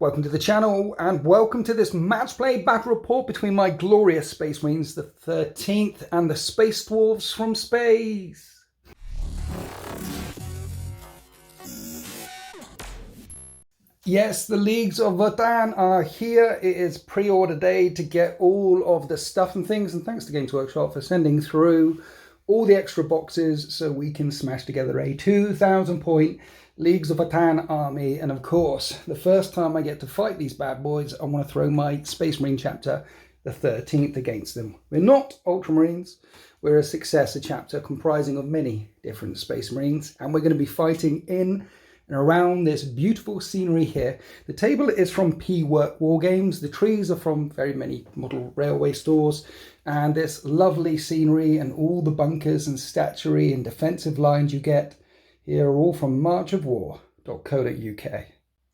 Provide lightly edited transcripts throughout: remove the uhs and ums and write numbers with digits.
Welcome to the channel and welcome to this match play battle report between my glorious Space Marines, the 13th, and the Space Dwarves from space. Yes, the Leagues of Votann are here. It is pre-order day to get all of the stuff and things, and thanks to Games Workshop for sending through all the extra boxes so we can smash together a 2,000 point Leagues of Votann army. And of course, the first time I get to fight these bad boys, I want to throw my Space Marine chapter, the 13th, against them. We're not Ultramarines, we're a successor chapter comprising of many different Space Marines, and we're going to be fighting in and around this beautiful scenery here. The table is from P-Work Wargames, the trees are from very many model railway stores, and this lovely scenery and all the bunkers and statuary and defensive lines you get here are all from marchofwar.co.uk. I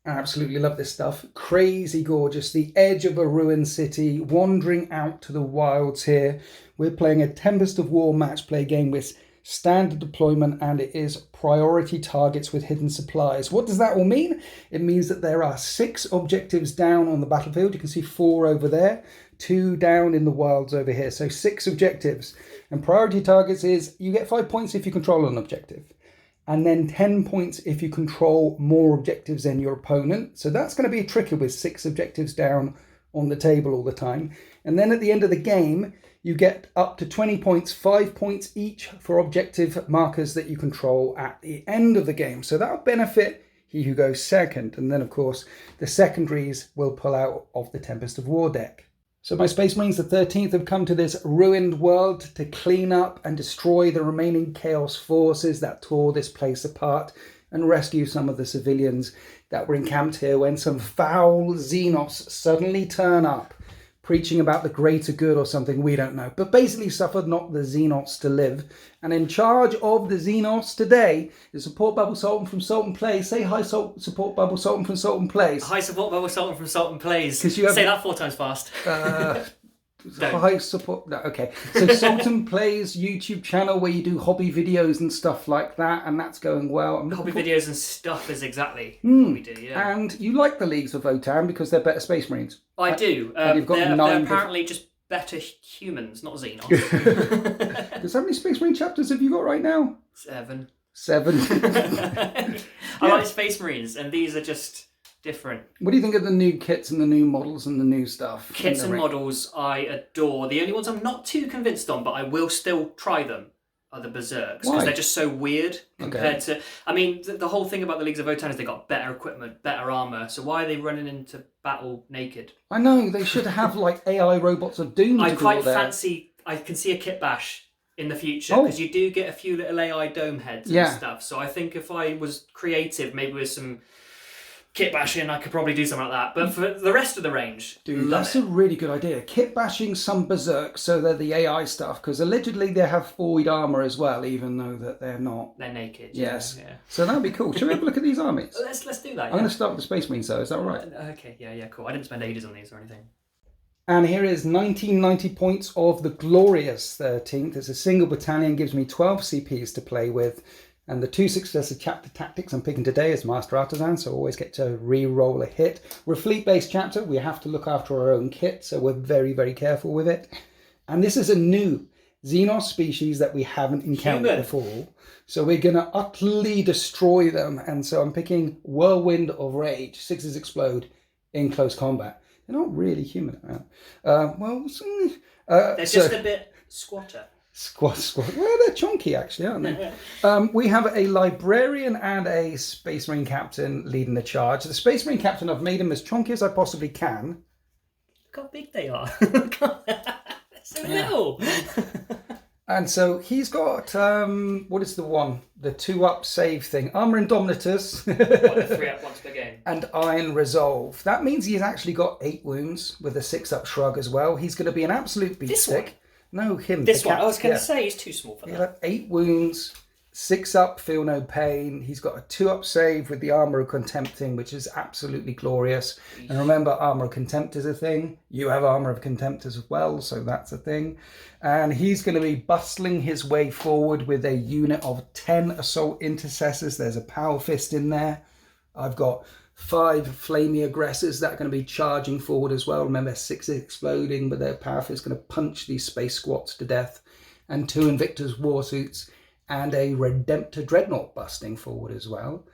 absolutely love this stuff. Crazy gorgeous. The edge of a ruined city, wandering out to the wilds here. We're playing a Tempest of War match play game with standard deployment, and it is priority targets with hidden supplies. What does that all mean? It means that there are 6 objectives down on the battlefield. You can see 4 over there, 2 down in the wilds over here. So 6 objectives. And priority targets is you get 5 points if you control an objective, and then 10 points if you control more objectives than your opponent. So that's going to be tricky with 6 objectives down on the table all the time. And then at the end of the game, you get up to 20 points, 5 points each for objective markers that you control at the end of the game. So that'll benefit he who goes second. And then, of course, the secondaries will pull out of the Tempest of War deck. So my Space Marines, the 13th, have come to this ruined world to clean up and destroy the remaining Chaos forces that tore this place apart and rescue some of the civilians that were encamped here when some foul Xenos suddenly turn up, preaching about the greater good or something, we don't know. But basically suffered not the Xenos to live. And in charge of the Xenos today is Support Bubble Sultan from Sultan Plays. Say hi, Support Bubble Sultan from Sultan Plays. Hi, Support Bubble Sultan from Sultan Plays. Say that 4 times fast. Hi, support. No, okay. So Sultan Plays YouTube channel where you do hobby videos and stuff like that, and that's going well. Hobby videos and stuff is exactly what we do, yeah. And you like the Leagues of Votann because they're better Space Marines. I do. And you've got they're apparently just better humans, not Xenos. Because how many Space Marine chapters have you got right now? 7. 7. I like Space Marines, and these are just different. What do you think of the new kits and the new models and the new stuff? Kits and models I adore. The only ones I'm not too convinced on, but I will still try them, are the Berserks, because they're just so weird compared to... I mean, the whole thing about the Leagues of Votann is they got better equipment, better armour, so why are they running into battle naked? I know, they should have like AI robots of doom. I quite fancy... I can see a kit bash in the future, because you do get a few little AI dome heads and stuff, so I think if I was creative, maybe with some kit bashing, I could probably do something like that. But for the rest of the range, that's a really good idea. Kit bashing some Berserk, so they're the AI stuff, because allegedly they have void armor as well, even though that they're not. They're naked. Yes. Yeah. So that'd be cool. Shall we have a look at these armies? Let's do that. I'm going to start with the Space Marines, though. Is that all right? Okay. Yeah. Cool. I didn't spend ages on these or anything. And here is 1990 points of the glorious 13th. It's a single battalion, gives me 12 CPs to play with. And the 2 successor chapter tactics I'm picking today is Master Artisan, so I always get to re-roll a hit. We're a fleet-based chapter. We have to look after our own kit, so we're very, very careful with it. And this is a new Xenos species that we haven't encountered before. So we're going to utterly destroy them. And so I'm picking Whirlwind of Rage. 6s explode in close combat. They're not really human. They're just a bit squatter. Squat. Well, they're chunky, actually, aren't they? We have a librarian and a Space Marine captain leading the charge. The Space Marine captain, I've made him as chunky as I possibly can. Look how big they are. They're so little. And so he's got, what is the one? The 2-up save thing. Armor Indomitus. The 3-up once per game. And Iron Resolve. That means he's actually got 8 wounds with a 6-up shrug as well. He's going to be an absolute beat stick. No, him. This one. I was going to say he's too small for that. He'll have 8 wounds, 6-up, feel no pain. He's got a 2-up save with the Armour of Contempt thing, which is absolutely glorious. And remember, Armour of Contempt is a thing. You have Armour of Contempt as well, so that's a thing. And he's going to be bustling his way forward with a unit of 10 Assault Intercessors. There's a Power Fist in there. I've got 5 flamey aggressors that are going to be charging forward as well. Remember, 6 is exploding, but their power is going to punch these space squats to death. And 2 Invictus Warsuits and a Redemptor Dreadnought busting forward as well.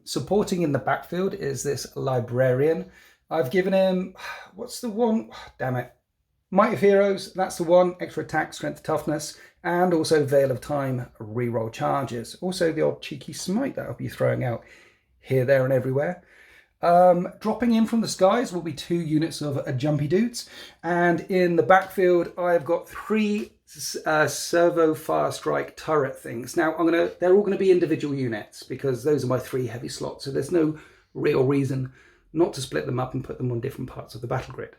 Supporting in the backfield is this Librarian. I've given him, what's the one? Damn it. Might of Heroes, that's the one. Extra attack, strength, toughness, and also Veil of Time reroll charges. Also the odd cheeky smite that I'll be throwing out here, there, and everywhere. Dropping in from the skies will be 2 units of Jumpy Dudes. And in the backfield, I've got 3 Servo Fire Strike turret things. Now, they're all going to be individual units because those are my 3 heavy slots. So there's no real reason not to split them up and put them on different parts of the battle grid.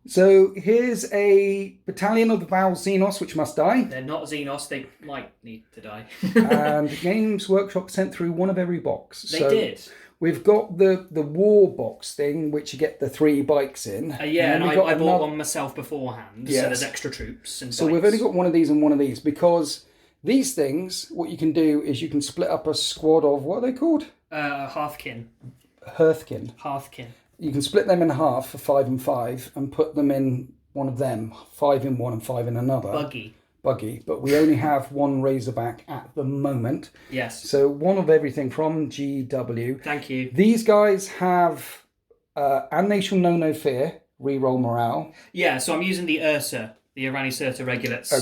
So here's a battalion of the Val Xenos, which must die. They're not Xenos, they might need to die. And Games Workshop sent through one of every box. They did. We've got the war box thing, which you get the 3 bikes in. Yeah, and I bought one myself beforehand, yes. So there's extra troops and so bikes. We've only got one of these and one of these, because these things, what you can do is you can split up a squad of, what are they called? Hearthkin. Hearthkin. You can split them in half for 5 and 5 and put them in one of them, 5 in one and 5 in another. Buggy, but we only have 1 Razorback at the moment. Yes. So one of everything from GW. Thank you. These guys have And They Shall Know No Fear, reroll morale. Yeah, so I'm using the Ursa, the Irani Surta Regulates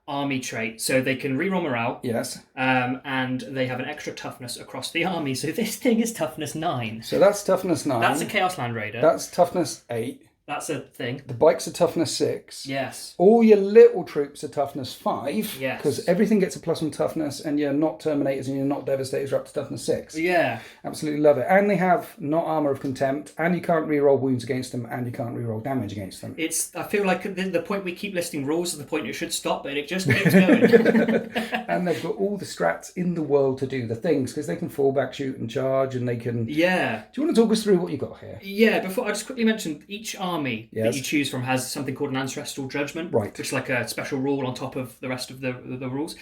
army trait. So they can reroll morale. Yes. And they have an extra toughness across the army. So this thing is toughness 9. So that's toughness 9. That's a Chaos Land Raider. That's toughness 8. That's a thing. The bikes are toughness 6. Yes. All your little troops are toughness 5. Yes. Because everything gets a +1 toughness, and you're not Terminators and you're not Devastators are up to toughness 6. Yeah. Absolutely love it. And they have not Armour of Contempt, and you can't reroll wounds against them, and you can't reroll damage against them. I feel like the point we keep listing rules is the point it should stop, but it just keeps going. And they've got all the strats in the world to do the things, because they can fall back, shoot, and charge, and they can... Yeah. Do you want to talk us through what you've got here? Yeah, before I just quickly mentioned, each army that you choose from has something called an Ancestral Judgment, right, which is like a special rule on top of the rest of the rules.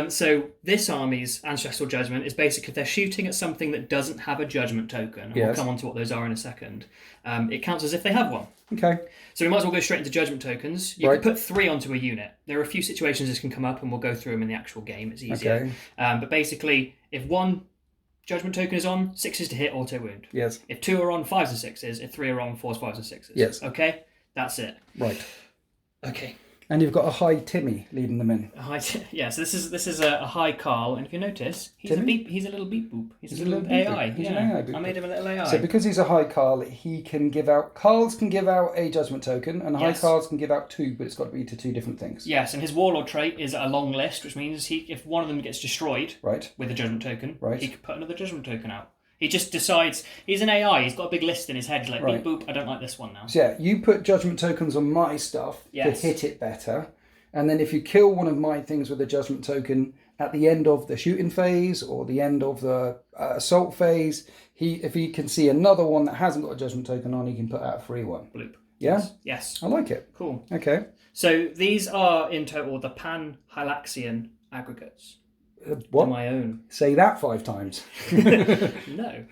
So this army's Ancestral Judgment is basically if they're shooting at something that doesn't have a judgment token, and we'll come on to what those are in a second, it counts as if they have one. Okay. So we might as well go straight into judgment tokens. You can put 3 onto a unit. There are a few situations this can come up, and we'll go through them in the actual game. It's easier. Okay. But basically, if 1 judgment token is on, 6 is to hit, auto wound. Yes. If 2 are on, 5s and 6s. If 3 are on, 4s, 5s and 6s. Yes. Okay? That's it. Right. Okay. And you've got a high Timmy leading them in. Yeah, so this is a high Carl, and if you notice, he's a little beep boop. He's a little AI. He's an AI boop. I made him a little AI. So because he's a high Carl, he can give out... Carls can give out a judgment token, and high Carls can give out 2, but it's got to be to 2 different things. Yes, and his Warlord trait is a long list, which means if one of them gets destroyed with a judgment token, he can put another judgment token out. He just decides, he's an AI, he's got a big list in his head, he's like, beep boop, I don't like this one now. So yeah, you put judgment tokens on my stuff to hit it better, and then if you kill one of my things with a judgment token at the end of the shooting phase or the end of the assault phase, if he can see another one that hasn't got a judgment token on, he can put out a free one. Bloop. Yeah? Yes. I like it. Cool. Okay. So these are, in total, the Pan-Hylaxian aggregates. What? On my own. Say that 5 times. No.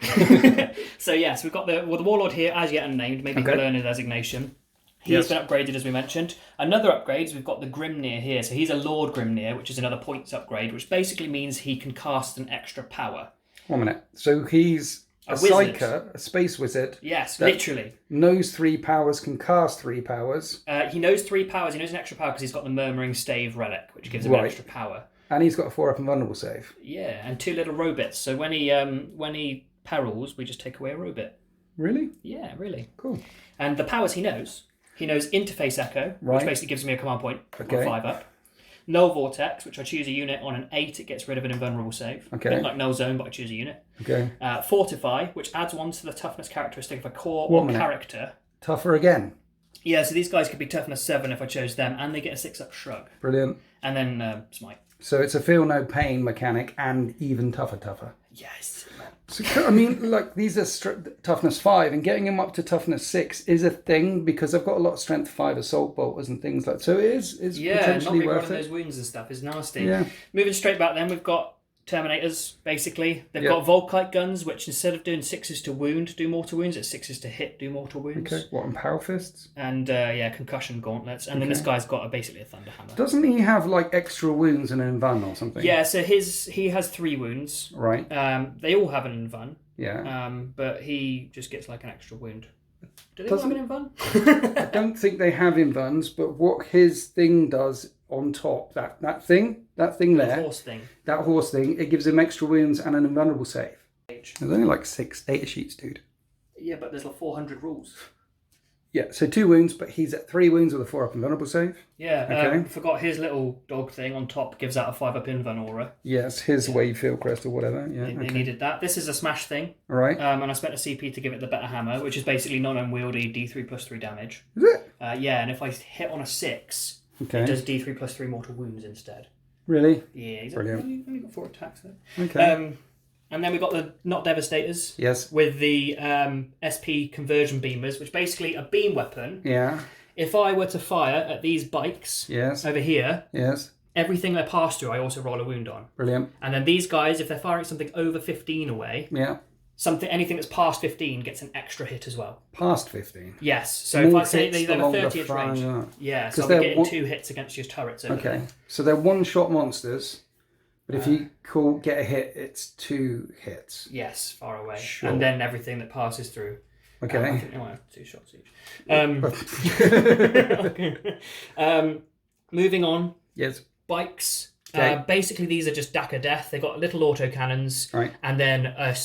So yes, we've got the Warlord here, as yet unnamed. Maybe he'll earn a designation. He's been upgraded, as we mentioned. Another upgrade is we've got the Grimnir here. So he's a Lord Grimnir, which is another points upgrade, which basically means he can cast an extra power. 1 minute. So he's a Psyker, a space wizard. Yes, literally. Knows 3 powers, can cast 3 powers. He knows 3 powers. He knows an extra power because he's got the Murmuring Stave Relic, which gives him an extra power. And he's got a 4-up and vulnerable save. Yeah, and 2 little robits. So when he perils, we just take away a robit. Really? Yeah, really. Cool. And the powers he knows Interface Echo, which basically gives me a command point on 5 up. Null Vortex, which I choose a unit on an 8, it gets rid of an invulnerable save. Okay. A bit like Null Zone, but I choose a unit. Okay. Fortify, which adds 1 to the toughness characteristic of a core or character. Tougher again. Yeah, so these guys could be toughness 7 if I chose them, and they get a 6-up shrug. Brilliant. And then Smite. So it's a feel no pain mechanic and even tougher. Yes. So, I mean, like, these are toughness 5, and getting them up to toughness 6 is a thing because I've got a lot of strength 5 assault bolters and things like that. So it's potentially not worth one it. of those wounds and stuff is nasty. Yeah. Moving straight back then, we've got Terminators, basically. They've got Volkite guns, which instead of doing 6s to wound, do mortal wounds. It's 6s to hit, do mortal wounds. Okay. What, and power fists? And concussion gauntlets. And then this guy's got basically a thunder hammer. Doesn't he have like extra wounds and an invuln or something? Yeah, so he has 3 wounds. Right. They all have an invuln. Yeah. But he just gets like an extra wound. Do they all have an invuln? I don't think they have invulns, but what his thing does on top, that thing there, that horse thing, it gives him extra wounds and an invulnerable save. There's only like 6 data sheets, dude. Yeah, but there's like 400 rules. Yeah, so 2 wounds, but he's at 3 wounds with a 4-up invulnerable save. Yeah, okay. Forgot his little dog thing on top gives out a 5-up invuln aura. Yes, his wave field crest or whatever. Yeah, they needed that. This is a smash thing. All right. And I spent a CP to give it the better hammer, which is basically non-unwieldy D3 plus 3 damage. Is it? Yeah, and if I hit on a 6, it does D3 plus 3 mortal wounds instead. Really? Yeah, he's brilliant. Only got 4 attacks though. Okay. And then we've got the Not Devastators. Yes. With the SP conversion beamers, which basically a beam weapon. Yeah. If I were to fire at these bikes over here, everything they pass through, I also roll a wound on. Brilliant. And then these guys, if they're firing something over 15 away, anything that's past 15 gets an extra hit as well. Past 15? Yes. So if I say they have a 30 inch range. Yeah, so I'll be getting 2 hits against your turrets over there. So they're one-shot monsters. But if you get a hit, it's 2 hits. Yes, far away. Sure. And then everything that passes through. Okay. I think they might have 2 shots each. Moving on. Yes. Bikes. Okay. Basically, these are just Daka Death. They've got little autocannons. Right. And then a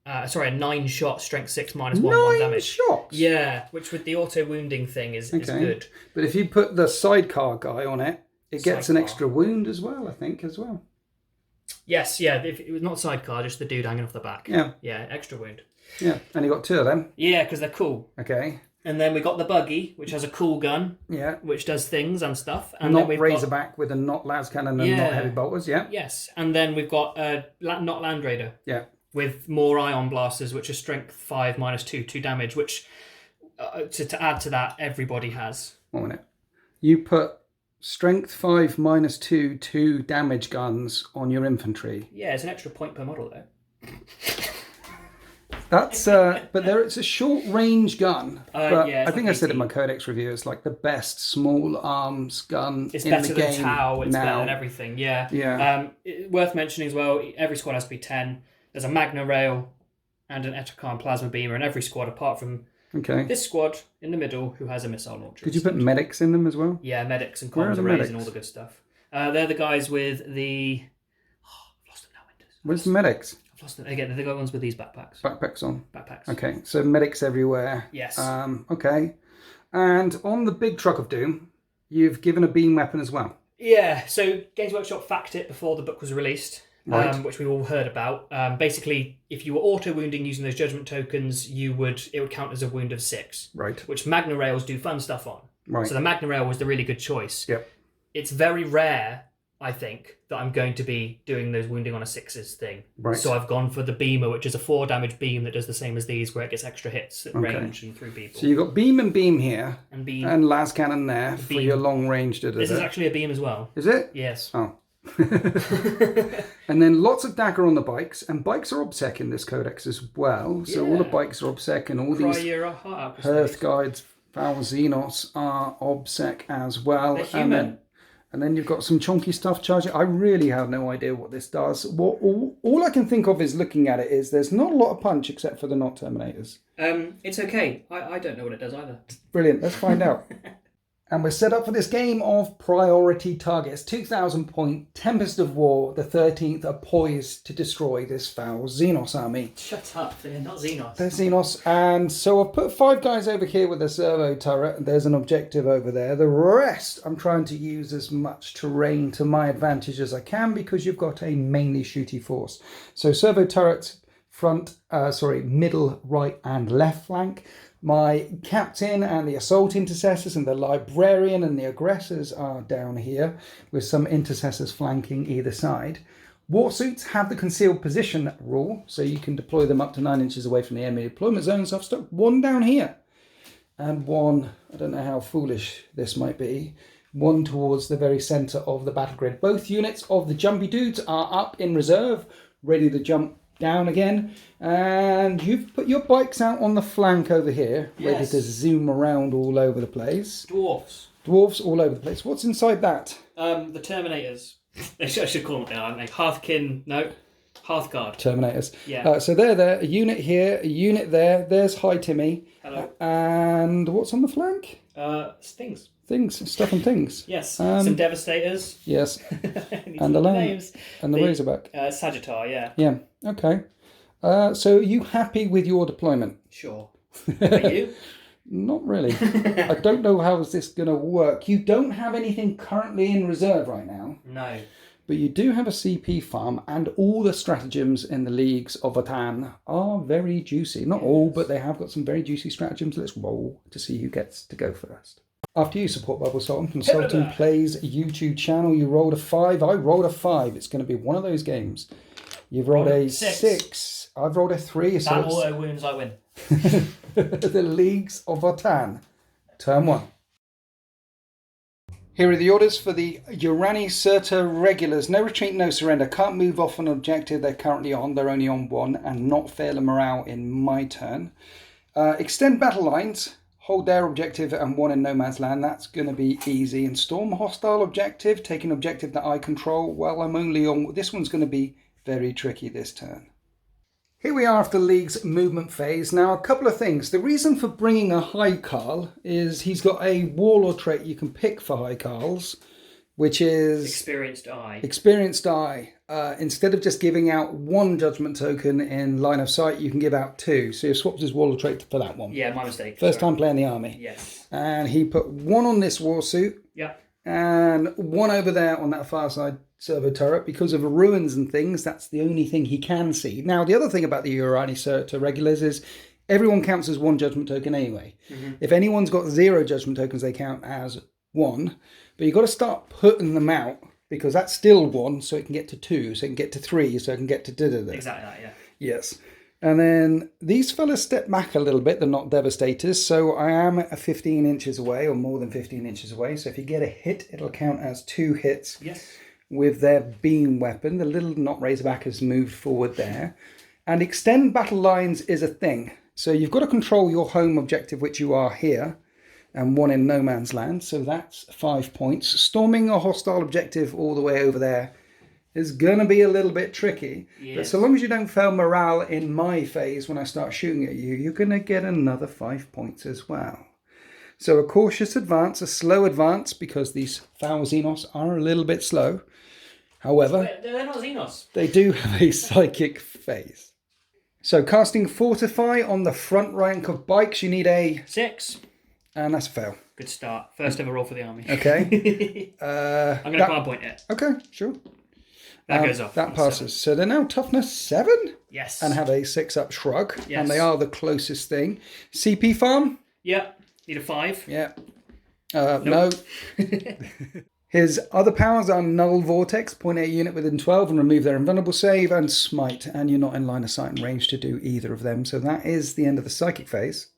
9-shot strength 6 minus 1 9 damage. shots? Yeah, which with the auto wounding thing is good. But if you put the sidecar guy on it, it gets an extra wound as well, I think, as well. Yes, yeah. If it was not sidecar, just the dude hanging off the back. Yeah. Yeah, extra wound. Yeah, and you got 2 of them. Yeah, because they're cool. Okay. And then we got the buggy, which has a cool gun. Yeah. Which does things and stuff. And not then we've Razorback with a not las cannon and not heavy bolters. Yeah. Yes, and then we've got not Land Raider. Yeah. With more ion blasters, which are strength 5 minus 2 damage. Which to add to that, everybody has. 1 minute. You put strength 5 minus 2 damage guns on your infantry. Yeah, it's an extra point per model though. That's but it's a short range gun. But I think I said in my Codex review, it's like the best small arms gun it's in the game. It's better than Tau. It's now. better than everything. Yeah. Yeah. Worth mentioning as well. Every squad has to be 10. There's a Magna Rail and an Etokan plasma beamer in every squad, apart from this squad in the middle who has a missile launcher. Did you put medics in them as well? Yeah, medics and comms arrays and all the good stuff. They're the guys with the. I've lost them now, Winters. Where's the medics? I've lost them again. They're the ones with these backpacks. Backpacks on. Backpacks. Okay, so medics everywhere. Yes. Okay, and on the big truck of doom, you've given a beam weapon as well. Yeah. So Games Workshop fact it before the book was released. Right. Which we all heard about. Basically, if you were auto wounding using those judgment tokens, it would count as a wound of 6. Right. Which Magna Rails do fun stuff on. Right. So the Magna Rail was the really good choice. Yep. It's very rare, I think, that I'm going to be doing those wounding on a 6s thing. Right. So I've gone for the Beamer, which is a 4 damage beam that does the same as these, where it gets extra hits at range and through people. So you've got beam and beam here, and las cannon there for your long range. This is actually a beam as well. Is it? Yes. Oh. And then lots of dagger on the bikes, and bikes are obsec in this codex as well. So all the bikes are obsec, and all these Hearth Guides, Val Xenos are obsec as well. They're human. And then you've got some chunky stuff charging. I really have no idea what this does. All I can think of is looking at it is there's not a lot of punch except for the not Terminators. It's okay. I don't know what it does either. Brilliant. Let's find out. And we're set up for this game of priority targets. 2,000 point Tempest of War. The 13th are poised to destroy this foul Xenos army. Shut up, they're not Xenos. They're Xenos. And so I've put 5 guys over here with a servo turret. There's an objective over there. The rest, I'm trying to use as much terrain to my advantage as I can because you've got a mainly shooty force. So servo turrets, middle, right and left flank. My captain and the assault intercessors and the librarian and the aggressors are down here with some intercessors flanking either side. Warsuits have the concealed position rule, so you can deploy them up to 9 inches away from the enemy deployment zone. So I've stuck 1 down here and 1, I don't know how foolish this might be, one towards the very centre of the battle grid. Both units of the jumpy dudes are up in reserve, ready to jump down again. And you've put your bikes out on the flank over here, ready to zoom around all over the place. Dwarfs all over the place. What's inside that? The Terminators. I should call them now, aren't they? Hearthguard. Terminators. Yeah. So they're there. A unit here, a unit there. There's Hi Timmy. Hello. And what's on the flank? Things. Stuff and things. Yes. Some Devastators. Yes. And the names. And the Razorback. Sagittar, yeah. Yeah. Okay. So are you happy with your deployment? Sure. Are you? Not really. I don't know how is this going to work. You don't have anything currently in reserve right now. No. But you do have a CP farm, and all the stratagems in the Leagues of Votann are very juicy. Not all, but they have got some very juicy stratagems. Let's roll to see who gets to go first. After you, support Bible Sultan from Sultan Plays YouTube channel. You rolled a 5. I rolled a 5. It's going to be one of those games. You've rolled a 6. I've rolled a 3. So that auto wounds, I win. The Leagues of Votann. Turn 1. Here are the orders for the Urani Surta regulars. No retreat, no surrender. Can't move off an objective they're currently on. They're only on 1, and not fail a morale in my turn. Extend battle lines. Hold their objective and 1 in no man's land. That's going to be easy. And storm hostile objective. Take an objective that I control. Well, I'm only on... This one's going to be very tricky this turn. Here we are after League's movement phase. Now, a couple of things. The reason for bringing a High Carl is he's got a warlord trait you can pick for High Carls, which is... Experienced Eye. Experienced Eye. Instead of just giving out 1 judgment token in line of sight, you can give out 2. So you've swapped his warlord trait for that one. Yeah, my mistake. First time playing the army. Yes. And he put 1 on this war suit. Yeah. And 1 over there on that far side servo turret. Because of ruins and things, that's the only thing he can see. Now, the other thing about the Urani Surta regulars is everyone counts as 1 judgment token anyway. Mm-hmm. If anyone's got 0 judgment tokens, they count as 1. But you've got to start putting them out, because that's still 1, so it can get to 2, so it can get to 3, so it can get to da-da-da. Exactly that, yeah. Yes. And then these fellas step back a little bit. They're not devastators, so I am 15 inches away, or more than 15 inches away. So if you get a hit, it'll count as 2 hits. Yes. With their beam weapon. The little Not Razorback has moved forward there. And extend battle lines is a thing. So you've got to control your home objective, which you are here, and 1 in no man's land. So that's 5 points. Storming a hostile objective all the way over there is going to be a little bit tricky. Yes. But so long as you don't fail morale in my phase when I start shooting at you, you're going to get another 5 points as well. So a cautious advance, a slow advance, because these foul Xenos are a little bit slow. However, they're not Xenos. They do have a psychic phase. So casting Fortify on the front rank of bikes, you need a 6. And that's a fail. Good start. First ever roll for the army. Okay. I'm going to command point it. Okay, sure. That goes off. That passes. 7. So they're now toughness 7? Yes. And have a 6-up shrug. Yes. And they are the closest thing. CP farm? Yeah. Need a 5. Yeah. Nope. No. His other powers are Null Vortex, point a unit within 12 and remove their invulnerable save, and Smite. And you're not in line of sight and range to do either of them. So that is the end of the psychic phase.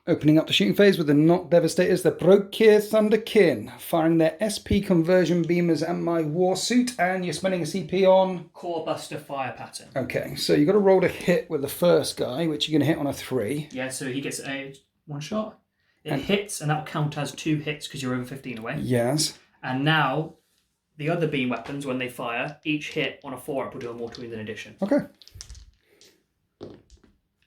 Opening up the shooting phase with the Not Devastators, the Brokir Thunderkin, firing their SP conversion beamers at my war suit, and you're spending a CP on... Core Buster Fire Pattern. Okay, so you've got to roll to hit with the first guy, which you're going to hit on a 3. Yeah, so he gets a 1 shot. It hits, and that will count as 2 hits because you're over 15 away. Yes. And now, the other beam weapons, when they fire, each hit on a 4-up will do a mortal wound in addition. Okay. They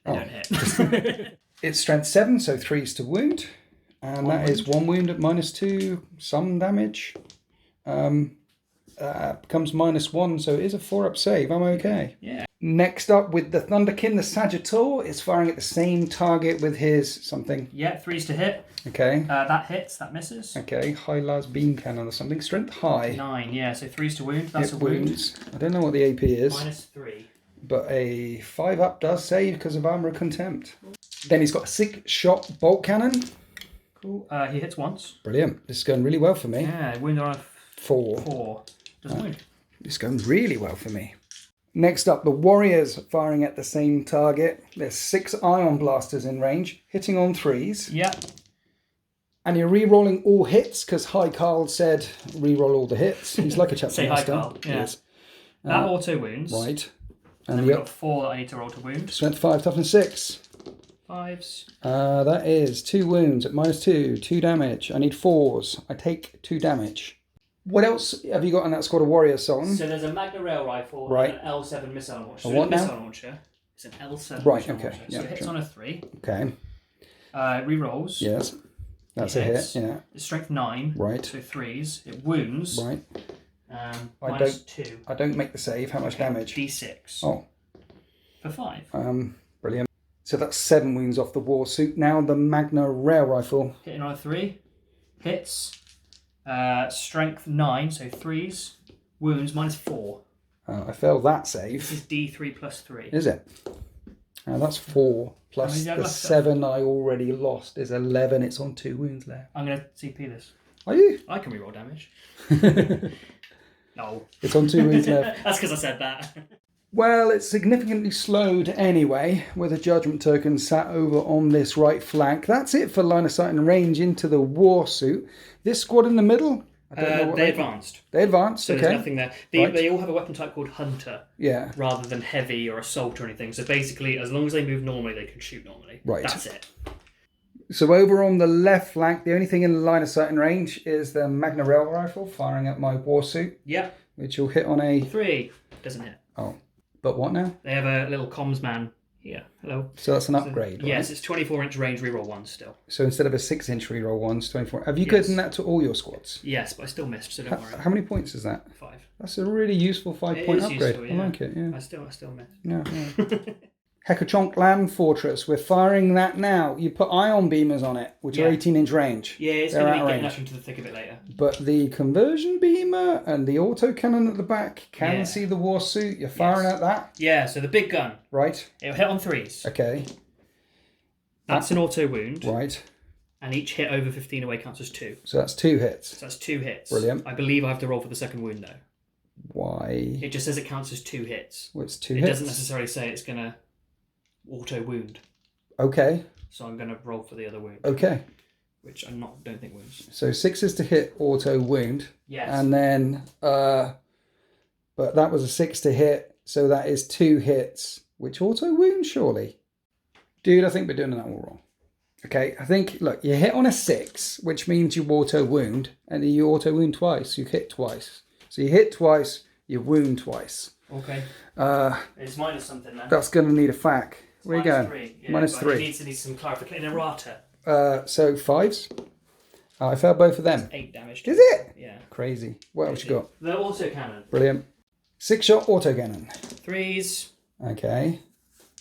don't hit. It's strength 7, so 3's to wound. And that is 1 wound at -2, some damage. Becomes -1, so it is a 4-up save. I'm okay. Yeah. Next up with the Thunderkin, the Sagittar is firing at the same target with his something. Yeah, 3's to hit. Okay. That hits, that misses. Okay, high las beam cannon or something. Strength high. 9, yeah, so 3's to wound. That's a wound. Wounds. I don't know what the AP is. -3. But a 5-up does save because of Armor of Contempt. Then he's got a 6-shot bolt cannon. Cool. He hits once. Brilliant. This is going really well for me. Yeah, wound on a 4. 4. Doesn't wound. It's going really well for me. Next up, the Warriors firing at the same target. There's 6 ion blasters in range, hitting on 3s. Yeah. And you're re-rolling all hits, because Hi Carl said re-roll all the hits. He's like a chapter Say master. hi, Carl. Yeah. That auto wounds. Right. And then we've got 4 that I need to roll to wound. Strength 5, toughness 6. 5s. That is 2 wounds at -2, 2 damage. I need 4s. I take 2 damage. What else have you got on that squad of warriors, Sultan? So there's a Magna Rail Rifle Right. and an L7 missile launcher. So what now? missile launcher. It's an L7 Right, missile okay. launcher. Yeah, So it hits sure. on a 3. Okay. Rerolls. Yes. That's a hits. hit, yeah. It's strength 9. Right. So 3s. It wounds. Right. -2. I don't make the save. How much damage? D6. Oh. For 5. Brilliant. So that's 7 wounds off the war suit. Now the Magna Rail Rifle. Hitting on a 3. Hits. Strength 9, so 3s. Wounds -4. I failed that This save. is D3 plus 3. Is it? That's 4. Plus How many have the I left? 7 I already lost is 11. It's on 2 wounds left. I'm going to CP this. Are you? I can reroll damage. No. It's on 2 wounds left. That's because I said that. Well, it's significantly slowed anyway, with a judgment token sat over on this right flank. That's it for line of sight and range into the war suit. This squad in the middle, I don't know what they advanced. They advanced, So okay. there's nothing there. Right. They all have a weapon type called Hunter, Yeah, rather than Heavy or Assault or anything. So basically, as long as they move normally, they can shoot normally. Right. That's it. so over on the left flank, the only thing in line of sight and range is the Magna Rail Rifle firing at my war suit, Yep. which will hit on a... 3. Doesn't hit. Oh, but what now? They have a little comms man here. Hello. So that's an upgrade, right? Yes, it's 24-inch range reroll 1 still. So instead of a 6-inch reroll ones, 24. Have you Yes. given that to all your squads? Yes, but I still missed, so don't worry. How many points is that? 5. That's a really useful It 5-point is upgrade. useful, I like it, yeah. I still missed. Yeah, yeah. Hekachonk Land Fortress. We're firing that now. You put ion beamers on it, which are 18-inch range. Yeah, it's They're going to out be of getting range. us into the thick of it later. But the conversion beamer and the autocannon at the back can Yeah. see the war suit. You're firing at that, Yeah, so the big gun, right? it'll hit on 3s. Okay, That's an auto wound, right. and each hit over 15 away counts as 2. So that's 2 hits. So that's 2 hits. Brilliant. I believe I have to roll for the second wound though. Why? It just says it counts as 2 hits. Well, it's 2 It hits. doesn't necessarily say it's going to auto wound. Okay, So I'm going to roll for the other wound, okay. which I don't think wounds. So 6 is to hit auto wound. Yes. And then, but that was a 6 to hit, so that is 2 hits, which auto wound, surely. Dude, I think we're doing that all wrong. Okay, I think, look, you hit on a 6, which means you auto wound, and you auto wound twice, you hit twice. So you hit twice, you wound twice. Okay. It's minus something then. That's going to need a fac. Where you going? 3. Yeah, Minus but 3. It needs some clarification. Errata. So 5s. I failed both of them. 8 damage. Is it? Yeah. Crazy. What else you got? The auto cannon. Brilliant. 6-shot autocannon. 3s. Okay.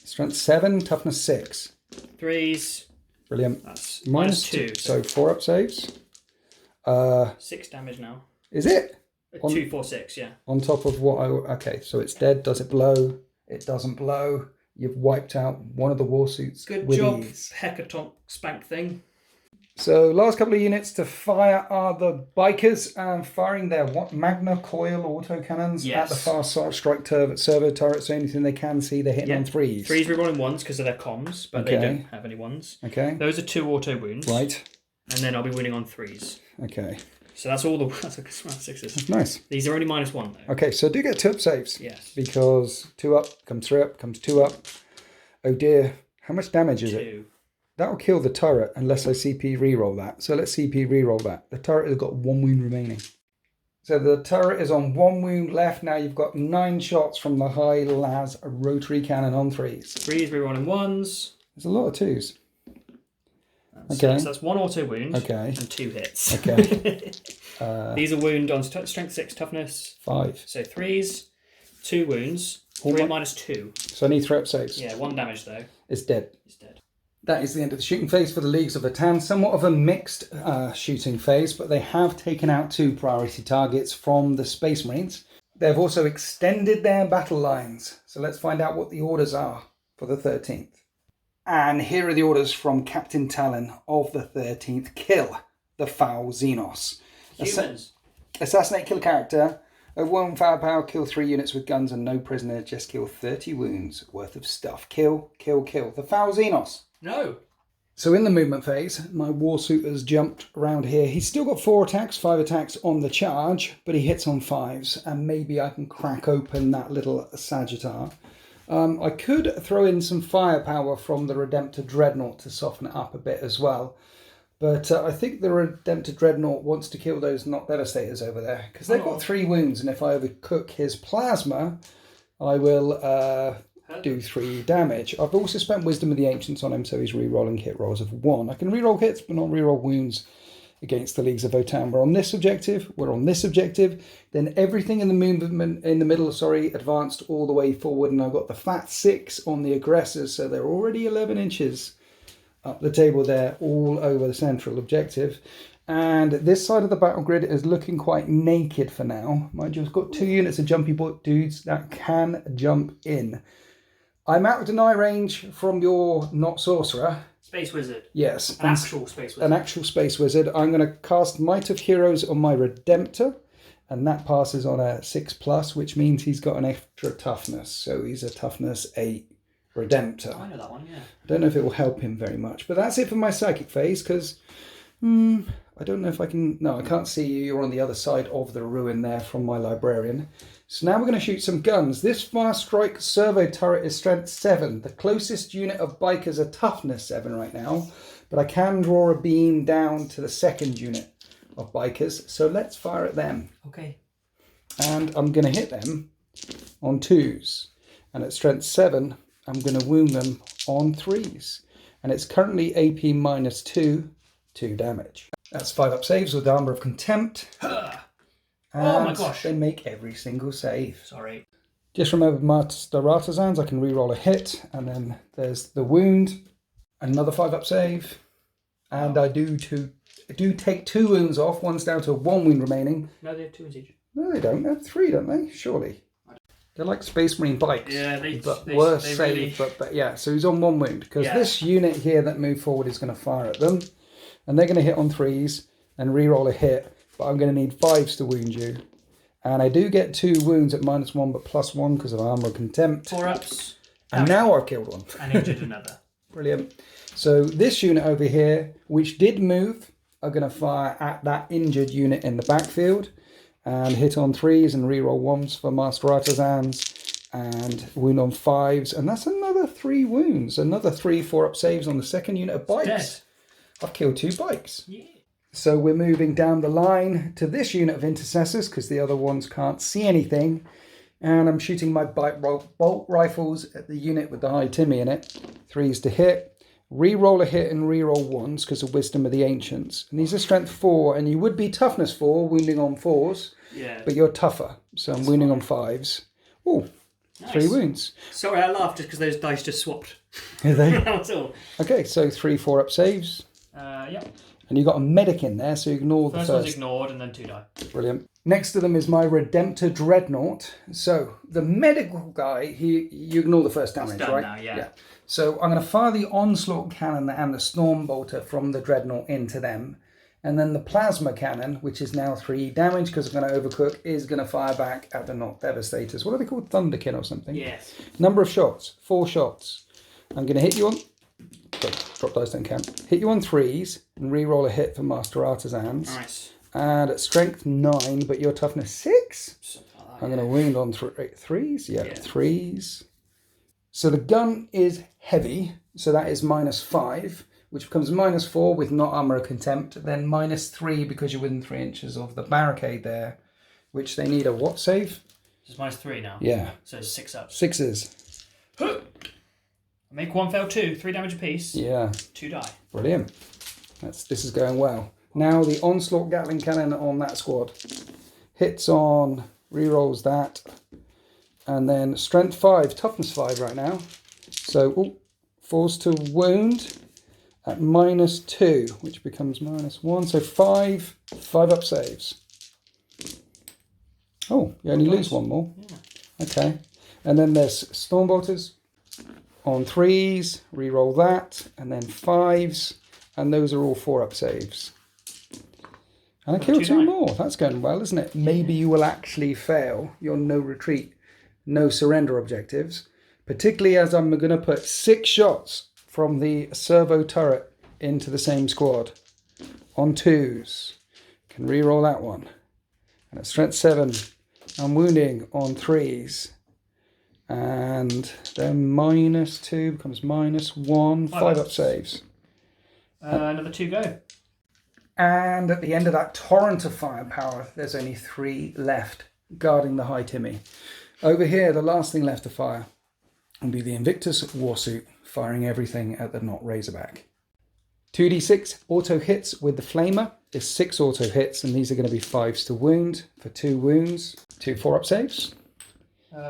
Strength 7, toughness 6. 3s. Brilliant. That's Minus -2. So 4 up saves. 6 damage now. Is it? 2, 4, 6, yeah. On top of what I... Okay, so it's dead. Does it blow? It doesn't blow. You've wiped out one of the war suits Good with job, ease. Hecatonk spank thing. So last couple of units to fire are the bikers firing their Magna coil autocannons at Yes. the fast strike servo turrets. The only thing they can see, they're hitting on 3s. 3s rerolling 1s because of their comms, but they Okay. don't have any 1s. Okay. Those are 2 auto wounds. Right. And then I'll be winning on 3s. Okay. So that's all the... That's like 6s. Nice. These are only -1 though. Okay, so do get 2 up saves. Yes. Because 2 up comes 3 up, comes 2 up. Oh dear. How much damage is it? 2. That'll kill the turret unless I CP reroll that. So let's CP reroll that. The turret has got 1 wound remaining. So the turret is on 1 wound left. Now you've got 9 shots from the high las rotary cannon on 3s. 3s rerolling 1s. There's a lot of 2s. So that's 1 auto wound. Okay. And 2 hits. Okay. These are wound on strength 6 toughness. 5. So 3s, 2 wounds. 3 -2. So I need 3 up saves. Yeah, 1 damage though. It's dead. It's dead. That is the end of the shooting phase for the Leagues of Votann. Somewhat of a mixed shooting phase, but they have taken out 2 priority targets from the Space Marines. They've also extended their battle lines. So let's find out what the orders are for the 13th. And here are the orders from Captain Talon of the 13th. Kill the foul Xenos. Humans. Assassinate, kill character. Over 1 firepower, kill 3 units with guns and no prisoners. Just kill 30 wounds worth of stuff. Kill, kill, kill. The foul Xenos. No. So in the movement phase, my Warsuit has jumped around here. He's still got 4 attacks, 5 attacks on the charge, but he hits on 5s, and maybe I can crack open that little Sagittar. I could throw in some firepower from the Redemptor Dreadnought to soften it up a bit as well. But I think the Redemptor Dreadnought wants to kill those Not Devastators over there, because they've got 3 wounds, and if I overcook his plasma, I will do 3 damage. I've also spent Wisdom of the Ancients on him, so he's re-rolling hit rolls of 1. I can re-roll hits, but not re-roll wounds against the Leagues of Votann. We're on this objective, then everything in the movement in the middle, advanced all the way forward, and I've got the fat 6 on the aggressors, so they're already 11 inches up the table there, all over the central objective. And this side of the battle grid is looking quite naked for now. Mind you, I've got 2 units of jumpy dudes that can jump in. I'm out of deny range from your Not Sorcerer. Space Wizard. Yes. An actual Space Wizard. An actual Space Wizard. I'm going to cast Might of Heroes on my Redemptor, and that passes on a 6+, which means he's got an extra toughness. So he's a toughness 8 Redemptor. I know that one, yeah. I don't know if it will help him very much, but that's it for my psychic phase, because I don't know if I can... No, I can't see you. You're on the other side of the ruin there from my librarian. So now we're going to shoot some guns. This Fast Strike servo turret is strength 7. The closest unit of bikers are toughness 7 right now, but I can draw a beam down to the second unit of bikers. So let's fire at them. Okay. And I'm going to hit them on 2s. And at strength 7, I'm going to wound them on 3s. And it's currently AP -2, 2 damage. That's 5 up saves with the Armour of Contempt. Oh my gosh. They make every single save. Sorry. Just remember Master Artisans, I can re-roll a hit, and then there's the wound, another 5 up save, and I do take 2 wounds off, one's down to 1 wound remaining. No, they have 2 wounds each. No, they don't. They have 3, don't they? Surely. They're like Space Marine bikes. Yeah, worse save, really... but yeah, so he's on 1 wound, because this unit here that moved forward is going to fire at them, and they're going to hit on 3s and re-roll a hit. But I'm going to need 5s to wound you. And I do get 2 wounds at -1, but +1 because of Armour of Contempt. 4 ups. And now I've killed one. And injured another. Brilliant. So this unit over here, which did move, are going to fire at that injured unit in the backfield. And hit on 3s and re-roll 1s for Master Artisans. And wound on 5s. And that's another 3 wounds. Another 3 4-up saves on the second unit of bikes. I've killed 2 bikes. Yeah. So we're moving down the line to this unit of intercessors because the other ones can't see anything. And I'm shooting my bolt rifles at the unit with the high Timmy in it. 3s to hit. Re-roll a hit and re-roll 1s because of Wisdom of the Ancients. And these are strength 4, and you would be toughness 4, wounding on 4s. Yeah. But you're tougher, so I'm wounding on 5s. Oh, nice. 3 wounds. Sorry, I laughed just because those dice just swapped. Are they? That's all. Okay, so 3 4-up saves. Yeah. And you've got a medic in there, so ignore the first. First one's ignored, and then 2 die. Brilliant. Next to them is my Redemptor Dreadnought. So the medical guy, you ignore the first damage, done right? Now, yeah. So I'm going to fire the Onslaught Cannon and the Storm Bolter from the Dreadnought into them. And then the Plasma Cannon, which is now 3 damage because I'm going to overcook, is going to fire back at the Not Devastators. What are they called? Thunderkin or something? Yes. Number of shots, 4 shots. I'm going to hit you on... Drop dice don't count. Hit you on 3s and re-roll a hit for Master Artisans. Nice. And at strength 9, but your toughness 6. I'm going to wound on 3s. Yeah, 3s. So the gun is heavy, so that is -5, which becomes -4 with not Armour of Contempt. Then -3 because you're within 3 inches of the barricade there, which they need a what save? It's -3 now. Yeah. So 6 ups. 6s. Make 1 fail 2, 3 damage apiece. Yeah. 2 die. Brilliant. This is going well. Now the Onslaught Gatling Cannon on that squad. Hits on, re-rolls that. And then strength 5, toughness 5 right now. So, forced to wound at -2, which becomes -1. So 5 up saves. Oh, you only lose 1 more. Yeah. Okay. And then there's Storm Bolters. On 3s, re-roll that, and then 5s, and those are all 4-up saves. And I killed 2 more. That's going well, isn't it? Maybe you will actually fail your no retreat, no surrender objectives, particularly as I'm going to put 6 shots from the servo turret into the same squad. On 2s. Can re-roll that one. And at strength 7, I'm wounding on 3s. And then -2 becomes -1. 5 up saves. Another 2 go. And at the end of that torrent of firepower, there's only 3 left guarding the High Timmy. Over here, the last thing left to fire will be the Invictus Warsuit, firing everything at the Not Razorback. 2d6 auto hits with the Flamer is 6 auto hits, and these are going to be 5s to wound for 2 wounds. 2 4-up saves.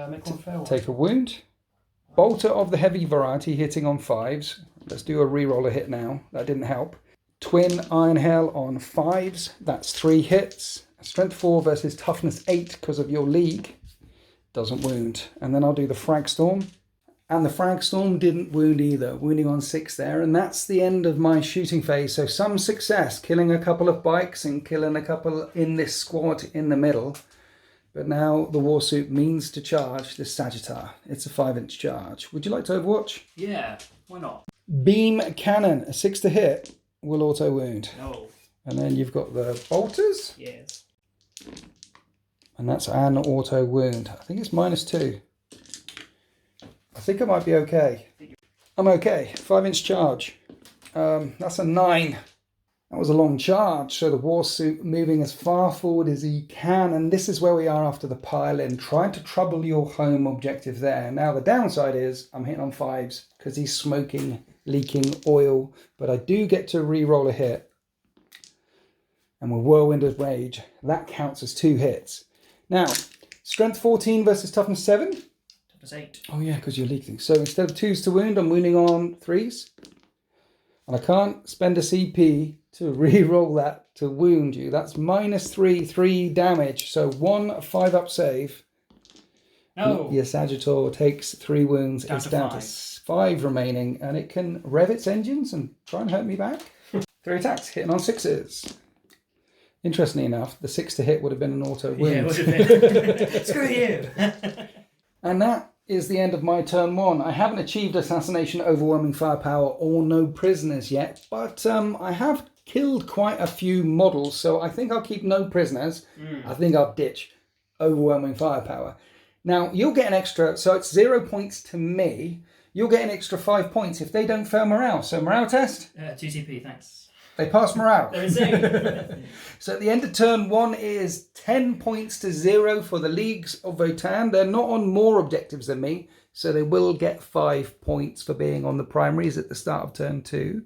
Make one fail. Take a wound. Bolter of the heavy variety hitting on 5s. Let's do a reroll a hit now. That didn't help. Twin Iron Hell on 5s. That's 3 hits. Strength 4 versus Toughness 8 because of your league. Doesn't wound. And then I'll do the Frag Storm. And the Frag Storm didn't wound either. Wounding on 6 there. And that's the end of my shooting phase. So some success. Killing a couple of bikes and killing a couple in this squad in the middle. But now the Warsuit means to charge this Sagittar. It's a 5-inch charge. Would you like to Overwatch? Yeah, why not? Beam Cannon. A 6 to hit will auto wound. No. And then you've got the bolters. Yes. And that's an auto wound. I think it's -2. I think I might be okay. I'm okay. 5-inch charge. That's a 9. That was a long charge. So the Warsuit moving as far forward as he can. And this is where we are after the pile-in. Trying to trouble your home objective there. Now the downside is I'm hitting on 5s because he's smoking, leaking oil. But I do get to re-roll a hit. And with Whirlwind of Rage, that counts as 2 hits. Now, Strength 14 versus Toughness 7. Toughness 8. Oh yeah, because you're leaking. So instead of 2s to wound, I'm wounding on 3s. And I can't spend a CP to re-roll that to wound you. That's -3, 3 damage. So 1 5-up save. No. Your Sagittar takes 3 wounds. Down it's to down 5. to 5 remaining. And it can rev its engines and try and hurt me back. 3 attacks, hitting on 6s. Interestingly enough, the 6 to hit would have been an auto wound. Yeah, it would have been. Screw you. And that is the end of my turn 1. I haven't achieved Assassination, Overwhelming Firepower, or no prisoners yet, but I have killed quite a few models, so I think I'll keep no prisoners. I think I'll ditch Overwhelming Firepower. Now, you'll get an extra, so it's 0 points to me. You'll get an extra 5 points if they don't fail morale. So morale test? 2 CP, thanks. They pass morale. They're insane. So at the end of turn 1 is 10 points to 0 for the Leagues of Votann. They're not on more objectives than me, so they will get 5 points for being on the primaries at the start of turn 2.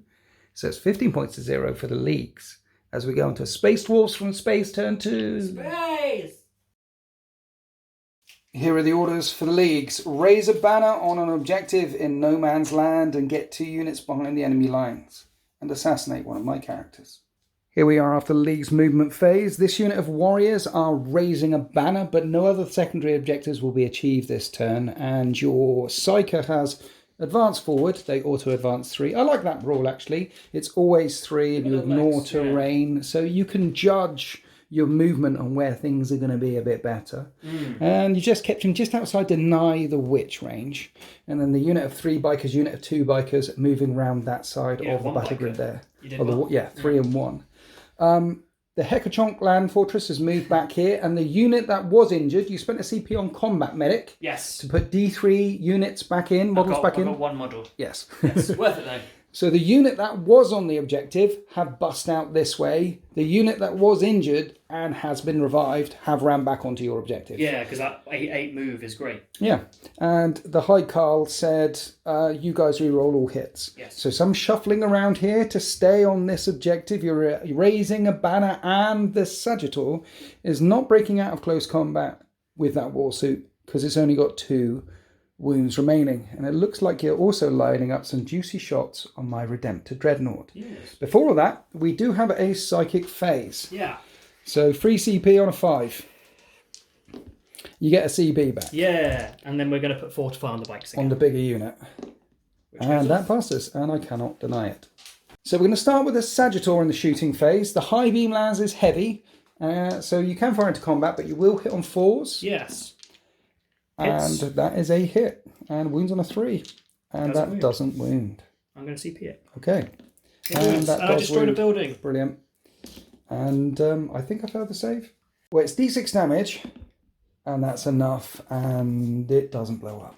So it's 15 points to 0 for the Leagues. As we go into Space Dwarfs from Space turn 2. Space! Here are the orders for the Leagues. Raise a banner on an objective in no man's land and get 2 units behind the enemy lines. And assassinate one of my characters. Here we are after the League's movement phase. This unit of warriors are raising a banner, but no other secondary objectives will be achieved this turn. And your Psyker has advanced forward. They auto-advance 3. I like that rule, actually. It's always 3 and you ignore terrain. So you can judge your movement on where things are going to be a bit better. And you just kept him just outside Deny the Witch range. And then the unit of 3 bikers, unit of 2 bikers moving around that side of the battle grid there. You did well. 3 and 1. The Hekachonk Land Fortress has moved back here, and the unit that was injured, you spent a CP on Combat Medic. Yes. To put D3 units back in, models back in. I've got 1 model. Yes. Yes, worth it though. So the unit that was on the objective have bust out this way. The unit that was injured and has been revived have ran back onto your objective. Yeah, because that 8 move is great. Yeah. And the High Carl said, you guys reroll all hits. Yes. So some shuffling around here to stay on this objective. You're raising a banner, and the Sagittar is not breaking out of close combat with that Warsuit because it's only got 2 wounds remaining, and it looks like you're also lining up some juicy shots on my Redemptor Dreadnought. Yes. Before all that, we do have a psychic phase. Yeah. So free CP on a 5. You get a CP back. Yeah, and then we're going to put Fortify on the bikes again. On the bigger unit. And that passes, and I cannot deny it. So we're going to start with a Sagittar in the shooting phase. The high beam lance is heavy, so you can fire into combat, but you will hit on 4s. Yes. And that is a hit. And wounds on a 3. And that doesn't wound. I'm going to CP it. Okay. And I destroyed a building. Brilliant. And I think I failed the save. Well, it's D6 damage, and that's enough, and it doesn't blow up.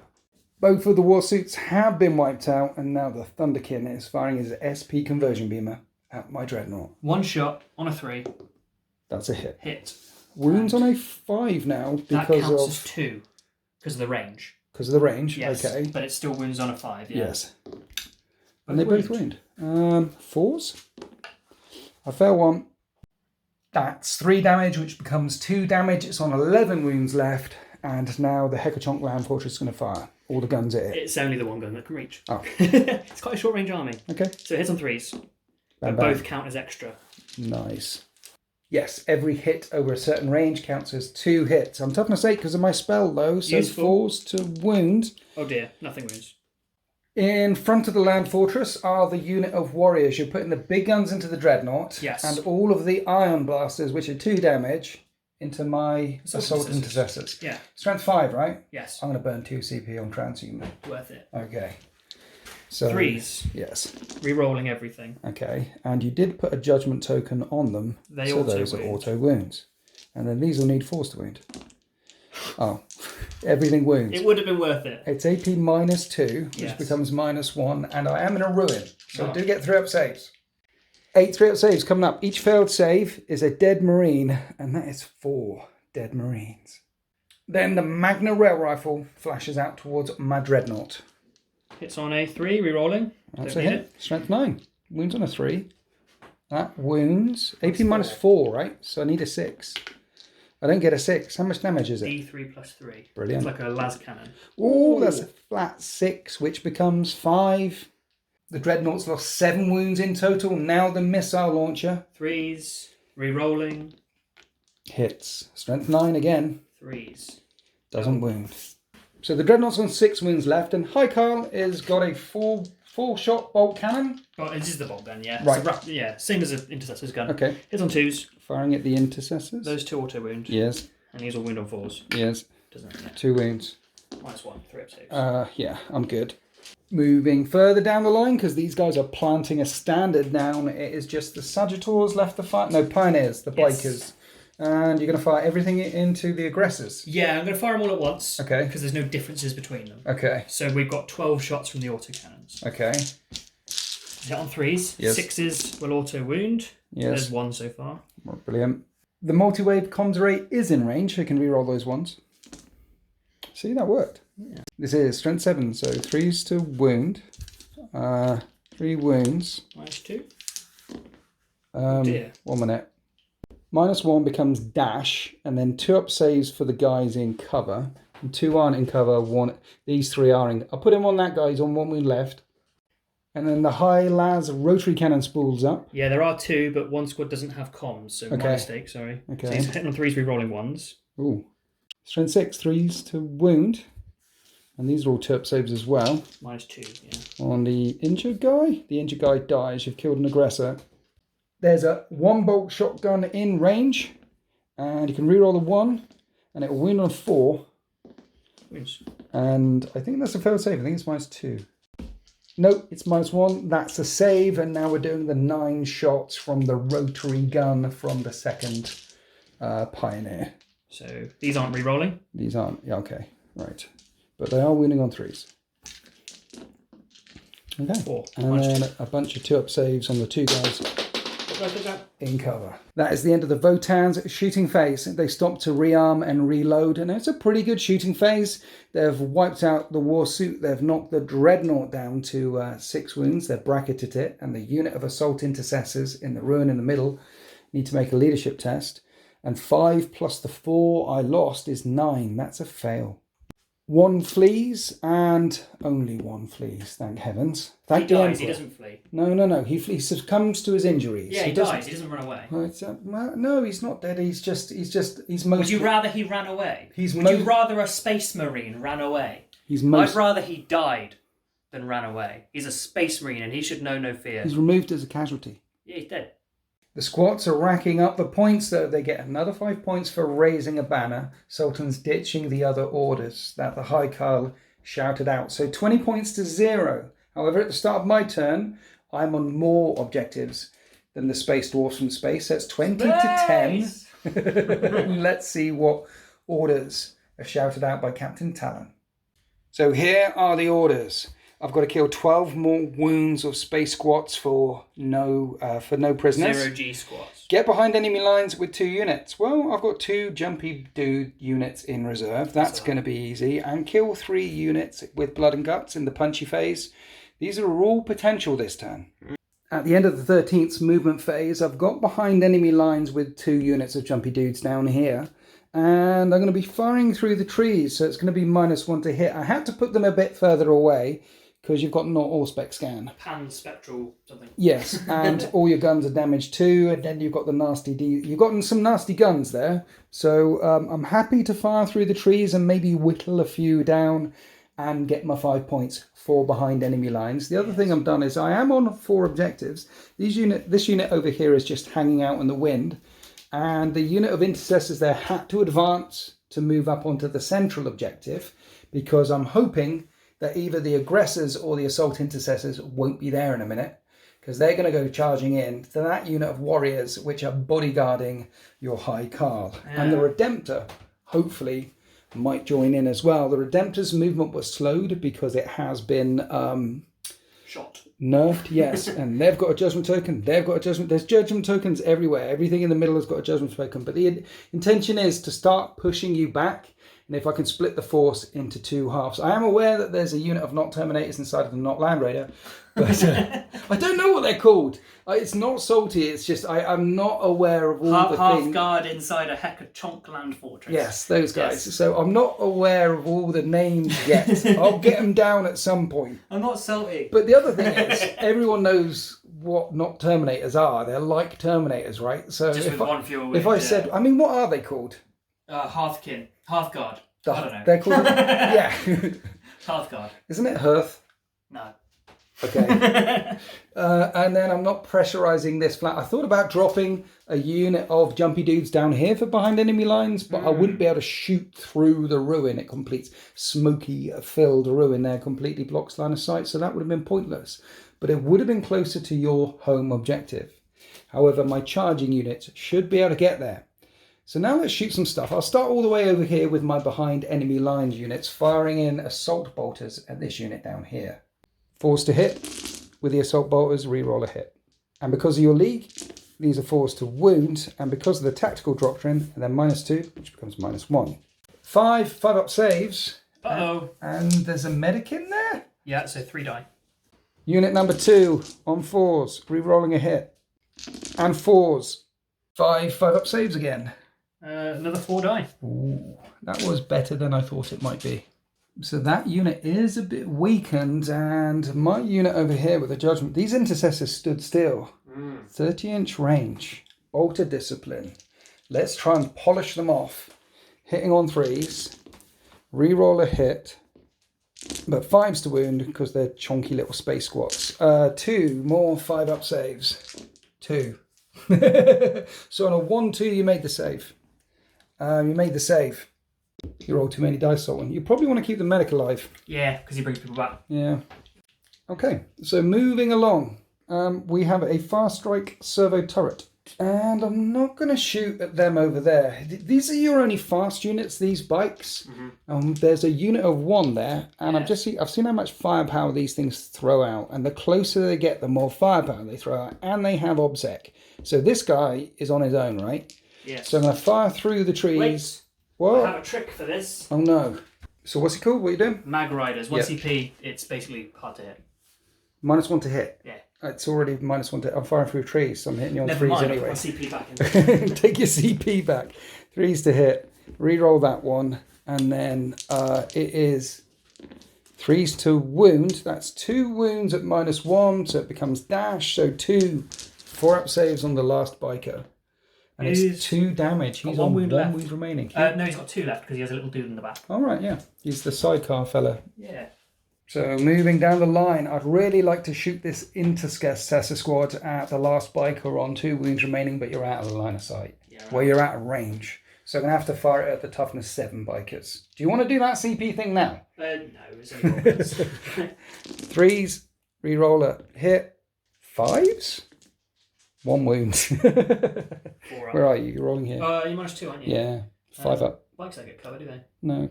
Both of the war suits have been wiped out, and now the Thunderkin is firing his SP conversion beamer at my Dreadnought. One shot on a 3. That's a hit. Hit. Wounds on a 5 now because that counts as 2 because of the range. Because of the range, yes, okay. But it's still wounds on a 5, yeah. Yes. And they both wound. 4s. I fail 1. That's 3 damage, which becomes 2 damage. It's on 11 wounds left. And now the Hekachonk Land Fortress is going to fire all the guns at it. It's only the one gun that can reach. Oh. It's quite a short range army. Okay. So it hits on 3s. Bam, But bam. both count as extra. Nice. Yes, every hit over a certain range counts as 2 hits. I'm toughness 8 because of my spell, though, so Useful. 4s to wound. Oh dear, nothing wounds. In front of the land fortress are the unit of warriors. You're putting the big guns into the Dreadnought. Yes. And all of the iron blasters, which are 2 damage, into my Assault assault intercessors. Yeah. Strength 5, right? Yes. I'm going to burn 2 CP on transhuman. Worth it. Okay. So 3s. Yes. Re-rolling everything. Okay. And you did put a judgment token on them. They so auto those wound. are auto wounds. And then these will need 4s to wound. Oh. Everything wounds. It would have been worth it. It's AP -2, which Yes. becomes -1, and I am in a ruin. So Oh. do get 3-up saves. 8 3-up saves coming up. Each failed save is a dead Marine, and that is 4 dead Marines. Then the Magna Rail Rifle flashes out towards my Dreadnought. Hits on a 3, re-rolling. That's Don't a need hit. Strength 9. Wounds on a 3. That wounds. AP That's -4, right? So I need a 6. I don't get a 6. How much damage is it? D3 plus 3. Brilliant. It's like a las cannon. Oh, that's a flat 6, which becomes 5. The Dreadnought's lost 7 wounds in total. Now the missile launcher 3s, re-rolling, hits. Strength 9 again. 3s. Doesn't wound. So the Dreadnought's on 6 wounds left, and Haikal is got a 4-shot bolt cannon. Oh, this is the bolt gun, yeah. Right. So, yeah, same as an intercessor's gun. Okay. Hits on 2s. Firing at the intercessors. Those 2 auto wound. Yes. And these will wound on 4s. Yes. Doesn't it? 2 wounds. -1, 3-up saves. Yeah, I'm good. Moving further down the line, because these guys are planting a standard now. It is just the Sagittars left to fight. No, Pioneers, the Yes. Bikers. And you're going to fire everything into the aggressors. Yeah, I'm going to fire them all at once. Okay. Because there's no differences between them. Okay. So we've got 12 shots from the autocannons. Okay. Hit on 3s. Yes. 6s will auto wound. Yes. There's 1 so far. Brilliant. The multi-wave comms array is in range, so you can re-roll those ones. See, that worked. Yeah. This is strength 7, so 3s to wound. 3 wounds. -2. Dear. 1 minute. -1 becomes dash, and then 2-up saves for the guys in cover. And 2 aren't in cover, 1. These 3 are in. I'll put him on that guy, he's on 1 wound left. And then the high las rotary cannon spools up. Yeah, there are 2, but 1 squad doesn't have comms, so my Okay. mistake, sorry. Okay. So he's hitting on 3s, re-rolling 1s. Ooh. Strength 6, 3s to wound. And these are all 2-up saves as well. -2, yeah. On the injured guy, the injured guy dies. You've killed an aggressor. There's a 1-bolt shotgun in range, and you can reroll the 1, and it will wound on a 4. Wounds. And I think that's a failed save. I think it's -2. Nope, it's -1. That's a save, and now we're doing the 9 shots from the rotary gun from the second Pioneer. So these aren't re-rolling. These aren't. Yeah, okay, right. But they are wounding on 3s. Okay. 4. And then a bunch of 2-up saves on the 2 guys in cover. That is the end of the Votan's shooting phase. They stopped to rearm and reload, and it's a pretty good shooting phase. They've wiped out the war suit. They've knocked the Dreadnought down to 6 wounds. They've bracketed it, and the unit of assault intercessors in the ruin in the middle need to make a leadership test. And 5 plus the 4 I lost is 9. That's a fail. 1 flees, and only 1 flees, thank heavens. Thank He the dies, he Emperor. doesn't flee. No. He succumbs to his injuries. Yeah, he doesn't- dies, he doesn't run away. Well, no, he's not dead. He's Would most. you rather he ran away? He's Would you rather a space marine ran away? He's most. I'd rather he died than ran away. He's a space marine and he should know no fear. He's removed as a casualty. Yeah, he's dead. The squats are racking up the points, though. They get another 5 points for raising a banner. Sultan's ditching the other orders that the Haikal shouted out. So 20 points to 0. However, at the start of my turn, I'm on more objectives than the Space Dwarfs from space. That's 20 to 10. Let's see what orders are shouted out by Captain Talon. So here are the orders. I've got to kill 12 more wounds of space squats for no prisoners. 0 G squats. Get behind enemy lines with 2 units. Well, I've got 2 jumpy dude units in reserve. That's going to be easy. And kill 3 units with blood and guts in the punchy phase. These are all potential this turn. At the end of the 13th movement phase, I've got behind enemy lines with 2 units of jumpy dudes down here. And I'm going to be firing through the trees, so it's going to be -1 to hit. I had to put them a bit further away because you've got not all spec scan. Pan-spectral something. Yes, and all your guns are damaged too, and then you've got the nasty... You've gotten some nasty guns there, so I'm happy to fire through the trees and maybe whittle a few down and get my 5 points for behind enemy lines. The other thing I've done is I am on 4 objectives. This unit over here is just hanging out in the wind, and the unit of intercessors there had to advance to move up onto the central objective because I'm hoping that either the aggressors or the assault intercessors won't be there in a minute because they're going to go charging in to that unit of warriors which are bodyguarding your High Carl. Yeah. And the Redemptor, hopefully, might join in as well. The Redemptor's movement was slowed because it has been shot. Nerfed, yes. And they've got a judgment token. They've got a judgment. There's judgment tokens everywhere. Everything in the middle has got a judgment token. But the intention is to start pushing you back. And if I can split the force into 2 halves. I am aware that there's a unit of Not Terminators inside of the Not Land Raider. But I don't know what they're called. It's not salty. It's just I'm not aware of all the things. Half guard inside a Hekachonk land fortress. Yes, those guys. Yes. So I'm not aware of all the names yet. I'll get them down at some point. I'm not salty. But the other thing is, everyone knows what Not Terminators are. They're like Terminators, right? So just if I said, I mean, what are they called? Hearthkin. Hearthguard. I don't know. They're called, yeah. Hearthguard. Isn't it Hearth? No. Okay. And then I'm not pressurizing this flat. I thought about dropping a unit of jumpy dudes down here for behind enemy lines, but I wouldn't be able to shoot through the ruin. It completes smoky filled ruin there, completely blocks line of sight. So that would have been pointless, but it would have been closer to your home objective. However, my charging units should be able to get there. So now let's shoot some stuff. I'll start all the way over here with my behind enemy lines units, firing in assault bolters at this unit down here. Force to hit. With the assault bolters, reroll a hit. And because of your league, these are forced to wound. And because of the tactical doctrine, they're -2, which becomes -1. 5 up saves. Uh-oh. And there's a medic in there? Yeah, so 3 die. Unit number 2 on 4s, rerolling a hit. And 4s. 5 up saves again. Another 4 die. Ooh, that was better than I thought it might be. So that unit is a bit weakened, and my unit over here with the judgment, these intercessors stood still. 30-inch range, bolter discipline. Let's try and polish them off. Hitting on 3s, reroll a hit, but 5s to wound because they're chonky little space squats. 2 more 5 up saves. 2. So on a 1-2, you made the save. You made the save. You rolled too many dice, Solon. You probably want to keep the medic alive. Yeah, because he brings people back. Yeah. Okay, so moving along. We have a fast strike servo turret. And I'm not going to shoot at them over there. These are your only fast units, these bikes. There's a unit of 1 there. And I've seen how much firepower these things throw out. And the closer they get, the more firepower they throw out. And they have OBSEC. So this guy is on his own, right? Yes. So I'm going to fire through the trees. Wait. What? I have a trick for this. Oh no. So what's it called? What are you doing? Mag Riders. 1 CP, it's basically hard to hit. -1 to hit? Yeah. It's already -1 to hit. I'm firing through trees, so I'm hitting you on Never 3s mind, anyway. I'll CP back in. Take your CP back. 3s to hit. Reroll that one. And then it is 3s to wound. That's 2 wounds at -1, so it becomes dash. So 2 4-up saves on the last biker. And it's 2 damage. He's on 1 wound remaining. No, he's got 2 left because he has a little dude in the back. All right, yeah. He's the sidecar fella. Yeah. So moving down the line, I'd really like to shoot this intercessor squad at the last biker on 2 wounds remaining, but you're out of the line of sight. Yeah, right. Well, you're out of range. So I'm going to have to fire it at the toughness 7 bikers. Do you want to do that CP thing now? No, it's only 3s, reroll a hit. 5s. 1 wound. 4 up. Where are you? You're rolling here. You're -2, aren't you? Yeah. 5 up. Bikes don't get covered, do they? No.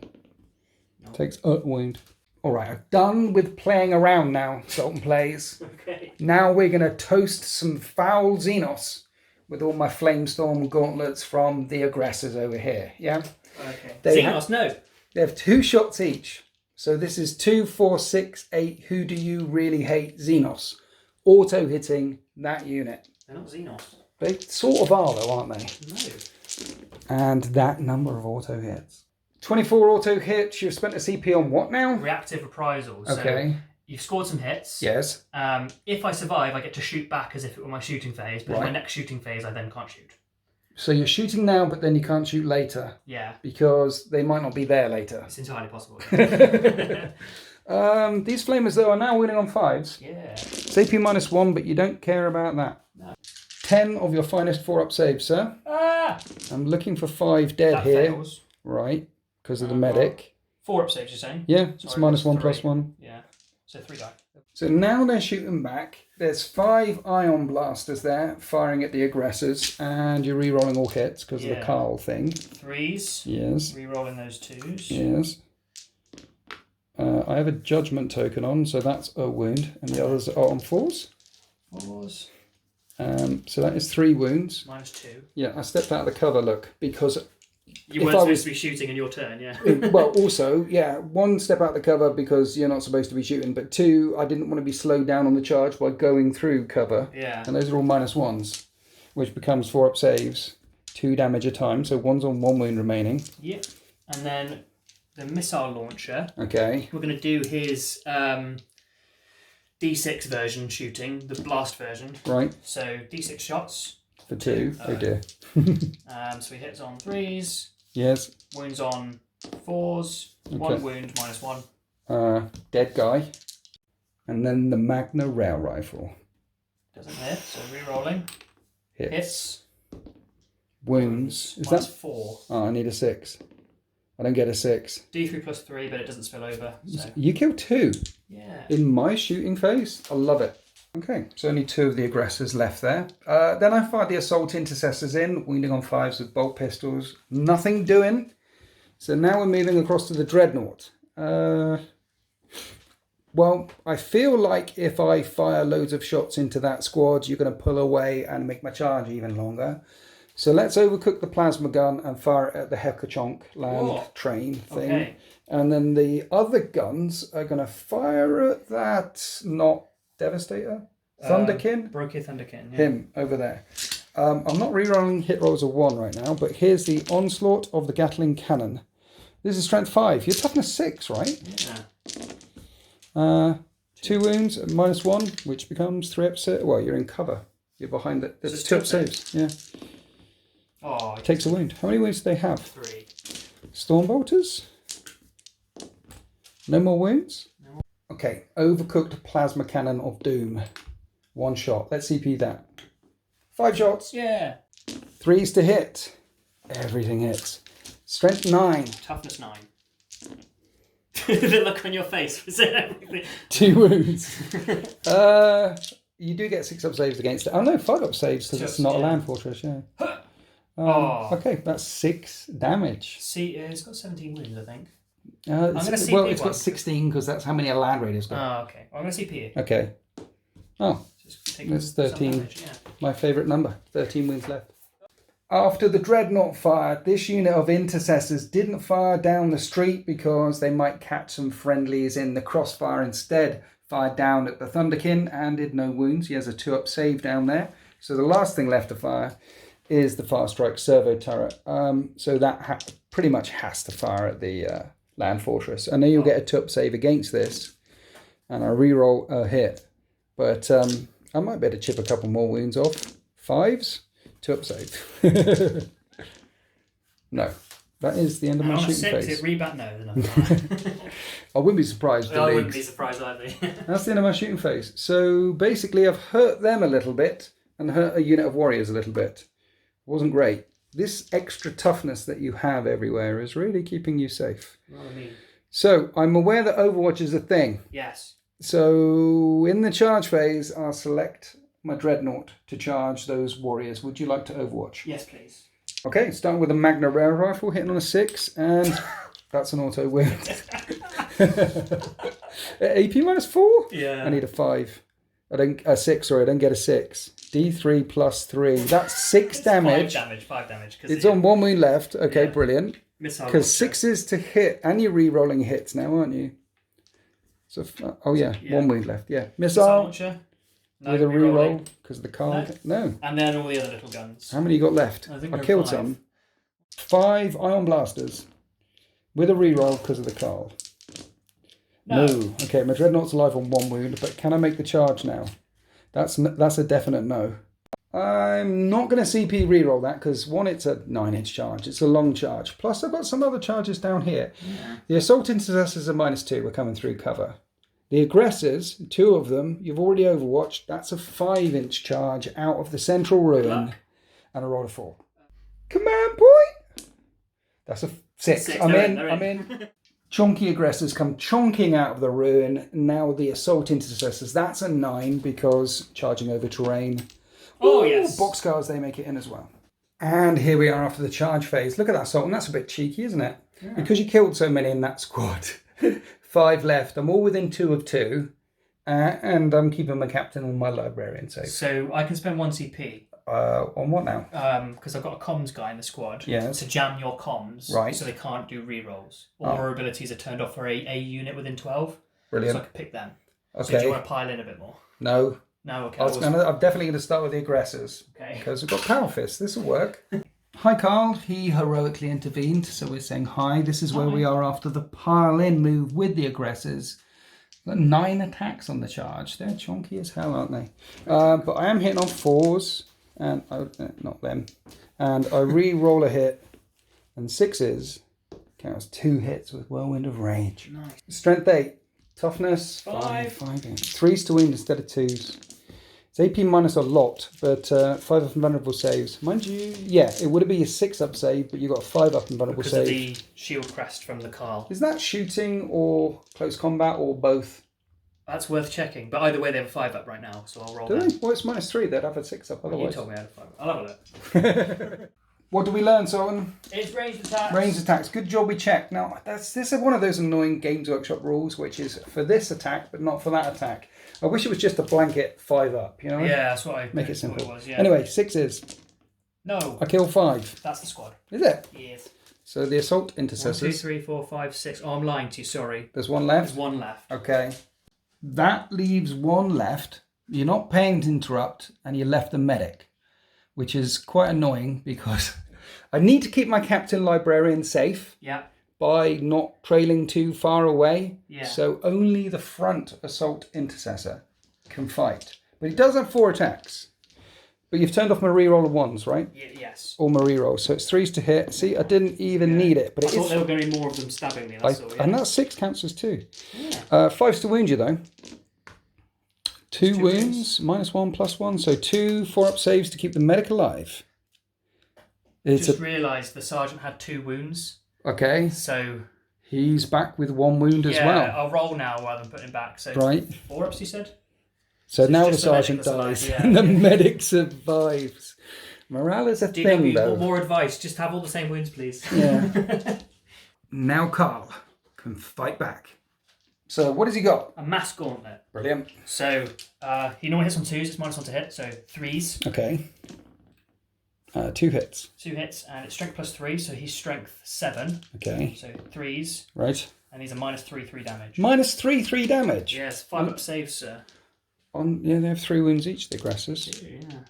Takes a wound. All right, I'm done with playing around now, Sultan Plays. Okay. Now we're going to toast some foul Xenos with all my Flamestorm gauntlets from the aggressors over here. Yeah? Okay. Xenos, no. They have 2 shots each. So this is 2, 4, 6, 8. Who do you really hate? Xenos. Auto hitting that unit. They're not Xenos. They sort of are though, aren't they? No. And that number of auto hits. 24 auto hits. You've spent a CP on what now? Reactive reprisal. Okay. So you've scored some hits. Yes. If I survive, I get to shoot back as if it were my shooting phase. But in my next shooting phase, I then can't shoot. So you're shooting now, but then you can't shoot later. Yeah. Because they might not be there later. It's entirely possible. These flamers, though, are now winning on 5s. Yeah. It's AP -1, but you don't care about that. No. 10 of your finest 4-up saves, sir. Ah! I'm looking for 5 dead That here. fails. Right, because of the medic. 4-up saves, you're saying? Yeah, it's Sorry, -1 3. +1. Yeah. So 3 die. So now they're shooting back. There's 5 ion blasters there firing at the aggressors, and you're re-rolling all hits because of the Carl thing. 3s. Yes. Re-rolling those 2s. Yes. I have a judgment token on, so that's a wound, and the others are on 4s. 4s. So that is 3 wounds. -2. Yeah, I stepped out of the cover, look, because you weren't supposed to be shooting in your turn, yeah. Well, also, yeah, 1 step out the cover because you're not supposed to be shooting, but 2, I didn't want to be slowed down on the charge by going through cover. Yeah. And those are all -1s, which becomes 4-up saves, 2 damage a time, so 1's on 1 wound remaining. Yep. And then the missile launcher. Okay. We're going to do his D6 version shooting, the blast version. Right. So D6 shots. For 2. Oh dear. So he hits on 3s. Yes. Wounds on 4s. Okay. 1 wound, -1. Dead guy. And then the Magna Rail Rifle. Doesn't hit, so re-rolling. Hits. Wounds. Is Minus that 4? Oh, I need a 6. I don't get a 6. D3 +3, but it doesn't spill over. So. You killed 2. Yeah. In my shooting phase. I love it. Okay, so only 2 of the aggressors left there. Then I fired the assault intercessors in, wounding on 5s with bolt pistols. Nothing doing. So now we're moving across to the dreadnought. Well, I feel like if I fire loads of shots into that squad, you're going to pull away and make my charge even longer. So let's overcook the plasma gun and fire it at the Hekachonk land train thing. Okay. And then the other guns are going to fire at that, not Devastator? Thunderkin? Brokir Thunderkin, yeah. Him, over there. I'm not rerolling hit rolls of 1 right now, but here's the Onslaught of the Gatling Cannon. This is strength 5. You're toughness 6, right? Yeah. 2 wounds at -1, which becomes 3 up saves. Well, you're in cover. You're behind it. There's 2 up saves. Yeah. Oh, takes a wound. How many wounds do they have? 3. Stormbolters? No more wounds? No. Okay, overcooked plasma cannon of doom. 1 shot. Let's CP that. 5 shots. Yeah. 3s to hit. Everything hits. Strength 9. Toughness 9. The look on your face was everything. 2 wounds. You do get 6 up saves against it. Oh no, 5 up saves because it's not a land fortress. Yeah. Okay, that's 6 damage. See, it's got 17 wounds, I think. I'm going to CP well, it's got 16 because that's how many a land raider's got. Oh, okay. I'm going to CP it. Okay. Oh, that's 13. Damage, yeah. My favourite number. 13 wounds left. After the Dreadnought fired, this unit of intercessors didn't fire down the street because they might catch some friendlies in the crossfire. Instead, fired down at the Thunderkin and did no wounds. He has a 2-up save down there. So the last thing left to fire is the Fast Strike servo turret. So that pretty much has to fire at the land fortress. I know you'll get a 2-up save against this, and I reroll a hit. But I might be able to chip a couple more wounds off. 5s, 2-up save. No, that is the end of my shooting phase. Rebat, no. I wouldn't be surprised. I wouldn't be surprised either. That's the end of my shooting phase. So basically, I've hurt them a little bit and hurt a unit of warriors a little bit. Wasn't great. This extra toughness that you have everywhere is really keeping you safe. What do I mean? So I'm aware that Overwatch is a thing. Yes. So in the charge phase, I'll select my Dreadnought to charge those warriors. Would you like to Overwatch? Yes, please. Okay, starting with a Magna Rare rifle, hitting on a 6, and that's an auto win. AP -4? Yeah. I need a 5. A 6, sorry, I don't get a 6. D3 plus 3. That's 6 damage. 5 damage. It's on 1 wound left. Okay, brilliant. Missile Because launcher. 6s to hit, and you're re-rolling hits now, aren't you? So, oh yeah, 1 wound left. Yeah, Missile missile launcher. No, with a re-rolling. re-roll because of the card. No. And then all the other little guns. How many you got left? I think I there are killed 5. some. 5 ion blasters with a re-roll because of the card. No. Okay, my Dreadnought's alive on 1 wound, but can I make the charge now? That's a definite no. I'm not going to CP reroll that because 1, it's a 9-inch charge. It's a long charge. Plus, I've got some other charges down here. Yeah. The Assault Intercessors are -2. We're coming through cover. The Aggressors, 2 of them, you've already Overwatched. That's a 5-inch charge out of the Central Ruin. And a roll of 4. Command point! That's a 6. I'm in. Chonky Aggressors come chonking out of the ruin. Now the Assault Intercessors. That's a 9 because charging over terrain. Oh, yes. Boxcars, they make it in as well. And here we are after the charge phase. Look at that, Sultan. That's a bit cheeky, isn't it? Yeah. Because you killed so many in that squad. 5 left. I'm all within 2 of 2. And I'm keeping my captain and my librarian safe. So I can spend 1 CP. On what now? Because I've got a comms guy in the squad. Yes. To jam your comms. Right. So they can't do rerolls. All our abilities are turned off for a unit within 12. Brilliant. So I can pick them. Okay. So do you want to pile in a bit more? No. No, okay. I'm definitely going to start with the Aggressors. Okay. Because we've got Power Fist. This will work. Hi, Carl. He heroically intervened. So we're saying hi. This is where we are after the pile-in move with the Aggressors. Got 9 attacks on the charge. They're chonky as hell, aren't they? But I am hitting on 4s. And not them. And I re-roll a hit. And 6s counts 2 hits with Whirlwind of Rage. Nice. Strength 8. Toughness 5. 3s to wound instead of 2s. It's AP minus a lot, but 5 up and vulnerable saves. Mind you, yeah, it would be a 6 up save, but you got a 5 up and vulnerable save. Because of the shield crest from the Carl. Is that shooting or close combat or both? That's worth checking. But either way, they have a 5 up right now, so I'll roll Do them. they? Well, it's -3. They'd have a 6 up otherwise. You told me I had a 5 up. I'll have a look. What do we learn, Sultan? It's ranged attacks. Ranged attacks. Good job we checked. Now, this is one of those annoying Games Workshop rules, which is for this attack, but not for that attack. I wish it was just a blanket 5 up, you know? Yeah, that's what I Make it simple. It was, yeah. Anyway, 6s. No. I kill 5. That's the squad. Is it? Yes. So the Assault 1, Intercessors. 2, 3, 4, 5, 6. Oh, I'm lying to you, sorry. There's 1 left? There's 1 left. Okay. That leaves 1 left. You're not paying to interrupt, and you left the medic, which is quite annoying because I need to keep my captain librarian safe. Yeah. By not trailing too far away. Yeah. So only the front Assault Intercessor can fight. But he does have 4 attacks. But you've turned off my reroll of 1s, right? Yes. All my rerolls. So it's 3s to hit. See, I didn't even need it. But I thought there were going to be more of them stabbing me. That's all, yeah. And that's 6 counts as 2. Yeah. 5s to wound you, though. 2 wounds, -1, +1. So 2 4-up saves to keep the medic alive. Just realised the sergeant had 2 wounds. Okay. So he's back with 1 wound as well. Yeah, I'll roll now rather than put him back. So right. 4-ups, you said? So now the sergeant dies and the medic survives. Morale is a thing, though. More advice. Just have all the same wounds, please. Yeah. Now Carl can fight back. So what has he got? A mass gauntlet. Brilliant. So he normally hits on 2s. It's -1 to hit. So 3s. Okay. 2 hits. 2 hits, and it's strength +3, so he's strength 7. Okay. So 3s. Right. And he's a -3 damage. -3 damage? Yes, 5-up saves, sir. Yeah, they have 3 wounds each, the aggressors. Yeah.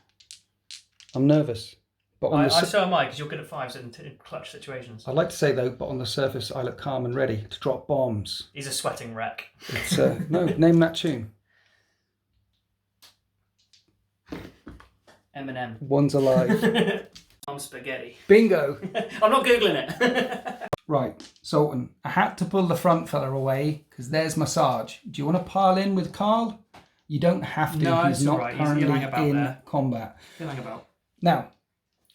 I'm nervous. But so am I, because you're good at 5s in clutch situations. I'd like to say, though, but on the surface, I look calm and ready to drop bombs. He's a sweating wreck. It's no, name that tune. Eminem. 1's alive. I'm spaghetti. Bingo. I'm not Googling it. Right, Sultan, I had to pull the front fella away because there's my Sarge. Do you want to pile in with Carl? You don't have to. No, he's not right. currently in there. combat. Feeling about. Now,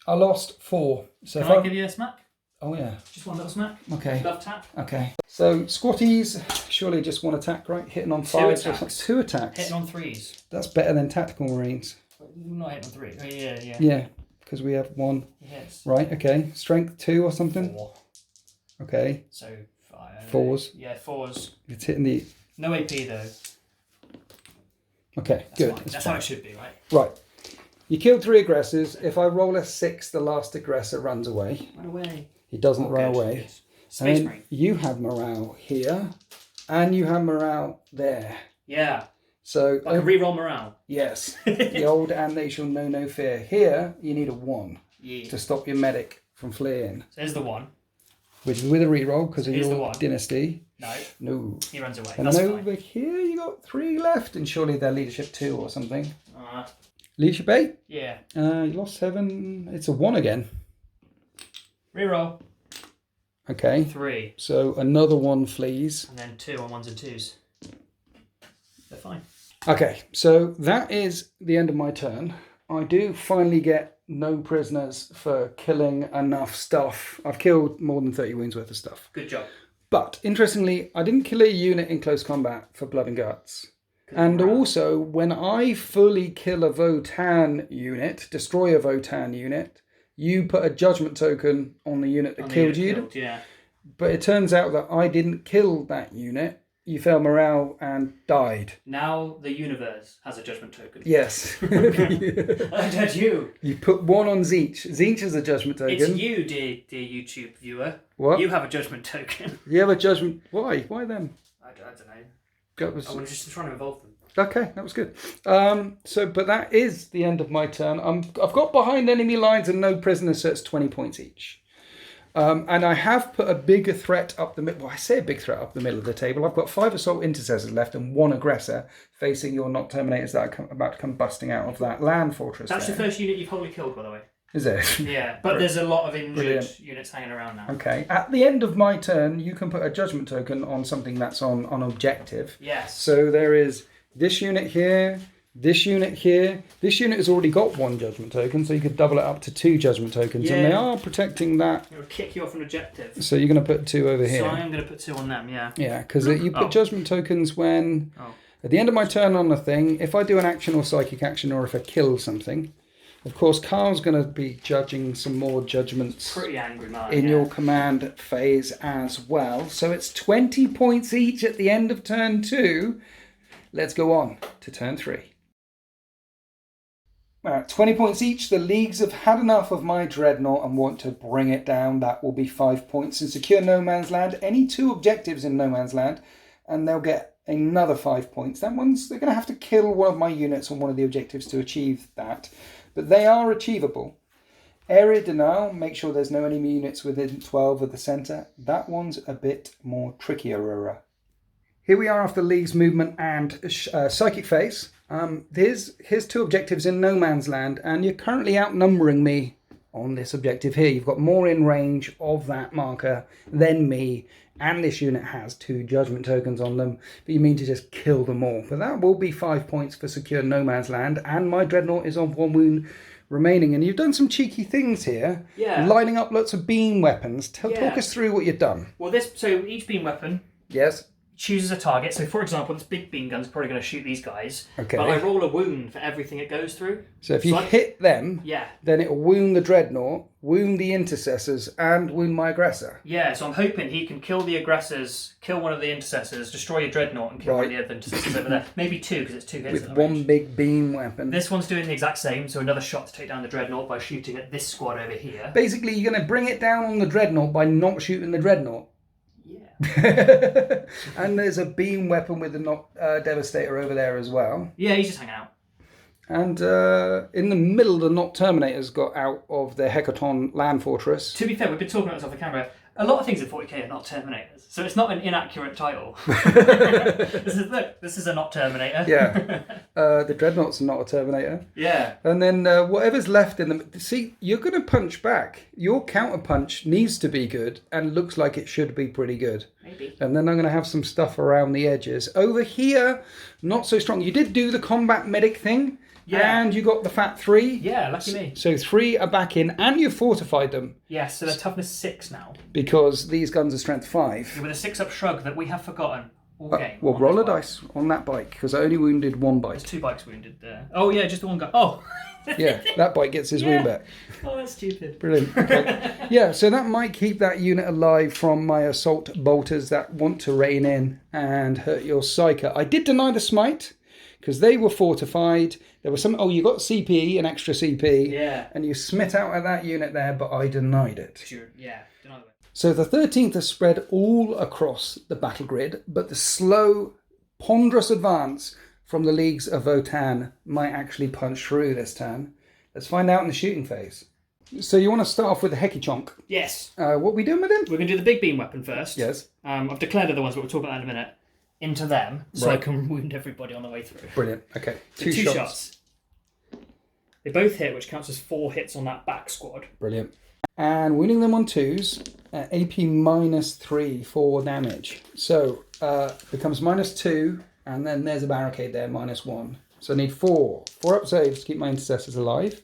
I lost 4. So Can I give you a smack? Oh, yeah. Just 1 little smack. Okay. Love tap. Okay. So, squatties, surely just 1 attack, right? Hitting on 5. 2 attacks. 2 attacks. Hitting on 3s. That's better than Tactical Marines. Not hitting on 3. Oh, yeah. Yeah, because we have 1. Yes. Right, okay. Strength 2 or something? 4. Okay. So 5. 4s. Yeah, 4s. It's hitting the... No AP though. Okay, That's good. Fine. That's how it should be, right? Right. You killed 3 aggressors. If I roll a 6, the last aggressor runs away. Run away. He doesn't run good, away. Good. Space And Marine. you have morale here, and you have morale there. Yeah. So I can reroll morale. yes, the old and they shall know no fear. Here, you need a 1 to stop your medic from fleeing. So there's the 1. Which is with a reroll because of Here's the your 1. dynasty. No. He runs away. And That's then over fine. here, you got 3 left, and surely they're leadership 2 or something. Uh, Leadership 8. yeah. You lost 7. It's a 1 again. Reroll. Okay. 3. So another 1 flees. And then 2 on 1s and 2s. They're fine. Okay, so that is the end of my turn. I do finally get no prisoners for killing enough stuff. I've killed more than 30 wounds worth of stuff. Good job. But interestingly, I didn't kill a unit in close combat for blood and guts. And also, when I fully kill a Votann unit, destroy a Votann unit, you put a judgment token on the unit that killed you. Yeah. But it turns out that I didn't kill that unit. You failed morale and died. Now the universe has a judgment token. Yes. I did you. You put 1 on Zeech. Zeech is a judgment token. It's you, dear YouTube viewer. What? You have a judgment token. You have a judgment. Why? Why them? I don't know. That was... I was just trying to involve them. Okay, that was good. But that is the end of my turn. I've got behind enemy lines and no prisoners, so it's 20 points each. And I have put a bigger threat up the middle. Well, I say a big threat up the middle of the table. I've got 5 assault intercessors left and 1 aggressor facing your Not Terminators that are about to come busting out of that land fortress. That's there. the first unit you've wholly killed, by the way. Is it? Yeah, but there's a lot of injured Brilliant. units hanging around now. Okay. At the end of my turn, you can put a judgment token on something that's on objective. Yes. So there is this unit here, this unit here. This unit has already got 1 judgment token, so you could double it up to 2 judgment tokens. Yeah. And they are protecting that. It will kick you off an objective. So you're going to put 2 over here. So I am going to put 2 on them, yeah. Yeah, because you put judgment tokens when... Oh. At the end of my turn on the thing, if I do an action or psychic action, or if I kill something... Of course, Carl's going to be judging some more judgments Pretty angry man. in your command phase as well. So it's 20 points each at the end of turn 2. Let's go on to turn 3. 20 points each. The leagues have had enough of my dreadnought and want to bring it down. That will be 5 points. And secure no man's land. Any 2 objectives in no man's land, and they'll get another 5 points. They're going to have to kill one of my units on one of the objectives to achieve that. But they are achievable. Area denial, make sure there's no enemy units within 12 of the centre. That one's a bit more trickier. Here we are after League's movement and psychic phase. Here's 2 objectives in no man's land, and you're currently outnumbering me on this objective here. You've got more in range of that marker than me, and this unit has 2 judgment tokens on them, but you mean to just kill them all. But that will be 5 points for secure no man's land, and my dreadnought is on 1 wound remaining. And you've done some cheeky things here, lining up lots of beam weapons. Talk us through what you've done. Well, so each beam weapon chooses a target. So, for example, this big beam gun's probably going to shoot these guys. Okay. But I roll a wound for everything it goes through. So if you hit them, then it'll wound the dreadnought, wound the intercessors, and wound my aggressor. Yeah, so I'm hoping he can kill the aggressors, kill one of the intercessors, destroy your dreadnought, and kill one of the other intercessors over there. Maybe 2, because it's 2 hits. With 1 big beam weapon. This one's doing the exact same, so another shot to take down the dreadnought by shooting at this squad over here. Basically, you're going to bring it down on the dreadnought by not shooting the dreadnought. Yeah. And there's a beam weapon with the Devastator over there as well. Yeah, he's just hanging out. And in the middle, the Not Terminators got out of the Hecaton land fortress. To be fair, we've been talking about this off the camera. A lot of things in 40k are not Terminators, so it's not an inaccurate title. This is a not Terminator. Yeah. The Dreadnought's not a Terminator. Yeah. And then whatever's left in the... See, you're going to punch back. Your counter punch needs to be good and looks like it should be pretty good. Maybe. And then I'm going to have some stuff around the edges. Over here, not so strong. You did do the combat medic thing. Yeah. And you got the fat 3. Yeah, lucky me. So 3 are back in, and you've fortified them. Yes, so they're toughness 6 now. Because these guns are strength 5. Yeah, with a 6-up shrug that we have forgotten. Okay. Well, roll a dice on that bike, because I only wounded one bike. There's 2 bikes wounded there. Oh, yeah, just the one guy. Oh! Yeah, that bike gets his wound back. Oh, that's stupid. Brilliant. Okay. Yeah, so that might keep that unit alive from my assault bolters that want to rain in and hurt your psyker. I did deny the smite, because they were fortified. There was some... Oh, you got CP, an extra CP. Yeah. And you smit out of that unit there, but I denied it. Sure, yeah. Denied it. So the 13th has spread all across the battle grid, but the slow, ponderous advance from the Leagues of Votann might actually punch through this turn. Let's find out in the shooting phase. So you want to start off with the Hecky Chonk. Yes. What are we doing with him? We're going to do the big beam weapon first. Yes. I've declared other ones, but we'll talk about that in a minute. Into them, so Right. I can wound everybody on the way through. Brilliant. Okay. So 2 shots. They both hit, which counts as 4 hits on that back squad. Brilliant. And wounding them on 2s, AP -3 for damage. So becomes -2, and then there's a barricade there, -1. So I need 4. 4 up saves to keep my intercessors alive.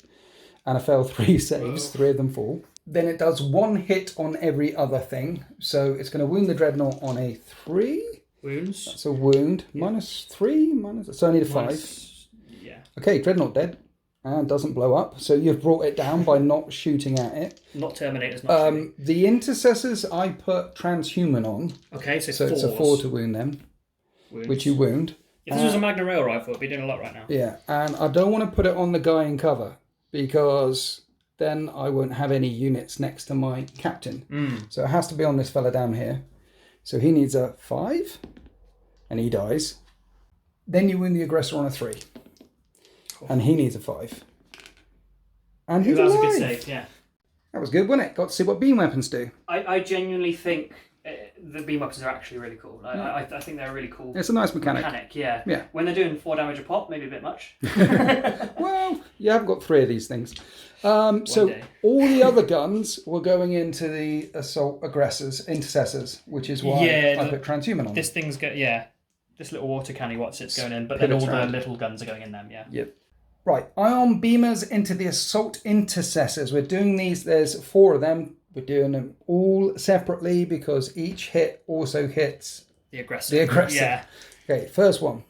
And I fail 3 saves, 3 of them fall. Then it does 1 hit on every other thing. So it's going to wound the Dreadnought on a 3. Wounds. That's a wound. Yeah. -3, so I need a 5. Yeah. Okay, Dreadnought dead. And doesn't blow up. So you've brought it down by not shooting at it. Not Terminators, not shooting. The intercessors I put transhuman on. Okay, so it's a 4 to wound them. Wounds. Which you wound. If this was a Magna Rail rifle, it'd be doing a lot right now. Yeah, and I don't want to put it on the guy in cover, because then I won't have any units next to my captain. So it has to be on this fella down here. So he needs a 5, and he dies. Then you wound the aggressor on a 3. And he needs a 5. And he's alive. That was a good save, yeah. That was good, wasn't it? Got to see what beam weapons do. I genuinely think the beam weapons are actually really cool. I think they're a really cool It's a nice mechanic. Yeah. Yeah. When they're doing 4 damage a pop, maybe a bit much. Well, you have got 3 of these things. So day. all the other guns were going into the assault aggressors, intercessors, which is why I put transhuman on. This thing's this little water canny it's going in, but Pit then all of the Tran. little guns are going in them, yeah. Yep. Right, ion beamers into the assault intercessors. We're doing these, there's 4 of them. We're doing them all separately because each hit also hits the aggressor. Yeah. Okay, first one.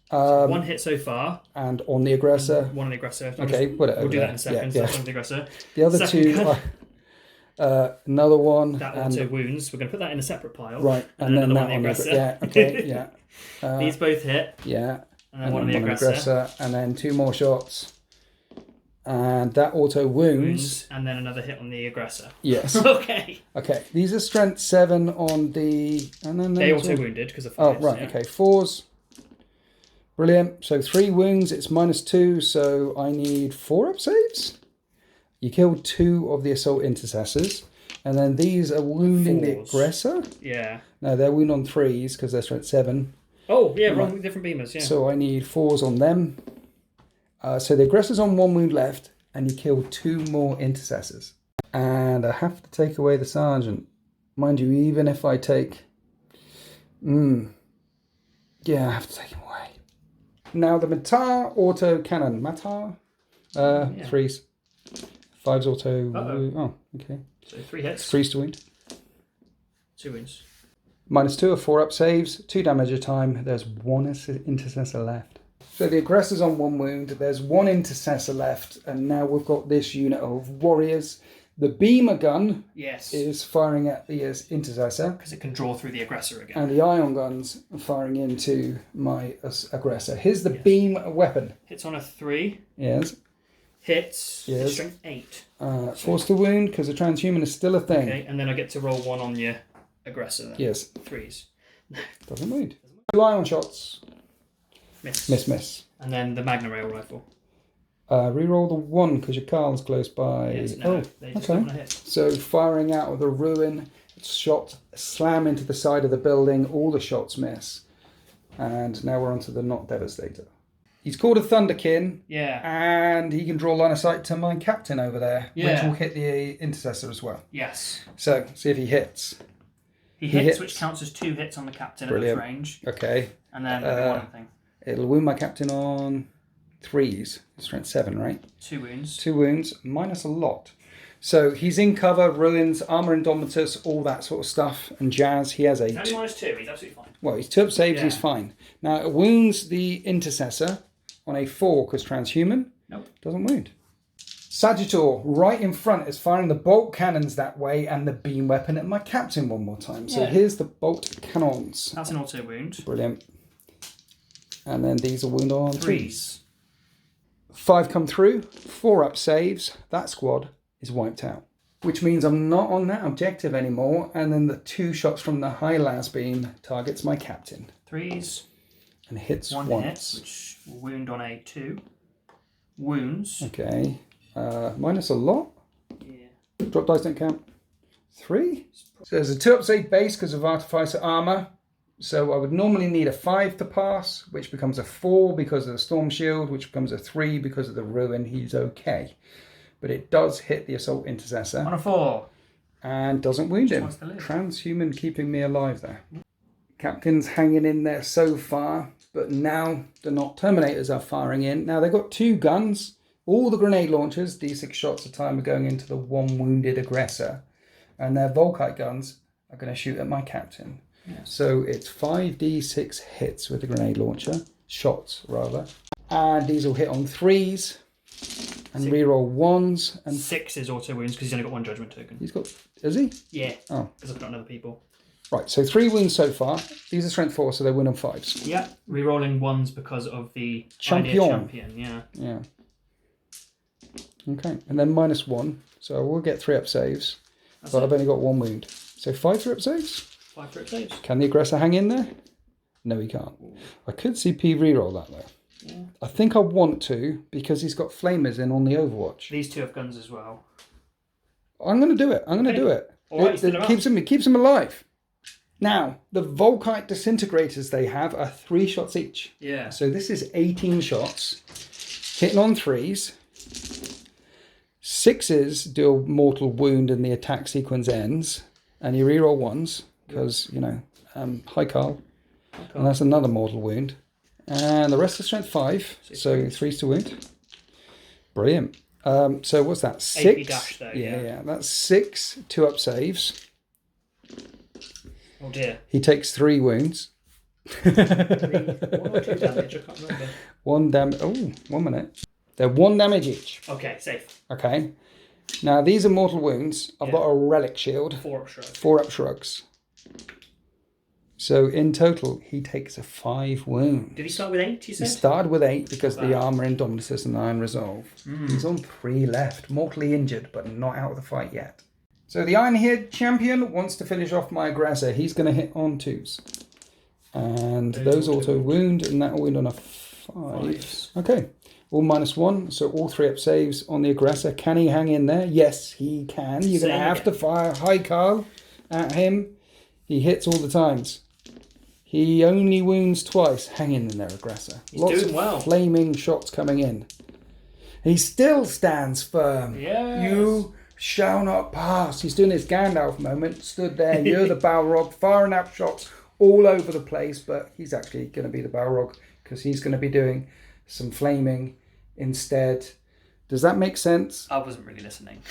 1 hit so far. And on the aggressor. 1 on the aggressor. Okay, put it over We'll do there. that in a second. Yeah, So on the aggressor. The other Second 2 gun. are another one. That also wounds. We're going to put that in a separate pile. Right, and then that on the aggressor. Yeah, okay, yeah. These both hit. Yeah. And then one on the aggressor. And then 2 more shots. And that auto wounds. And then another hit on the aggressor. Yes. Okay. Okay, these are strength 7 on the... And then they also wounded because of 4. 5. Oh, right, okay. 4s. Brilliant. So 3 wounds, it's -2, so I need 4 up saves. You killed 2 of the assault intercessors. And then these are wounding 4s. the aggressor. Yeah. No, they're wound on 3s because they're strength 7. Oh, yeah, wrong with different beamers, yeah. So I need 4s on them. So the aggressor's on 1 wound left, and you kill 2 more intercessors. And I have to take away the sergeant. Mind you, even if I take... Yeah, I have to take him away. Now the Matar auto cannon. Matar? 3s. 5's auto... Oh, okay. So 3 hits. 3s to wound. 2 wounds. -2 of 4 up saves. 2 damage a time. There's 1 intercessor left. So the aggressor's on 1 wound, there's 1 intercessor left, and now we've got this unit of warriors. The beamer gun is firing at the intercessor. Because it can draw through the aggressor again. And the ion guns are firing into my aggressor. Here's the beam weapon. Hits on a 3. Yes. Hits. Yes. Strength 8. Force to wound, because the transhuman is still a thing. Okay, and then I get to roll 1 on your aggressor then. Yes. 3s. Doesn't wound. 2 ion shots. Miss. And then the Magna Rail rifle. Reroll the 1 because your Carl's close by. Yes, no, they just don't want to hit. So firing out of the ruin, shot slam into the side of the building. All the shots miss, and now we're onto the not devastator. He's called a Thunderkin. Yeah. And he can draw line of sight to my captain over there, yeah. which will hit the intercessor as well. Yes. So see if he hits. He hits, which counts as 2 hits on the captain at this range. Okay. And then one thing. It'll wound my captain on 3s. Strength 7, right? 2 wounds. 2 wounds, minus a lot. So he's in cover, ruins, armor Indomitus, all that sort of stuff and jazz. He has a... Only -2, he's absolutely fine. Well, he's 2 up saves, he's fine. Now, it wounds the Intercessor on a 4 because transhuman. Nope. Doesn't wound. Sagittor, right in front, is firing the bolt cannons that way and the beam weapon at my captain one more time. So here's the bolt cannons. That's an auto wound. Brilliant. And then these are wound on 3s. 5 come through, 4 up saves. That squad is wiped out. Which means I'm not on that objective anymore. And then the 2 shots from the high las beam targets my captain. 3s. And hits 1 once. hit, which will wound on a 2. Wounds. Okay. Minus a lot. Yeah. Drop dice don't count. 3. So there's a 2 up save base because of Artificer armor. So I would normally need a 5 to pass, which becomes a 4 because of the Storm Shield, which becomes a 3 because of the Ruin. He's okay. But it does hit the Assault Intercessor. On a 4. And doesn't wound him. Transhuman keeping me alive there. Captain's hanging in there so far, but now the Not Terminators are firing in. Now they've got 2 guns. All the grenade launchers, D6 shots a time, are going into the 1 wounded aggressor. And their Volkite guns are going to shoot at my captain. Yes. So it's 5d6 hits with the grenade launcher. Shots, rather. And these will hit on 3s. And reroll 1s. And 6 is auto wounds because he's only got 1 judgment token. He's got... Is he? Yeah. Oh. Because I've got other people. Right, so 3 wounds so far. These are strength 4, so they win on 5s. Yeah. Rerolling 1s because of the champion. Yeah. Yeah. Okay, and then -1. So I will get 3 up saves. But I've only got 1 wound. So 5 3 up saves? 5 3 up saves. Can the aggressor hang in there? No, he can't. I could CP reroll that though. Yeah. I think I want to because he's got flamers in on the Overwatch. These 2 have guns as well. I'm going to do it. I'm going to do it. Right, it keeps him alive. Now, the Volkite disintegrators they have are 3 shots each. Yeah. So this is 18 shots. Hitting on 3s. 6s do a mortal wound and the attack sequence ends. And you reroll 1s because, you know, hi Carl. And that's another mortal wound. And the rest is strength 5. So 3s to wound. Brilliant. So what's that? 6? AP dash though, yeah. That's 6 2 up saves. Oh dear. He takes 3 wounds. 1 or 2 damage, I can't remember. 1 damage. Oh, 1 minute. They're 1 damage each. Okay, safe. Okay. Now these are mortal wounds. I've got a relic shield. 4 up shrugs. 4 up shrugs. So in total, he takes a 5 wound. Did he start with 8, you said? He started with 8 because the armor Indomitus and Iron Resolve. He's on 3 left. Mortally injured, but not out of the fight yet. So the Iron-Haired champion wants to finish off my aggressor. He's going to hit on 2s. And those auto wound, and that will wound on a 5. Okay. All -1, so all 3 up saves on the aggressor. Can he hang in there? Yes, he can. You're going to have to fire High Carl at him. He hits all the times. He only wounds twice. Hang in there, aggressor. He's Lots doing of well. Flaming shots coming in. He still stands firm. Yes. You shall not pass. He's doing his Gandalf moment. Stood there. You're the Balrog. Firing up shots all over the place. But he's actually going to be the Balrog because he's going to be doing some flaming instead. Does that make sense? I wasn't really listening.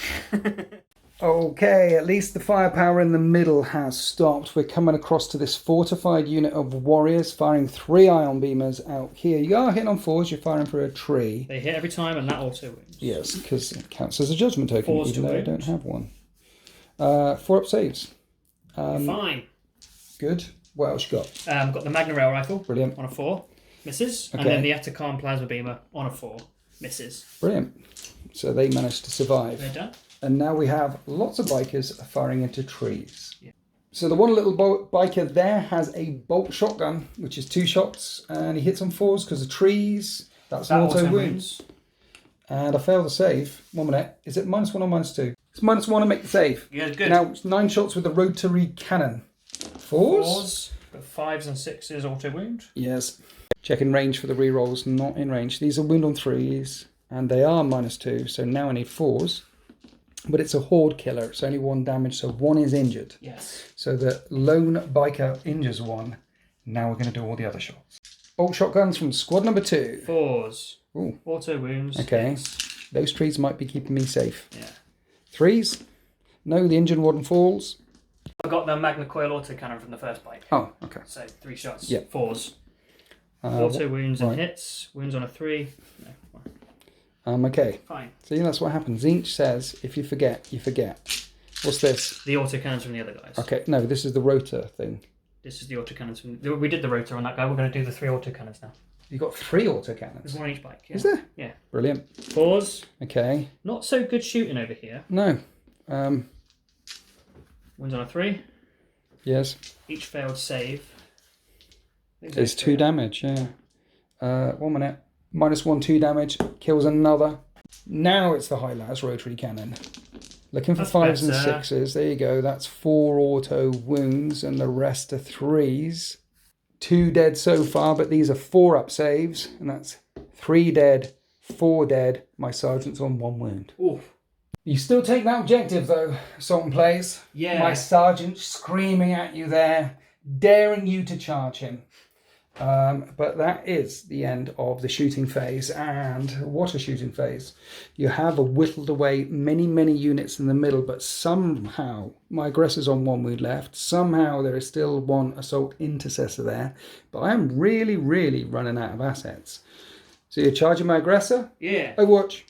Okay, at least the firepower in the middle has stopped. We're coming across to this fortified unit of warriors firing 3 ion beamers out here. You are hitting on 4s, you're firing for a tree. They hit every time and that auto wounds. Yes, because it counts as a judgment token, 4s even to though I wound. don't have one. 4 up saves. Fine. Good. What else you got? Got the Magna Rail Rifle. Brilliant. On a 4. Misses. Okay. And then the Etakan Plasma Beamer on a 4. Misses. Brilliant. So they managed to survive. They're done. And now we have lots of bikers firing into trees. Yeah. So the one little biker there has a bolt shotgun, which is 2 shots, and he hits on 4s because of trees. That's an auto wounds. And I failed the save. 1 minute. Is it -1 or -2? It's -1 to make the save. Yeah, good. Now it's 9 shots with the rotary cannon. 4s? But 5s and 6s auto wound. Yes. Checking range for the rerolls, not in range. These are wound on 3s, and they are -2, so now I need 4s. But it's a horde killer. It's only 1 damage, so 1 is injured. Yes. So the lone biker injures 1. Now we're going to do all the other shots. Bolt shotguns from squad number 2. 4s. Ooh. Auto wounds. Okay. Yes. Those trees might be keeping me safe. Yeah. Threes. No, the engine warden falls. I got the Magna Coil autocannon from the first bike. Oh, okay. So 3 shots. Yep. 4s. Auto wounds and hits. Wounds on a 3. No. Okay. Fine. See, that's what happens. Zinch says, if you forget, you forget. What's this? The autocannons from the other guys. Okay, no, this is the rotor thing. This is the autocannons from... We did the rotor on that guy. We're going to do the 3 autocannons now. You've got 3 autocannons. There's 1 on each bike. Yeah. Is there? Yeah. Brilliant. 4s. Okay. Not so good shooting over here. No. Wounds on a 3. Yes. Each failed save. It's 2 damage, yeah. 1 minute. -1, 2 damage. Kills another. Now it's the High-Las rotary cannon. Looking for 5s and 6s. There you go. That's 4 auto wounds and the rest are 3s. 2 dead so far, but these are 4 up saves. And that's 3 dead, 4 dead. My sergeant's on 1 wound. Ooh. You still take that objective though, Sultan Plays. Yeah. My sergeant screaming at you there, daring you to charge him. But that is the end of the shooting phase, and what a shooting phase. You have whittled away many units in the middle, but somehow my aggressor's on 1 wound left. Somehow there is still 1 assault intercessor there, but I am really running out of assets. So you're charging my aggressor? Yeah. Overwatch.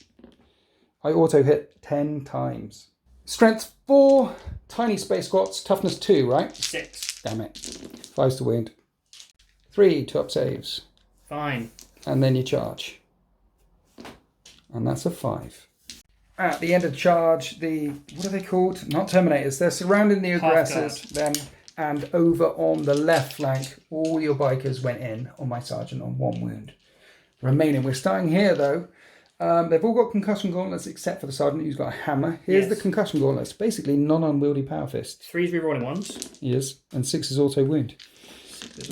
I auto hit 10 times. Strength 4, tiny space squats, toughness 2, right? 6. Damn it. 5's to wound. 3 2 up saves. Fine. And then you charge. And that's a 5. At the end of charge, what are they called? Not Terminators. They're surrounding the aggressors. Then, and over on the left flank, all your bikers went in on my sergeant on 1 wound. Remaining. We're starting here though. They've all got concussion gauntlets except for the sergeant who's got a hammer. Here's the concussion gauntlets. Basically non-unwieldy power fist. 3's rerolling 1s. Yes, and 6 is auto wound.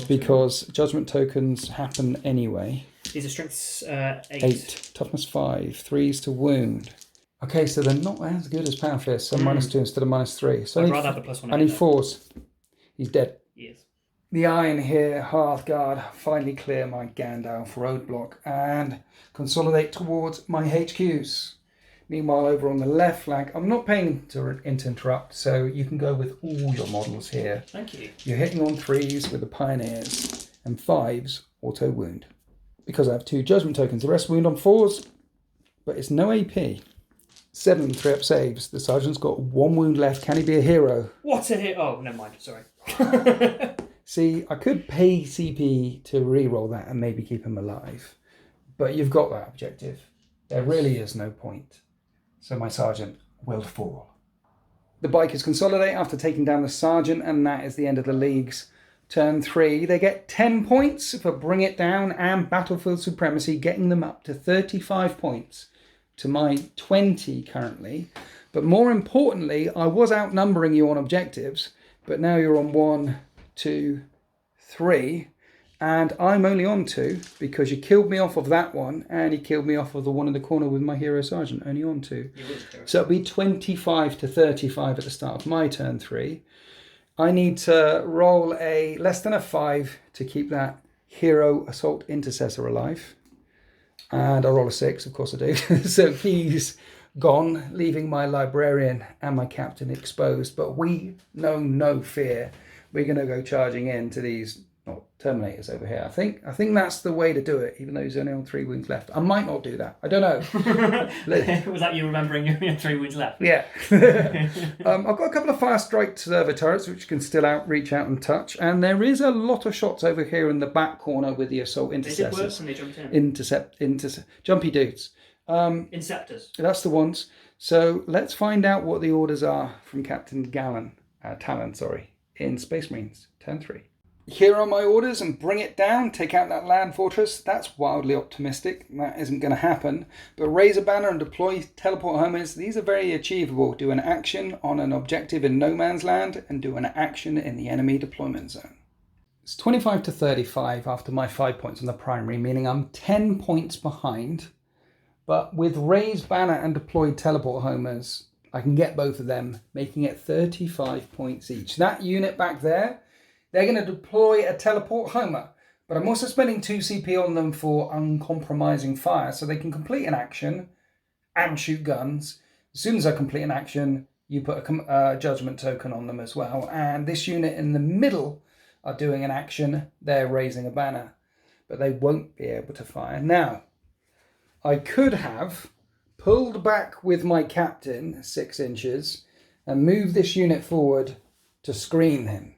Because judgment tokens happen anyway. These are strengths 8. Toughness 5. 3's to wound. Okay, so they're not as good as power fist. So -2 instead of -3. So I'd rather have the +1. I need 4s. He's dead. Yes. The iron here, Hearthguard, finally clear my Gandalf roadblock and consolidate towards my HQs. Meanwhile, over on the left flank, I'm not paying to interrupt, so you can go with all your models here. Thank you. You're hitting on 3s with the Pioneers and 5s auto wound. Because I have 2 judgment tokens, the rest wound on 4s, but it's no AP. 7 3 up saves. The sergeant's got 1 wound left. Can he be a hero? What a hit! Oh, never mind. Sorry. See, I could pay CP to re-roll that and maybe keep him alive. But you've got that objective. There really is no point. So my sergeant will fall. The bikers consolidate after taking down the sergeant, and that is the end of the league's turn 3. They get 10 points for Bring It Down and Battlefield Supremacy, getting them up to 35 points to my 20 currently. But more importantly, I was outnumbering you on objectives, but now you're on 1, 2, 3, and I'm only on 2 because you killed me off of that one and you killed me off of the one in the corner with my hero sergeant, only on 2. So it'll be 25 to 35 at the start of my turn 3. I need to roll a less than a 5 to keep that hero assault intercessor alive, and I'll roll a 6, of course I do. So he's gone, leaving my librarian and my captain exposed, but we know no fear. We're going to go charging into these Terminators over here. I think that's the way to do it, even though he's only on 3 wounds left. I might not do that. I don't know. Was that you remembering you had 3 wounds left? Yeah. I've got a couple of fire strike server turrets which can still reach out and touch, and there is a lot of shots over here in the back corner with the assault intercessors. They did work when they jumped in. Jumpy dudes. Inceptors. That's the ones. So let's find out what the orders are from Captain Talon, in Space Marines, turn 3. Here are my orders, and Bring It Down, take out that land fortress. That's wildly optimistic. That isn't going to happen. But raise a banner and deploy teleport homers. These are very achievable. Do an action on an objective in no man's land and do an action in the enemy deployment zone. It's 25 to 35 after my 5 points on the primary, meaning I'm 10 points behind. But with raise banner and deployed teleport homers, I can get both of them, making it 35 points each. That unit back there, they're going to deploy a teleport homer, but I'm also spending 2 CP on them for uncompromising fire, so they can complete an action and shoot guns. As soon as I complete an action, you put a judgment token on them as well. And this unit in the middle are doing an action. They're raising a banner, but they won't be able to fire. Now, I could have pulled back with my captain 6 inches and moved this unit forward to screen him.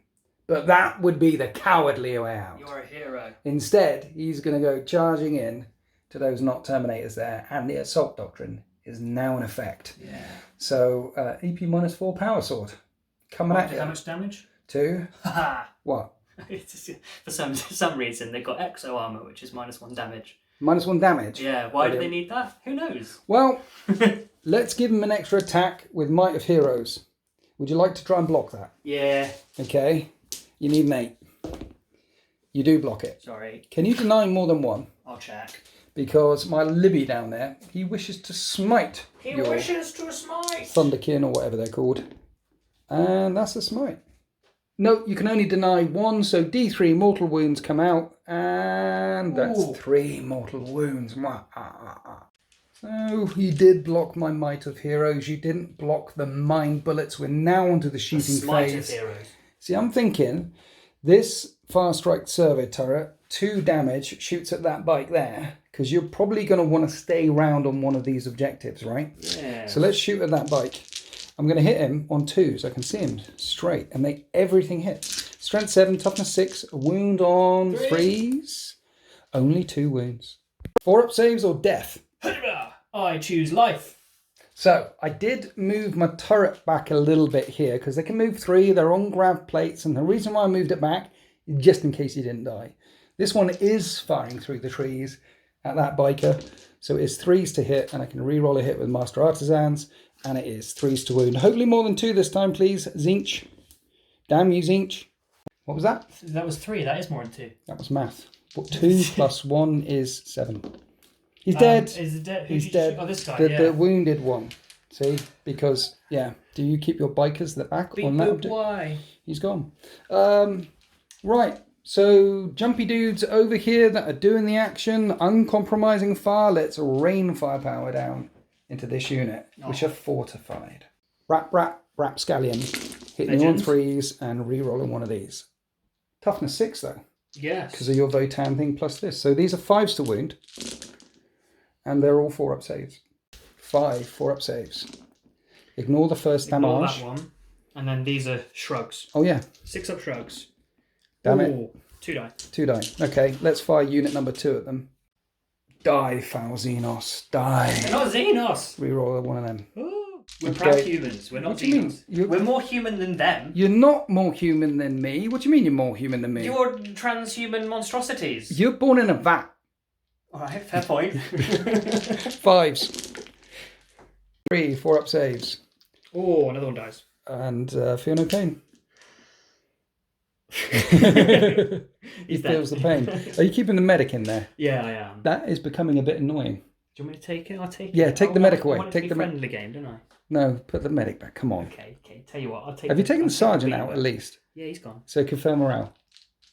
But that would be the cowardly way out. You're a hero. Instead, he's going to go charging in to those not Terminators there, and the Assault Doctrine is now in effect. Yeah. So, EP -4 Power Sword. Coming at you. How much damage? 2. What? For some reason, they've got Exo Armor, which is -1 damage. -1 damage? Yeah, why do they need that? Who knows? Well, let's give them an extra attack with Might of Heroes. Would you like to try and block that? Yeah. Okay. You need an 8. You do block it. Sorry. Can you deny more than 1? I'll check. Because my Libby down there, he wishes to smite your wishes to smite! Thunderkin or whatever they're called. And that's a smite. No, you can only deny 1, so D3 mortal wounds come out, and that's 3 mortal wounds. So you did block my Might of Heroes. You didn't block the Mind Bullets. We're now onto the shooting Smite phase. of Heroes. See, I'm thinking this Fast Strike Servo turret, 2 damage, shoots at that bike there, because you're probably going to want to stay round on one of these objectives, right? Yeah. So let's shoot at that bike. I'm going to hit him on 2s. I can see him straight and make everything hit. Strength 7, toughness 6, a wound on 3s. Only 2 wounds. 4-up saves or death? I choose life. So I did move my turret back a little bit here because they can move 3. They're on grav plates, and the reason why I moved it back is just in case he didn't die. This one is firing through the trees at that biker, so it is 3s to hit, and I can re-roll a hit with Master Artisans, and it is 3s to wound. Hopefully more than 2 this time, please, Zinch. Damn you, Zinch. What was that? That was 3. That is more than 2. That was math. But 2 plus 1 is 7. He's dead. Is he dead? He's dead. Oh, this guy, the wounded one. See? Because, yeah. Do you keep your bikers at the back on that? Why? He's gone. Right. So, jumpy dudes over here that are doing the action. Uncompromising fire. Let's rain firepower down into this unit, which are fortified. Rapscallion. Hitting on 3s and re-rolling one of these. Toughness 6, though. Yes. Because of your Votan thing plus this. So, these are 5s to wound. And they're all 4-up saves. 5 4-up saves. Ignore the first Ignore damage. that one. And then these are shrugs. Oh, yeah. 6-up shrugs. Damn it. 2 die. 2 die. Okay, let's fire unit number 2 at them. Die, foul Xenos. Die. They're not Xenos. Reroll one of them. Ooh. We're proud humans. We're not What do you mean? Xenos. We're more human than them. You're not more human than me. What do you mean you're more human than me? You're transhuman monstrosities. You're born in a vat. Alright, fair point. 5s. 3 4-up saves. Oh, another one dies. And feel no pain. He feels the pain. Are you keeping the medic in there? Yeah, I am. That is becoming a bit annoying. Do you want me to take it? I'll take it. Yeah, take the medic away. I want it Take to be the friendly game, don't I? No, put the medic back. Come on. Okay. Tell you what, I'll take. Have you taken the I'll sergeant take out at least? Yeah, he's gone. So confirm morale.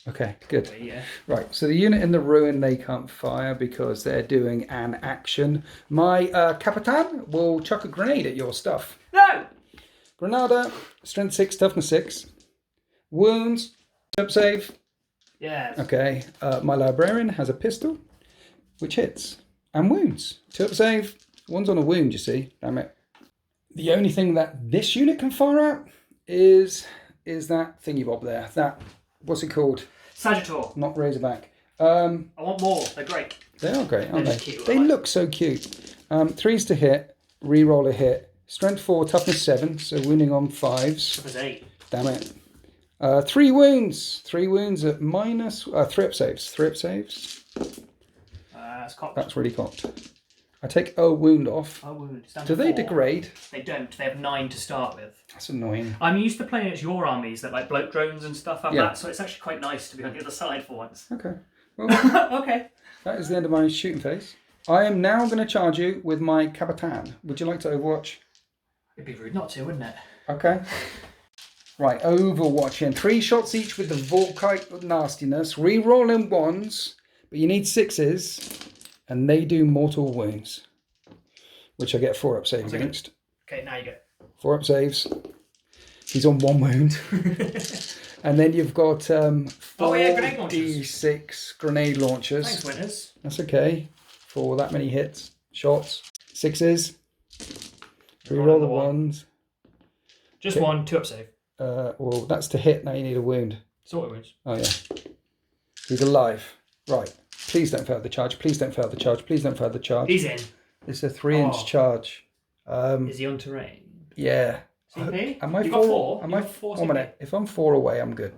Okay, good. Yeah. Right, so the unit in the ruin, they can't fire because they're doing an action. My Capitan will chuck a grenade at your stuff. No! Granada, strength 6, toughness 6. Wounds, up save. Yes. Okay, my Librarian has a pistol, which hits. And wounds. 2 up save. One's on a wound, you see. Damn it. The only thing that this unit can fire out is that thingy bob there. That, what's it called? Sagittor. Not Razorback. I want more. They're great. They are great, aren't they? Cute, they look so cute. 3s to hit, re-roll a hit. Strength 4, toughness 7, so wounding on 5s. Toughness 8. Damn it. 3 wounds. 3 wounds at minus... 3-up saves. 3-up saves. That's cocked. That's really cocked. I take a wound off. A wound. Do they degrade? They don't. They have 9 to start with. That's annoying. I'm used to playing against your armies that like bloat drones and stuff have Yeah. that, so it's actually quite nice to be on the other side for once. Okay. Well, Okay. that is the end of my shooting phase. I am now going to charge you with my Capitan. Would you like to Overwatch? It'd be rude not to, wouldn't it? Okay. Right, Overwatching. 3 shots each with the Volkite nastiness. Re-rolling 1s, but you need 6s, and they do mortal wounds, which I get 4-up saves against. Okay, now you go. 4 up saves. He's on 1 wound. And then you've got 4d6 grenade launchers. Thanks, Winters. That's okay. For that many hits. Shots. 6s. Reroll the 1s. Just 1, 2 up save. Well, that's to hit. Now you need a wound. Sort of wounds. Oh, yeah. He's alive. Right. Please don't fail the charge. Please don't fail the charge. Please don't fail the charge. He's in. It's a 3-inch charge. Is he on terrain? Yeah. CP? Am I you 4? got 4? Am you I got 4 1 minute? If I'm 4 away, I'm good.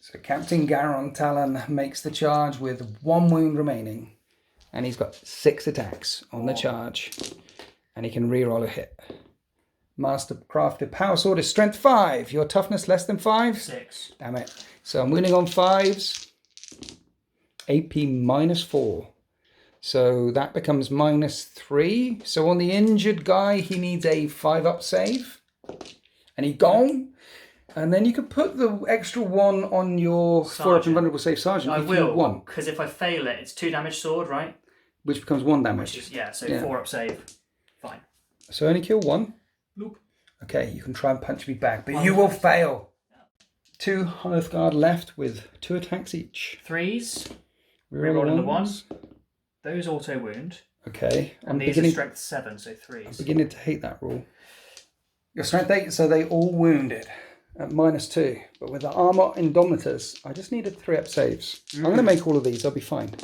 So Captain Garon Talon makes the charge with 1 wound remaining. And he's got 6 attacks on the charge. And he can reroll a hit. Mastercrafted Power Sword is strength 5. Your toughness less than 5? 6. Damn it. So I'm winning on 5s. AP -4. So that becomes -3. So on the injured guy, he needs a 5 up save. And he gone. And then you could put the extra 1 on your 4 up invulnerable save sergeant. I will, because if I fail it, it's 2 damage sword, right? Which becomes 1 damage. So 4 up save. Fine. So only kill 1. Nope. Okay, you can try and punch me back, but you will fail. 2 Hearthguard left with 2 attacks each. 3s. Rerolling the 1. Those auto wound. Okay. And these are strength 7, so 3s. I'm beginning to hate that rule. Your strength 8, so they all wounded at -2. But with the armor Indomitus, I just needed 3 up saves. I'm going to make all of these. I'll be fine.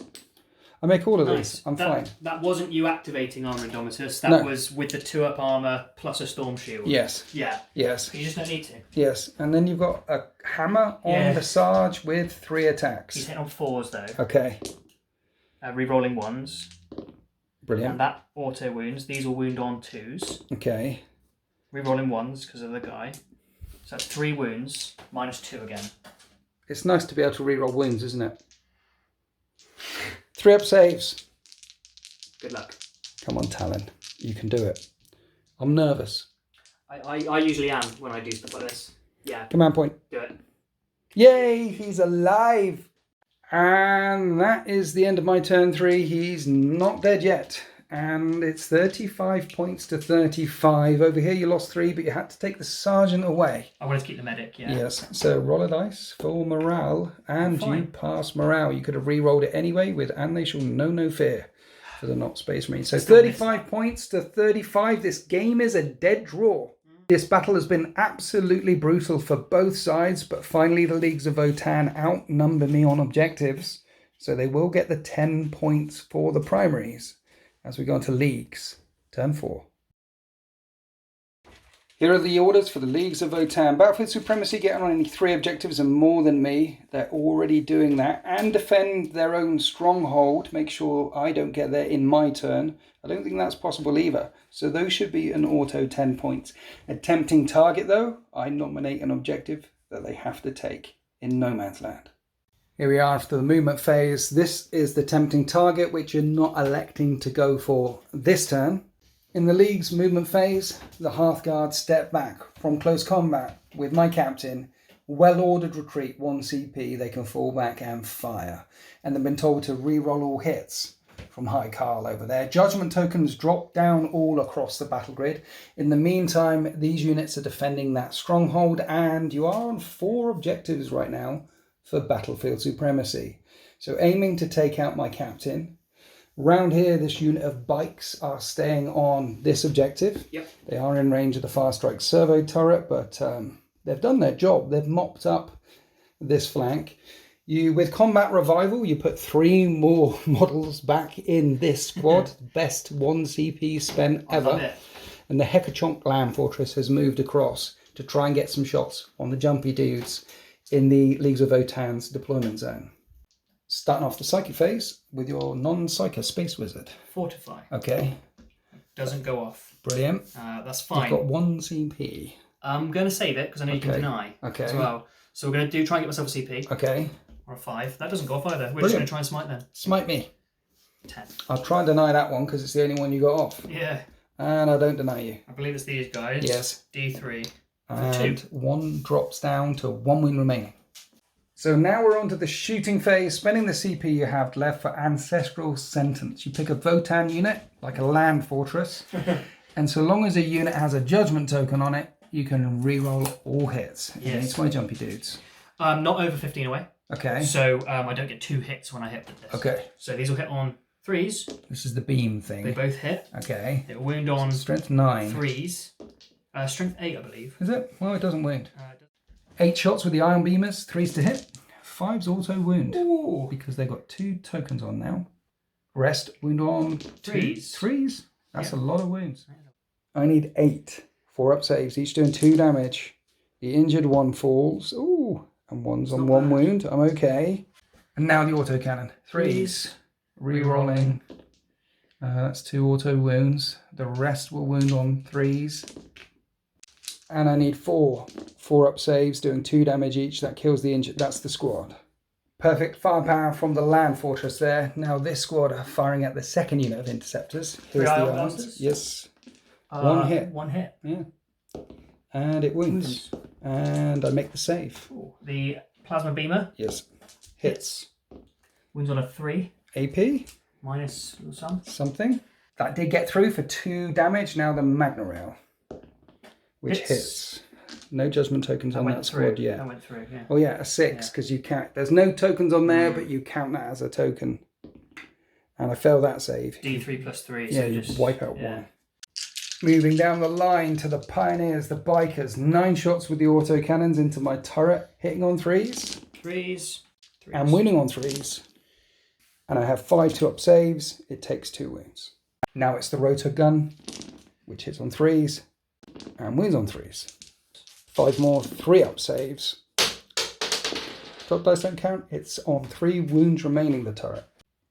I make all of these. I'm fine. That wasn't you activating armor Indomitus. That was with the 2 up armor plus a storm shield. Yes. Yeah. Yes. You just don't need to. Yes. And then you've got a hammer on the Sarge with 3 attacks. He's hitting on 4s though. Okay. Rerolling 1s. Brilliant. And that auto wounds. These will wound on 2s. Okay. Rerolling 1s because of the guy. So that's 3 wounds, -2 again. It's nice to be able to reroll wounds, isn't it? 3 up saves. Good luck. Come on, Talon. You can do it. I'm nervous. I usually am when I do stuff like this. Yeah. Command point. Do it. Yay, he's alive. And that is the end of my turn 3. He's not dead yet. And it's 35 points to 35. Over here you lost 3, but you had to take the sergeant away. I wanted to keep the medic, yeah. Yes, so roll a dice for morale, and you pass morale. You could have re-rolled it anyway with "and they shall know no fear" for the not Space Marine. So 35 points to 35. This game is a dead draw. This battle has been absolutely brutal for both sides, but finally the Leagues of Votann outnumber me on objectives, so they will get the 10 points for the primaries as we go into Leagues. Turn 4. Here are the orders for the Leagues of Votann. Battlefield Supremacy get on only 3 objectives and more than me. They're already doing that. And defend their own stronghold. Make sure I don't get there in my turn. I don't think that's possible either. So those should be an auto 10 points. Attempting target though, I nominate an objective that they have to take in No Man's Land. Here we are after the movement phase. This is the tempting target which you're not electing to go for this turn. In the League's movement phase, the Hearthguard step back from close combat with my captain. Well-ordered retreat, 1 CP, they can fall back and fire. And they've been told to re-roll all hits from High Carl over there. Judgment tokens drop down all across the battle grid. In the meantime, these units are defending that stronghold, and you are on 4 objectives right now for Battlefield Supremacy. So aiming to take out my captain. Round here, this unit of bikes are staying on this objective. Yep. They are in range of the Far Strike servo turret, but they've done their job. They've mopped up this flank. With Combat Revival, you put 3 more models back in this squad. Best 1 CP spent ever. And the Hekachonk Land Fortress has moved across to try and get some shots on the jumpy dudes in the Leagues of Votann's deployment zone. Starting off the Psychic phase with your non-Psyker Space Wizard. Fortify. Okay. Doesn't go off. Brilliant. That's fine. You've got 1 CP. I'm going to save it because I know you can deny as well. So we're going to try and get myself a CP. Okay. Or a 5. That doesn't go off either. We're just going to try and smite then. Smite me. 10. I'll try and deny that one because it's the only one you got off. Yeah. And I don't deny you. I believe it's these guys. Yes. D3. And 2. 1 drops down to 1 win remaining. So now we're on to the shooting phase, spending the CP you have left for Ancestral Sentence. You pick a Votann unit, like a land fortress, And so long as a unit has a judgment token on it, you can re-roll all hits against my jumpy dudes. Not over 15 away. Okay. So I don't get 2 hits when I hit with this. Okay. So these will hit on 3s. This is the beam thing. They both hit. Okay. It will wound on strength 9. 3s. Strength 8, I believe. Is it? Well, it doesn't wound. 8 shots with the iron beamers, 3s to hit. 5's auto wound. Ooh. Because they've got 2 tokens on now. Rest wound on 3s. 3s? That's a lot of wounds. I need 8 4-up saves, each doing 2 damage. The injured one falls. Ooh. And one's on 1 wound. I'm okay. And now the autocannon. 3s. Re-rolling. That's 2 auto wounds. The rest will wound on 3s. And I need 4 4-up saves, doing 2 damage each. That kills the injured. That's the squad. Perfect firepower from the land fortress there. Now this squad are firing at the second unit of interceptors. Here's the arms. Yes. 1 hit. 1 hit. Yeah. And it wounds. And I make the save. Ooh. The plasma beamer. Yes. Hits. Wounds on a 3. AP. Minus some. Something. That did get through for 2 damage. Now the Magna Rail. Which hits. No judgment tokens on that squad yet. That went through, yeah. Oh yeah, a 6, because you count. There's no tokens on there, but you count that as a token. And I fail that save. D3 plus 3. Yeah, so you just wipe out 1. Moving down the line to the pioneers, the bikers. 9 shots with the autocannons into my turret, hitting on 3s. 3s. And winning on 3s. And I have 5 2-up saves. It takes 2 wounds. Now it's the rotor gun, which hits on 3s and wins on 3s. 5 more 3-up saves. Top dice don't count. It's on 3 wounds remaining, the turret.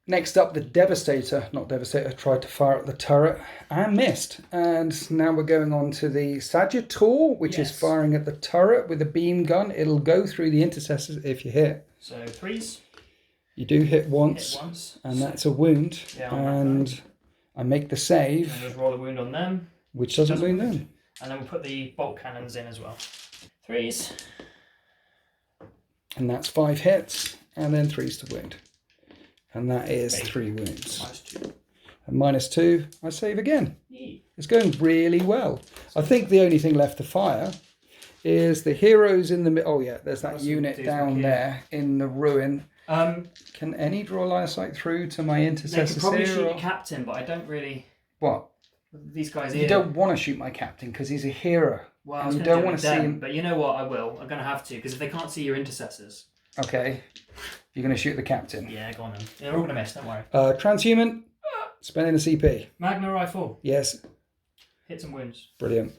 Next up, the Devastator. Not Devastator, tried to fire at the turret and missed. And now we're going on to the Sagittor, which is firing at the turret with a beam gun. It'll go through the intercessors if you hit. So 3s. You do hit once, and that's a wound. Yeah, and I make the save. And just roll a wound on them. Which doesn't wound them. And then we'll put the bolt cannons in as well. 3s. And that's 5 hits, and then 3s to wound. And that is 3 wounds. -2. And -2, I save again. It's going really well. I think the only thing left to fire is the heroes in the middle. Oh yeah, there's that unit down there in the ruin. Can any draw line of sight through to my intercessors? They could probably shoot your captain, but I don't really... What? These guys here. You don't want to shoot my captain because he's a hero. Well, I was you don't want to see him. But you know what? I will. I'm going to have to, because if they can't see your intercessors... Okay. You're going to shoot the captain. Yeah, go on then. They're all going to miss, don't worry. Transhuman. Spending a CP. Magna Rifle. Yes. Hits and wounds. Brilliant.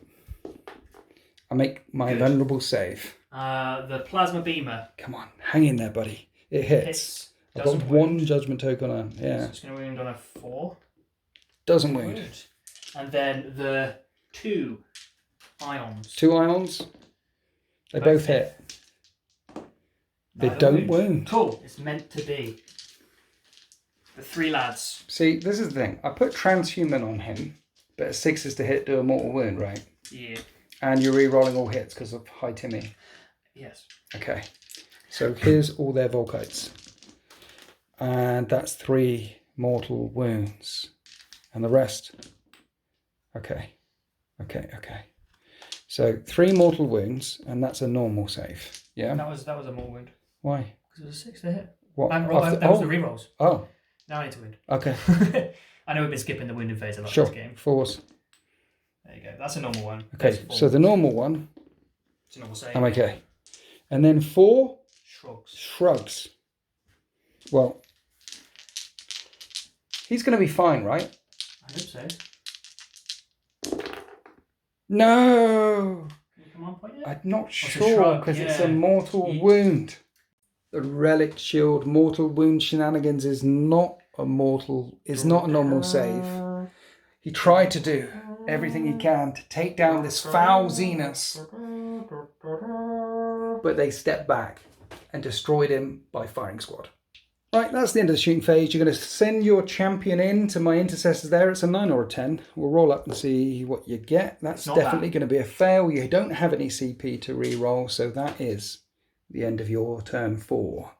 I make my vulnerable save. The Plasma Beamer. Come on. Hang in there, buddy. It hits. I've got 1 judgment token on. Yeah. So it's going to wound on a 4. Doesn't wound. And then the 2 ions. 2 ions. They both hit. They don't wound. Cool. It's meant to be. The 3 lads. See, this is the thing. I put transhuman on him, but a 6 is to hit, do a mortal wound, right? Yeah. And you're re-rolling all hits because of high Timmy. Yes. Okay. So here's all their Volkites. And that's 3 mortal wounds. And the rest. Okay. So 3 mortal wounds, and that's a normal save. Yeah. That was a mortal wound. Why? Because it was a 6 to hit. What? That was the rerolls. Oh. Now I need to wound. Okay. I know we've been skipping the wounded phase a lot in this game. Force. There you go. That's a normal one. Okay. So the normal one. It's a normal save. I'm okay. And then 4 shrugs. Well, he's going to be fine, right? I hope so. No. Can you come on point yet? I'm not sure because it's a mortal wound. The relic shield mortal wound shenanigans is not a normal save. He tried to do everything he can to take down this foul Xenos, but they stepped back and destroyed him by firing squad. Right, that's the end of the shooting phase. You're going to send your champion in to my intercessors there. It's a 9 or a 10. We'll roll up and see what you get. That's definitely going to be a fail. You don't have any CP to re-roll, so that is the end of your turn 4.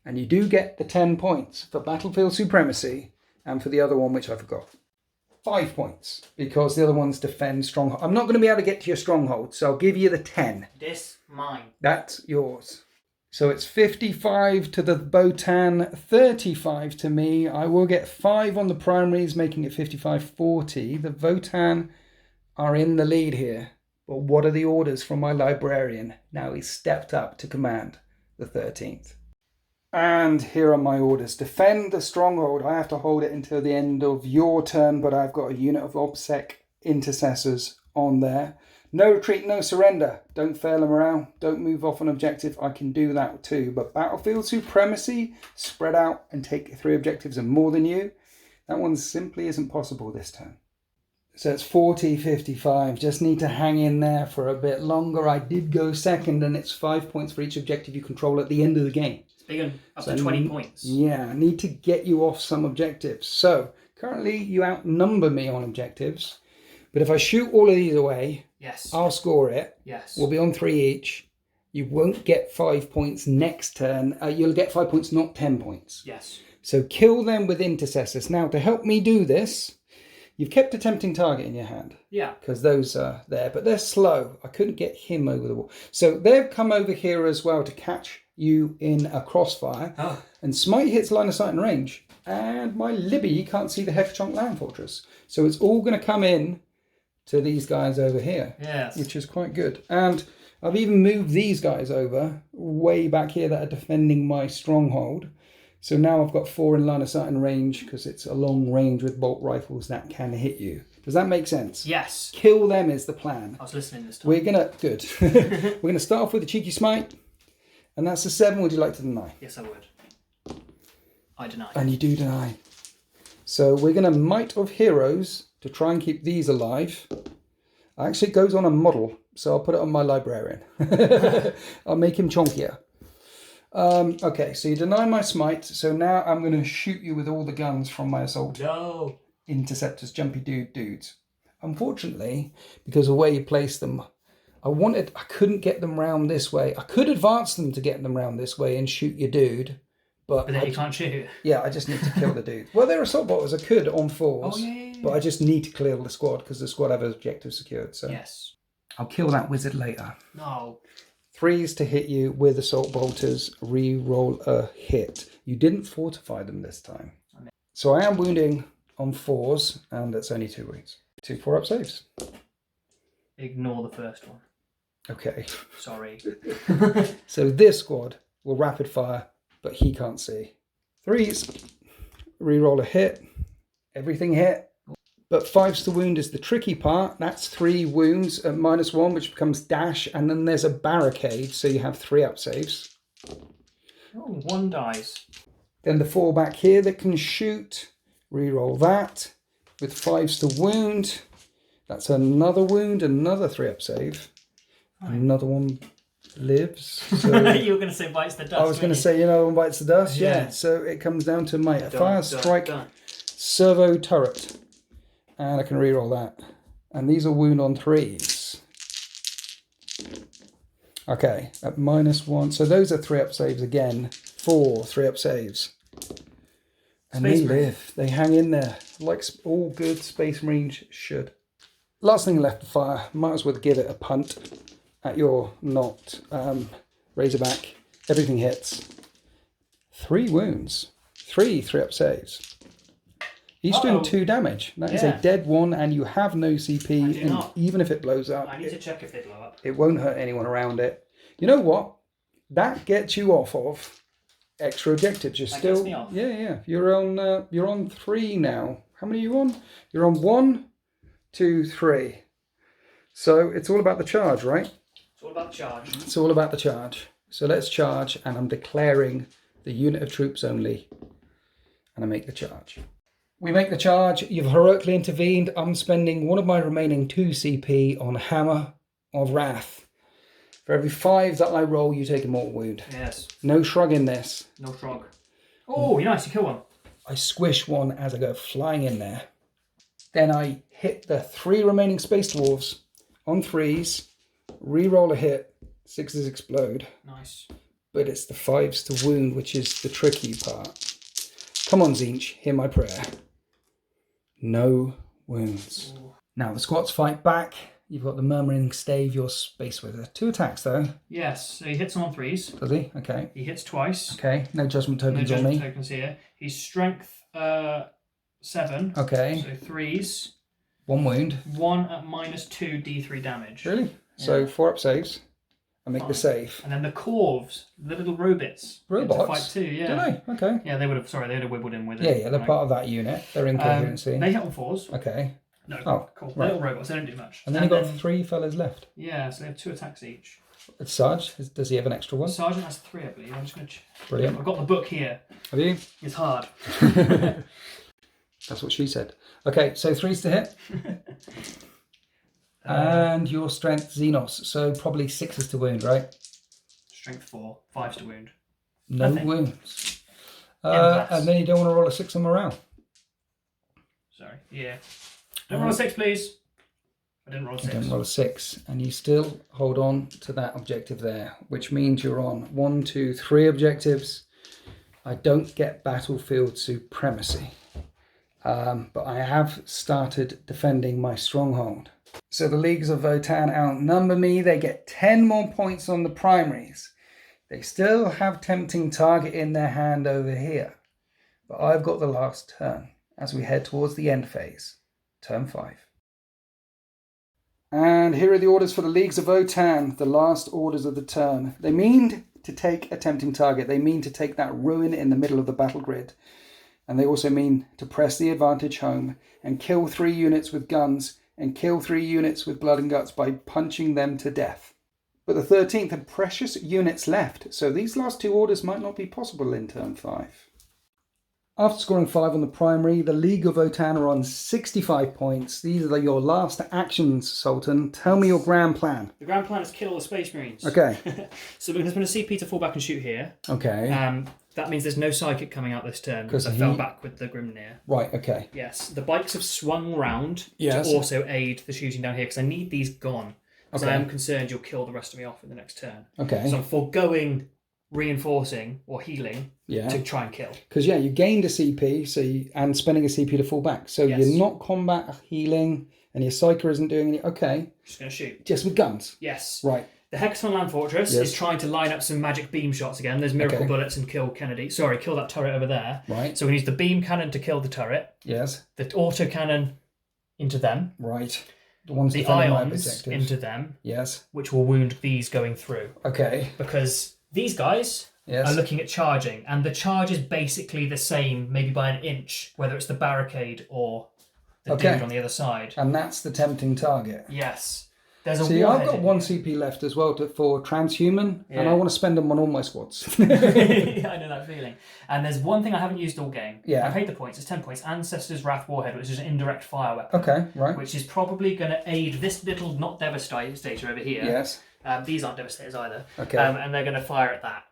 And you do get the 10 points for Battlefield Supremacy and for the other one, which I forgot. 5 points because the other ones defend stronghold. I'm not going to be able to get to your stronghold, so I'll give you the 10. This mine. That's yours. So it's 55 to the Votann, 35 to me. I will get 5 on the primaries, making it 55-40. The Votann are in the lead here. But what are the orders from my librarian? Now he's stepped up to command the 13th. And here are my orders. Defend the stronghold. I have to hold it until the end of your turn, but I've got a unit of OBSEC intercessors on there. No retreat, no surrender. Don't fail a morale. Don't move off an objective. I can do that too. But battlefield supremacy, spread out and take 3 objectives and more than you. That one simply isn't possible this turn. So it's 40-55. Just need to hang in there for a bit longer. I did go second, and it's 5 points for each objective you control at the end of the game. It's big one, up to 20 points. Yeah, I need to get you off some objectives. So currently you outnumber me on objectives. But if I shoot all of these away, yes, I'll score it. Yes. We'll be on 3 each. You won't get 5 points next turn. You'll get 5 points, not 10 points. Yes. So kill them with intercessors. Now, to help me do this, you've kept a tempting target in your hand. Yeah. Because those are there, but they're slow. I couldn't get him over the wall. So they've come over here as well to catch you in a crossfire. Oh. And Smite hits line of sight and range. And my Libby can't see the Hekachonk land fortress. So it's all going to come in to these guys over here. Yes. Which is quite good. And I've even moved these guys over way back here that are defending my stronghold. So now I've got 4 in line of sight and range because it's a long range with bolt rifles that can hit you. Does that make sense? Yes. Kill them is the plan. I was listening this time. We're gonna start off with a cheeky smite, and that's a 7. Would you like to deny? Yes, I would. I deny. And you do deny. So we're gonna Might of Heroes to try and keep these alive. Actually, it goes on a model, so I'll put it on my librarian. I'll make him chonkier. Okay, so you deny my smite, so now I'm going to shoot you with all the guns from my assault interceptors, jumpy dudes. Unfortunately, because of where you place them, I couldn't get them round this way. I could advance them to get them round this way and shoot your dude, but then you can't shoot. Yeah, I just need to kill the dude. Well, they're assault botters. I could on 4s, but I just need to clear the squad because the squad have objectives secured. So yes, I'll kill that wizard later. No. 3s to hit you with assault bolters. Re-roll a hit. You didn't fortify them this time. So I am wounding on 4s, and it's only 2 wounds. 2 4-up saves. Ignore the first one. Okay. Sorry. So this squad will rapid fire, but he can't see. 3s. Re-roll a hit. Everything hit. But 5s to wound is the tricky part. That's 3 wounds at -1, which becomes dash, and then there's a barricade, so you have 3-up saves. Oh, 1 dies. Then the 4 back here that can shoot. Reroll that. With 5s to wound. That's another wound, another 3-up save. Right. Another one lives. So you were going to say bites the dust. I was going to say, one bites the dust. Yeah. So it comes down to my fire strike servo turret. And I can reroll that. And these are wound on 3s. Okay, at -1. So those are 3-up saves again. 4 3-up saves. And Space they live. They hang in there. Like all good Space Marines should. Last thing left to fire. Might as well give it a punt at your not Razorback. Everything hits. 3 wounds. 3 3-up saves. Each doing 2 damage. That is a dead one, and you have no CP. And even if it blows up, I need to check if they blow up. It won't hurt anyone around it. You know what? That gets you off of extra objectives. You're still, gets me off. Yeah. You're on 3 now. How many are you on? You're on 1, 2, 3. So it's all about the charge, right? It's all about the charge. It's all about the charge. So let's charge, and I'm declaring the unit of troops only, and I make the charge. We make the charge. You've heroically intervened. I'm spending one of my remaining 2 CP on Hammer of Wrath. For every 5 that I roll, you take a mortal wound. Yes. No shrug in this. No shrug. Oh, nice. You kill one. I squish one as I go flying in there. Then I hit the 3 remaining Space Dwarves on 3s. Re-roll a hit. 6s explode. Nice. But it's the 5s to wound, which is the tricky part. Come on, Tzeentch. Hear my prayer. No wounds. Ooh. Now the squats fight back. You've got the Murmuring Stave, your Space Wither. 2 attacks though. Yes, so he hits him on 3s. Does he? Okay. He hits twice. Okay, no judgment No tokens on judgment me. tokens here. He's strength 7. Okay. So 3s. 1 wound. 1 at -2 D3 damage. Really? Yeah. So 4 up saves. I make the Fine. save. And then the Corvs, the little robots. Robots? Get to fight too, yeah. Do they? Okay. Yeah, they would have wibbled in with it. Yeah, they're part of that unit. They're in coherency. They hit on 4s. Okay. No, Oh, cool. right. Little robots, they don't do much. And then you've got 3 fellas left. Yeah, so they have 2 attacks each. Sarge, does he have an extra one? Sergeant has 3, I believe. I'm just going to check. Brilliant. I've got the book here. Have you? It's hard. That's what she said. Okay, so 3s to hit. And your strength, Xenos. So probably 6s to wound, right? Strength 4, 5s to wound. No Nothing. wounds. Impasse. And then you don't want to roll a 6 on morale. Sorry, yeah. Don't roll a 6, please. I didn't roll a 6. You don't roll a 6. And you still hold on to that objective there, which means you're on 1, 2, 3 objectives. I don't get battlefield supremacy. But I have started defending my stronghold. So the Leagues of Votann outnumber me. They get 10 more points on the primaries. They still have Tempting Target in their hand over here. But I've got the last turn as we head towards the end phase. Turn 5. And here are the orders for the Leagues of Votann, the last orders of the turn. They mean to take a Tempting Target. They mean to take that ruin in the middle of the battle grid. And they also mean to press the advantage home and kill 3 units with guns and kill 3 units with blood and guts by punching them to death. But the 13th had precious units left, so these last 2 orders might not be possible in turn 5. After scoring 5 on the primary, the League of Votann are on 65 points. These are your last actions, Sultan. Tell me your grand plan. The grand plan is kill all the Space Marines. Okay. So we're going to spend a CP to fall back and shoot here. Okay. That means there's no Psychic coming out this turn because I he- fell back with the Grimnir. Right, okay. Yes, the bikes have swung round Yes. to also aid the shooting down here because I need these gone. Because Okay. I am concerned you'll kill the rest of me off in the next turn. Okay. So I'm foregoing reinforcing or healing Yeah. to try and kill. Because, yeah, you gained a CP and spending a CP to fall back. So Yes. you're not combat healing and your Psyker isn't doing any... Okay. Just going to shoot. Just with guns. Yes. Right. The Hexagon Land Fortress Yes. is trying to line up some magic beam shots again. There's miracle Okay. bullets and kill Kennedy. Sorry, kill that turret over there. Right. So we use the beam cannon to kill the turret, Yes. the auto cannon into them, Right. The ones the defending my ions objectives. into them, Yes. which will wound these going through. Okay. Because these guys Yes. are looking at charging, and the charge is basically the same, maybe by an inch, whether it's the barricade or the Okay. dude on the other side. And that's the tempting target. Yes. There's a See, warhead I've got in 1 here. CP left as well for transhuman, and Yeah. I want to spend them on all my squads. I know that feeling. And there's one thing I haven't used all game. Yeah. I paid the points. It's 10 points. Ancestor's Wrath Warhead, which is an indirect fire weapon. Okay, right. Which is probably going to aid this little not devastator over here. Yes. These aren't devastators either. Okay. And they're going to fire at that.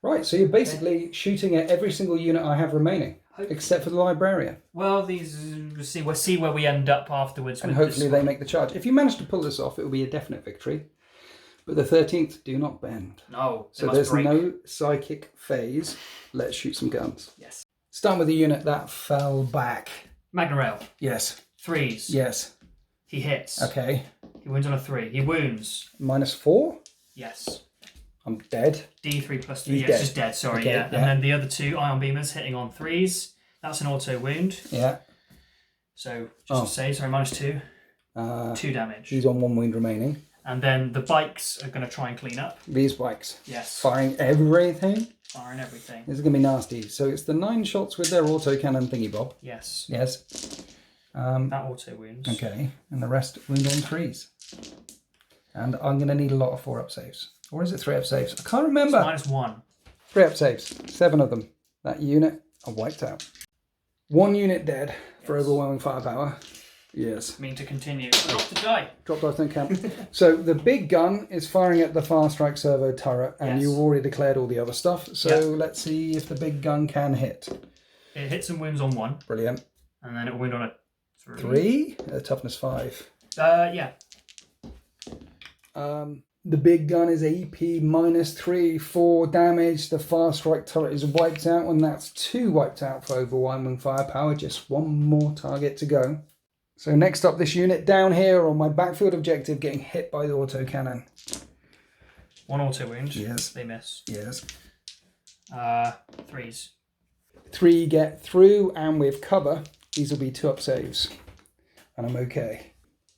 Right, so you're basically shooting at every single unit I have remaining, except for the librarian. Well, we'll see where we end up afterwards. And with hopefully this they one. make the charge. If you manage to pull this off, it will be a definite victory. But the 13th do not bend. No, they So must there's break. no psychic phase. Let's shoot some guns. Yes. Start with the unit that fell back. Magna Rail. Yes. 3s. Yes. He hits. Okay. He wins on a 3. He wounds. -4. Yes. I'm dead. D3 plus 3. He's Yeah, dead. it's just dead, sorry. Okay, yeah. yeah. And then the other 2 Ion Beamers hitting on 3s. That's an auto wound. Yeah. So, just to say, sorry, -2. 2 damage. He's on 1 wound remaining. And then the bikes are going to try and clean up. These bikes. Yes. Firing everything. Firing everything. This is going to be nasty. So it's the 9 shots with their autocannon thingy bob. Yes. Yes. That auto wounds. Okay. And the rest wound on 3s. And I'm going to need a lot of 4-up saves. Or is it 3-up saves? I can't remember. It's -1. 3-up saves. 7 of them. That unit are wiped out. 1 unit dead for overwhelming firepower. Yes. Mean to continue. Not to die. Drop dice, don't count. So the big gun is firing at the Far Strike servo turret, and Yes. you've already declared all the other stuff. So Yeah. let's see if the big gun can hit. It hits and wounds on 1. Brilliant. And then it will wound on a 3. 3, toughness 5. Yeah. The big gun is AP -3, 4 damage. The Far Strike turret is wiped out, and that's 2 wiped out for overwhelming firepower. Just 1 more target to go. So next up, this unit down here on my backfield objective getting hit by the autocannon. 1 auto wound. Yes. They miss. Yes. 3s. 3 get through, and with cover, these will be 2-up saves. And I'm okay.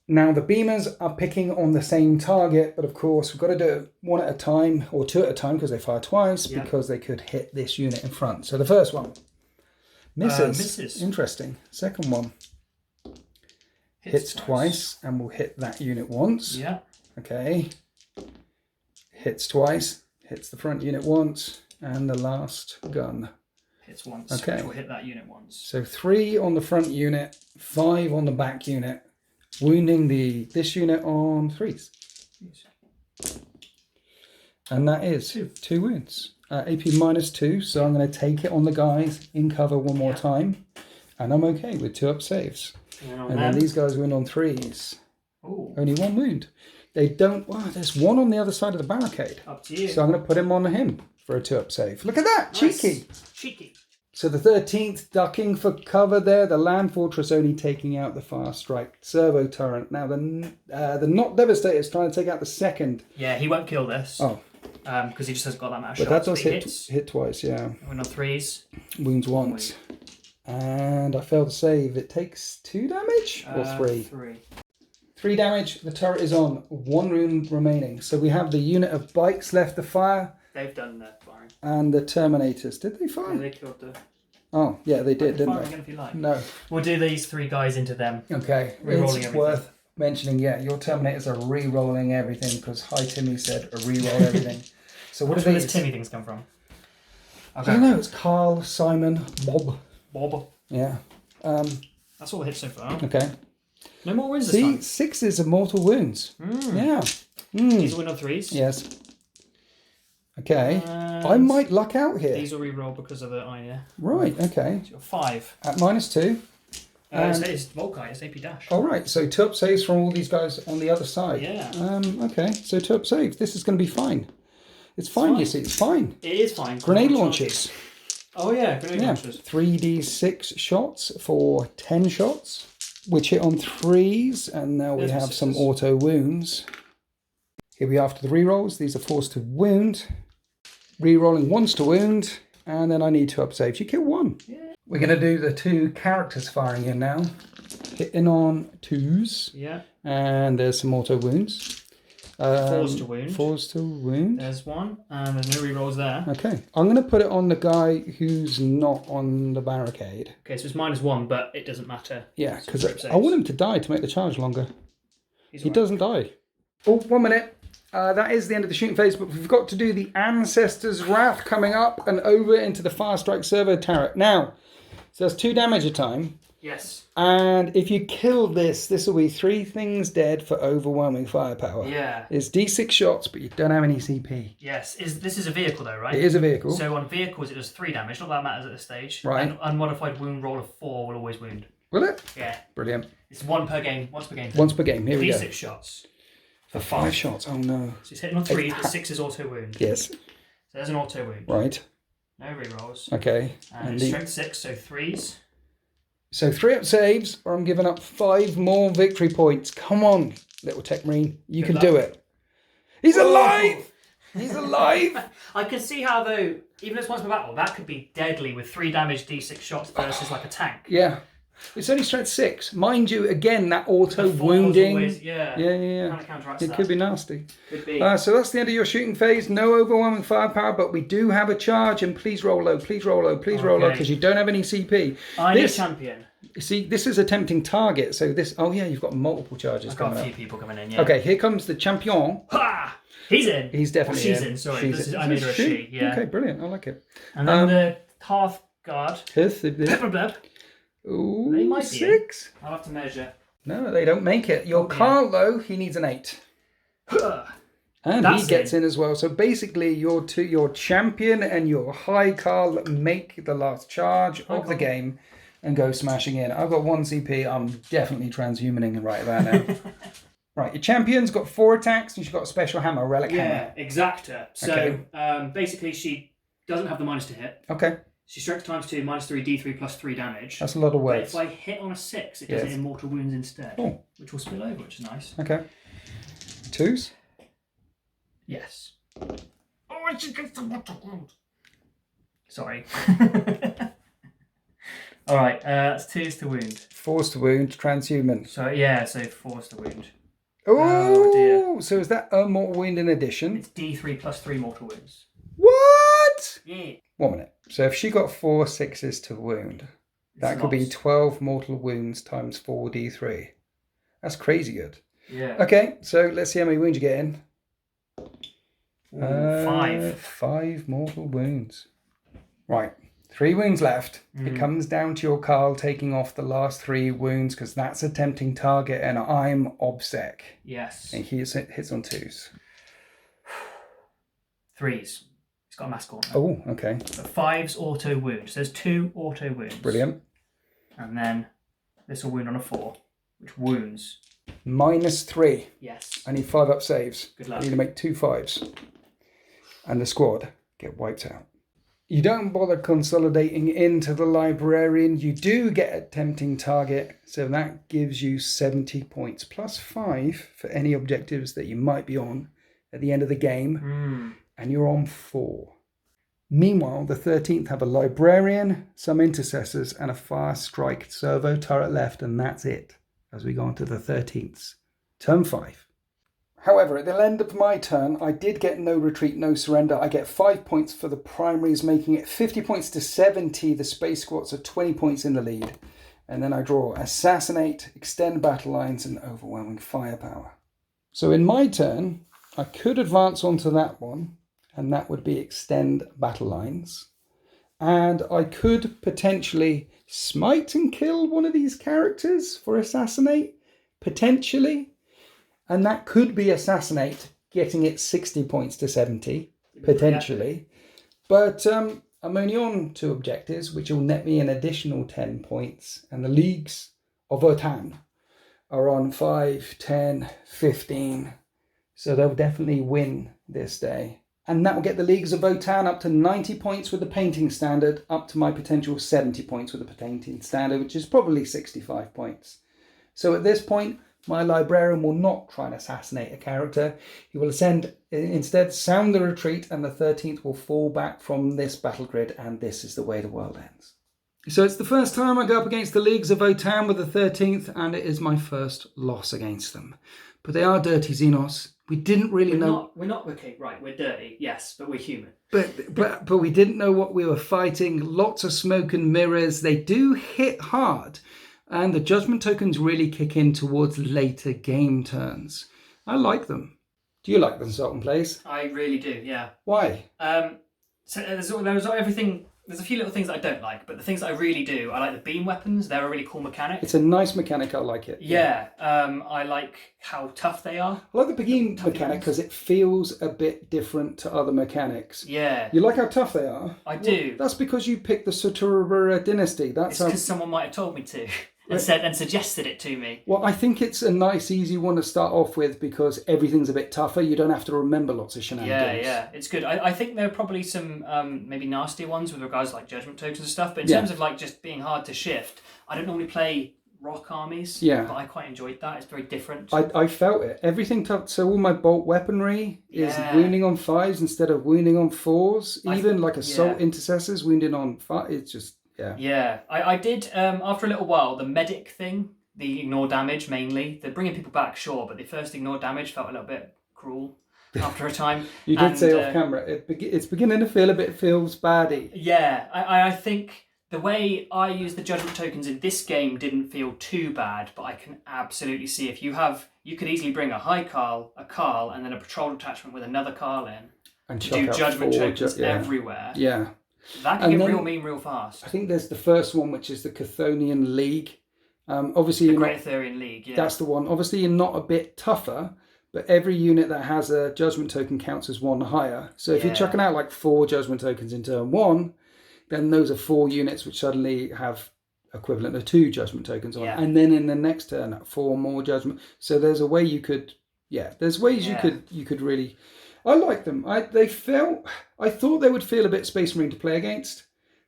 Now the beamers are picking on the same target, but of course we've got to do it 1 at a time, or 2 at a time, because they fire twice, because they could hit this unit in front. So the first one misses. Misses. Interesting. Second one hits twice, and will hit that unit once. Yeah. Okay. Hits twice, hits the front unit once, and the last gun hits once. Okay. Which will hit that unit once. So 3 on the front unit, 5 on the back unit, wounding this unit on 3s. And that is 2 wounds. AP -2, so I'm going to take it on the guys in cover one more time, and I'm okay with 2-up saves. And then these guys win on 3s. Ooh. Only 1 wound. They don't. Wow, there's 1 on the other side of the barricade. Up to you. So I'm going to put him on him for a 2-up save. Look at that, Nice. cheeky. Cheeky. So the 13th ducking for cover there. The land fortress only taking out the fast strike servo turret. Now the not devastator is trying to take out the second. Yeah, he won't kill this. Oh, because he just hasn't got that much. but that does hit twice. Yeah, Win on 3s. wounds once. And I failed to save. It takes 2 damage or 3. 3. 3 damage. The turret is on. 1 wound remaining. So we have the unit of bikes left to fire. They've done their firing. And the Terminators. Did they fire? Yeah, they killed the... Oh, yeah, they did, didn't fire they? again if you like. No. We'll do these 3 guys into them. Okay. Rerolling It's everything. worth mentioning, yeah, your Terminators are re-rolling everything because Hi Timmy said re-roll everything. So what Where are does these? Timmy things come from? I don't know. It's Carl, Simon, Bob. Bob. Yeah. That's all the hits so far. Okay. No more wins this time. 6s of mortal wounds. Yeah. These will win on 3s. Yes. Okay. And I might luck out here. These will re-roll because of the iron. Right. Okay. So you're 5. At -2. It's Volkite. It's AP dash. All right. So 2-up saves from all these guys on the other side. Yeah. Okay. So 2-up saves. This is going to be fine. It's fine. You see, it's fine. It is fine. Grenade launchers. Oh yeah, grenade launchers. 3d6 shots for 10 shots, which hit on 3s, and now we have some auto wounds. Here we are after the rerolls. These are forced to wound. Rerolling once to wound, and then I need 2-up saves. You kill 1. Yeah. We're going to do the 2 characters firing in now. Hitting on 2s. Yeah. And there's some auto wounds. 4s to wound. 4s to wound. There's 1, and there's no rerolls there. Okay. I'm going to put it on the guy who's not on the barricade. Okay, so it's -1, but it doesn't matter. Yeah, because I want him to die to make the charge longer. He doesn't die. Oh, 1 minute. That is the end of the shooting phase, but we've got to do the Ancestor's Wrath coming up and over into the Fast Strike Servo turret. Now, so that's 2 damage a time. Yes. And if you kill this will be 3 things dead for overwhelming firepower. Yeah. It's D6 shots, but you don't have any CP. Yes. This is a vehicle though, right? It is a vehicle. So on vehicles it does 3 damage. Not that matters at this stage. Right. And unmodified wound roll of 4 will always wound. Will it? Yeah. Brilliant. It's 1 per game. Once per game. Once per game. Here we go. D6 shots. For 5 shots. Oh no. So it's hitting on 3, but 6 is auto wound. Yes. So there's an auto wound. Right. No rerolls. Okay. And it's strength 6, so 3s. So 3-up saves, or I'm giving up 5 more victory points. Come on, little Tech Marine. You can do it. He's alive! He's alive! I can see how, though, even if it's once per battle, that could be deadly with 3 damage D6 shots versus like a tank. Yeah. It's only strength 6. Mind you, again, that auto The 4's wounding. always, yeah. Yeah. Kind of counteracts It that. could be nasty. Could be. So that's the end of your shooting phase. No overwhelming firepower, but we do have a charge. And please roll low, please roll low, please roll low, because you don't have any CP. I need a champion. See, this is a tempting target. So this, oh yeah, you've got multiple charges I've got coming a few up. people coming in, yeah. Okay, here comes the champion. Ha! He's in. He's definitely she's in. Sorry, I made her a she. Yeah. Okay, brilliant. I like it. And then the Hearth Guard. Blub. Ooh, They might be 6. I'll have to measure. No, they don't make it. Your Carl, though, he needs an 8. And he gets in as well. So basically, your champion and your High Carl make the last charge of the game and go smashing in. I've got 1 CP. I'm definitely transhumaning right about now. Right, your champion's got 4 attacks and she's got a special hammer, relic hammer. Yeah, Exacta. So basically, she doesn't have the minus to hit. Okay. She strength times 2, -3, D3 plus 3 damage. That's a lot of But words. if I hit on a 6, it does it in mortal wounds instead. Oh. Which will spill over, which is nice. Okay. 2s? Yes. Oh, I should get the mortal wound. Sorry. Alright, that's 2s to wound. 4s to wound, transhuman. So, yeah, so 4s to wound. Ooh, Oh, dear. So is that a mortal wound in addition? It's D3 plus 3 mortal wounds. What? Yeah. 1 minute. So if she got 4 6s to wound, that could be 12 mortal wounds times 4d3. That's crazy good. Yeah. Okay, so let's see how many wounds you get in. 5. 5 mortal wounds. Right. 3 wounds left. It comes down to your Carl taking off the last 3 wounds because that's a tempting target, and I'm OBSEC. Yes. And he hits on 2s. 3s. He's got a mask on. Oh, okay. But 5's auto wound. So there's 2 auto wounds. Brilliant. And then this will wound on a 4, which wounds. -3. Yes. I need 5 up saves. Good luck. I need to make 2 5s. And the squad get wiped out. You don't bother consolidating into the librarian. You do get a tempting target. So that gives you 70 points. Plus 5 for any objectives that you might be on at the end of the game. And you're on 4. Meanwhile, the 13th have a librarian, some intercessors, and a fire strike servo turret left. And that's it as we go on to the 13th. Turn 5. However, at the end of my turn, I did get no retreat, no surrender. I get 5 points for the primaries, making it 50 points to 70. The space squats are 20 points in the lead. And then I draw Assassinate, Extend Battle Lines, and Overwhelming Firepower. So in my turn, I could advance onto that one, and that would be Extend Battle Lines. And I could potentially smite and kill one of these characters for Assassinate, potentially. And that could be Assassinate, getting it 60 points to 70, potentially. But I'm only on 2 objectives, which will net me an additional 10 points. And the Leagues of Votann are on 5, 10, 15. So they'll definitely win this day. And that will get the Leagues of Votann up to 90 points with the painting standard, up to my potential 70 points with the painting standard, which is probably 65 points. So at this point, my librarian will not try and assassinate a character. He will instead sound the retreat, and the 13th will fall back from this battle grid, and this is the way the world ends. So it's the first time I go up against the Leagues of Votann with the 13th, and it is my first loss against them. But they are dirty Xenos. We didn't really know... We're not, okay, right, we're dirty, yes, but we're human. But we didn't know what we were fighting. Lots of smoke and mirrors. They do hit hard. And the judgment tokens really kick in towards later game turns. I like them. Do you like the Salt and Place? I really do, yeah. Why? So there's everything. There's a few little things that I don't like, but the things that I really do, I like the beam weapons. They're a really cool mechanic. It's a nice mechanic. I like it. Yeah. I like how tough they are. I like the beam mechanic because it feels a bit different to other mechanics. Yeah. You like how tough they are? I do. That's because you picked the Suturabura dynasty. It's because someone might have told me to. And suggested it to me. Well, I think it's a nice, easy one to start off with because everything's a bit tougher. You don't have to remember lots of shenanigans. Yeah, it's good. I think there are probably some maybe nastier ones with regards to like judgment tokens and stuff. But in terms of like just being hard to shift, I don't normally play rock armies. Yeah. But I quite enjoyed that. It's very different. I felt it. Everything tough. So all my bolt weaponry is wounding on 5s instead of wounding on 4s. Even like assault intercessors wounding on 5. It's just... Yeah, I did, after a little while, the medic thing, the ignore damage mainly. They're bringing people back, sure, but the first ignore damage felt a little bit cruel after a time. You did say off camera, it's beginning to feel a bit feels baddy. Yeah, I think the way I use the judgment tokens in this game didn't feel too bad, but I can absolutely see if you could easily bring a high Carl, a Carl, and then a patrol detachment with another Carl in. And do judgment tokens everywhere. Yeah. That can get real mean real fast. I think there's the first one, which is the Chthonian League. Obviously, the Great Arthurian League, yeah. That's the one. Obviously, you're not a bit tougher, but every unit that has a judgment token counts as 1 higher. So if you're chucking out like 4 judgment tokens in turn 1, then those are 4 units which suddenly have equivalent of 2 judgment tokens on. And then in the next turn, 4 more judgment. So there's a way you could, there's ways you could really... I like them. I thought they would feel a bit Space Marine to play against,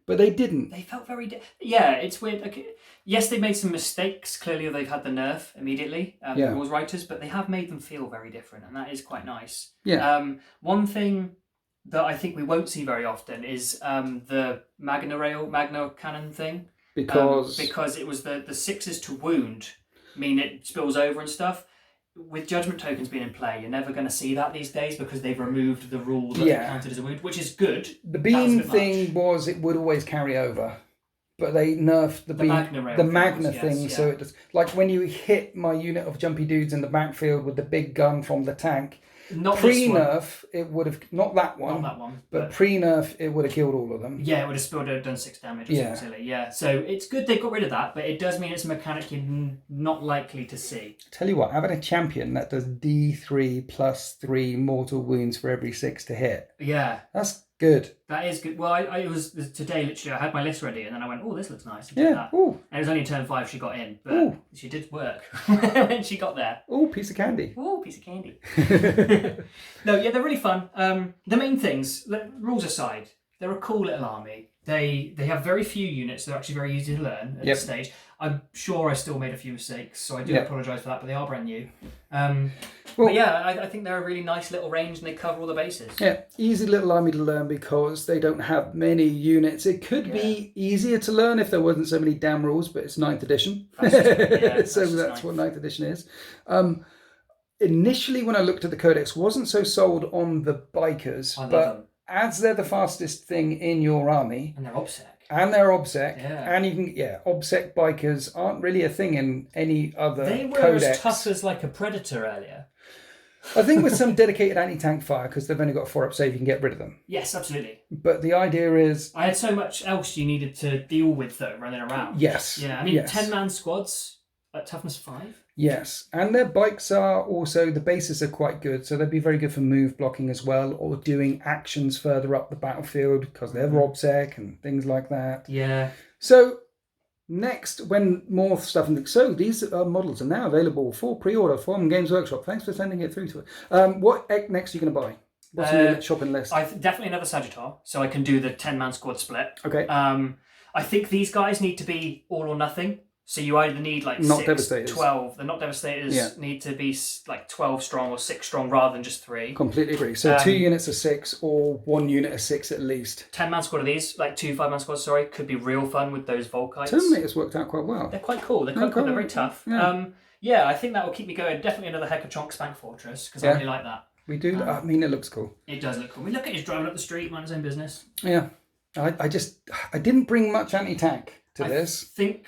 But they didn't. They felt very... Yeah, it's weird. Like, yes, they made some mistakes. Clearly, they've had the nerf immediately, the rules writers, but they have made them feel very different, and that is quite nice. Yeah. One thing that I think we won't see very often is the Magna Cannon thing. Because it was the 6s to wound mean it spills over and stuff. With judgment tokens being in play, you're never going to see that these days because they've removed the rule that it counted as a wound, which is good. The beam thing was it would always carry over, but they nerfed the Magna thing, so it just like when you hit my unit of jumpy dudes in the backfield with the big gun from the tank. Not pre-nerf, it would have not that one, but pre-nerf, it would have killed all of them. Yeah, it would have done 6 damage or something silly. Yeah, so it's good they got rid of that, but it does mean it's a mechanic you're not likely to see. Tell you what, having a champion that does D3 plus 3 mortal wounds for every 6 to hit. Yeah, that's good. That is good. Well, it was today. Literally, I had my list ready, and then I went, "Oh, this looks nice." And yeah. And it was only turn 5 she got in, but she did work when she got there. Oh, piece of candy. Oh, piece of candy. No, yeah, they're really fun. The main things, rules aside, they're a cool little army. They have very few units. They're actually very easy to learn at this stage. I'm sure I still made a few mistakes, so I do apologise for that, but they are brand new. But yeah, I think they're a really nice little range and they cover all the bases. Yeah, easy little army to learn because they don't have many units. It could be easier to learn if there wasn't so many damn rules, but it's 9th edition. So that's what 9th edition is. Initially, when I looked at the codex, wasn't so sold on the bikers, but as they're the fastest thing in your army. And they're OBSEC. And you can, OBSEC bikers aren't really a thing in any other They were codex. as tough as like a Predator earlier. I think with some dedicated anti-tank fire, because they've only got a 4-up save, you can get rid of them. Yes, absolutely. But the idea is... I had so much else you needed to deal with, though, running around. Yes. Yeah, I mean, 10-man squads at toughness 5. Yes, and their bikes are also, the bases are quite good, so they'd be very good for move blocking as well, or doing actions further up the battlefield, because they're OBSEC and things like that. Yeah. So, next, when more stuff... So, these models are now available for pre-order from Games Workshop. Thanks for sending it through to us. What next are you going to buy? What's on your shopping list? Definitely another Sagittar, so I can do the 10-man squad split. Okay. I think these guys need to be all or nothing. So you either need like not 6, Devastators. 12. The not Devastators need to be like 12 strong or 6 strong rather than just 3. Completely agree. So 2 units of 6 or 1 unit of 6 at least. 10-man squad of these, like 2 5-man squads, could be real fun with those Volkites. Terminators worked out quite well. They're quite cool. They're quite cool. They're very tough. Yeah. I think that will keep me going. Definitely another Hekachonk Spank Fortress because I really like that. We do. I mean, it looks cool. It does look cool. I mean, look at him driving up the street, minding his own business. Yeah. I didn't bring much anti-tank to this. I think...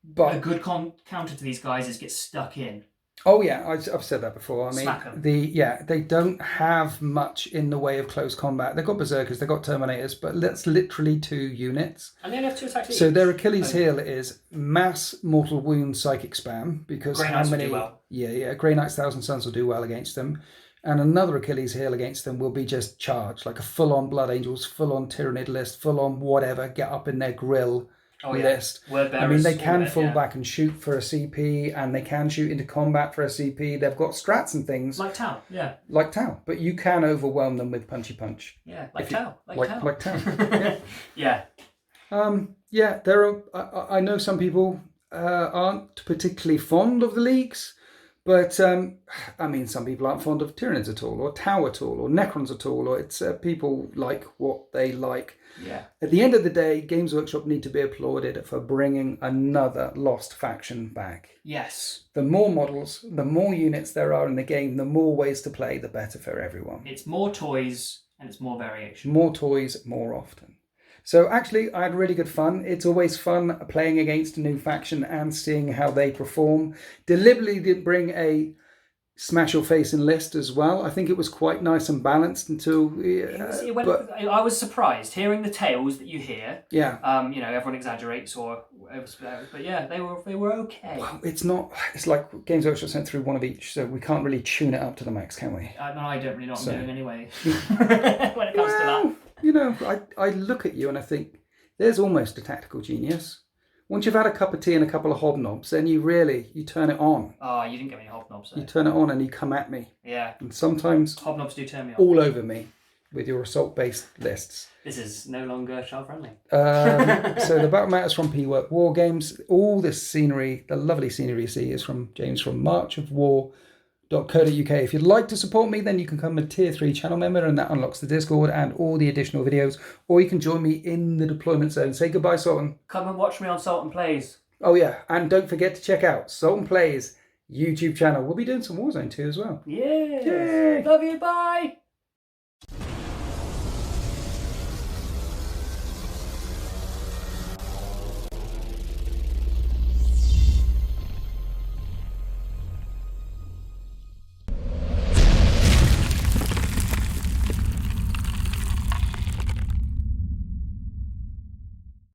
But a good counter to these guys is get stuck in. Oh yeah, I've said that before. I mean, smack them. They don't have much in the way of close combat. They've got Berserkers, they've got Terminators, but that's literally 2 units. And they only have 2 attacks each. So their Achilles heel is mass mortal wound psychic spam because Grey Knights will do well. Grey Knights Thousand Suns will do well against them. And another Achilles heel against them will be just charge, like a full-on Blood Angels, full-on Tyrannid list, full-on whatever, get up in their grill. List. I mean, they can fall back and shoot for a CP, and they can shoot into combat for a CP. They've got strats and things like Tau, like Tau. But you can overwhelm them with punchy punch. Yeah, like Tau, like Tau. Yeah. There are. I know some people aren't particularly fond of the leagues, but I mean, some people aren't fond of Tyranids at all, or Tau at all, or Necrons at all, or it's people like what they like. Yeah. At the end of the day, Games Workshop need to be applauded for bringing another lost faction back. Yes. The more models, the more units there are in the game, the more ways to play, the better for everyone. It's more toys and it's more variation. More toys, more often. So actually, I had really good fun. It's always fun playing against a new faction and seeing how they perform. Deliberately didn't bring a smash your face in list as well. I think it was quite nice and balanced until... I was surprised hearing the tales that you hear. Yeah. Everyone exaggerates or... But yeah, they were okay. Well, it's not... It's like Games Workshop sent through one of each, so we can't really tune it up to the max, can we? I don't really know what I'm doing anyway. When it comes to that. I look at you and I think, there's almost a tactical genius. Once you've had a cup of tea and a couple of hobnobs, then you turn it on. Oh, you didn't get any hobnobs, though. You turn it on and you come at me. Yeah. And sometimes... Hobnobs do turn me on. All over me. with your assault-based lists. This is no longer child-friendly. So the Battle Matters from P-Work War Games. All this scenery, the lovely scenery you see, is from James from marchofwar.co.uk. If you'd like to support me, then you can become a Tier 3 channel member, and that unlocks the Discord and all the additional videos. Or you can join me in the deployment zone. Say goodbye, Sultan. Come and watch me on Sultan Plays. Oh yeah, and don't forget to check out Sultan Plays YouTube channel. We'll be doing some Warzone too as well. Yeah. Love you. Bye.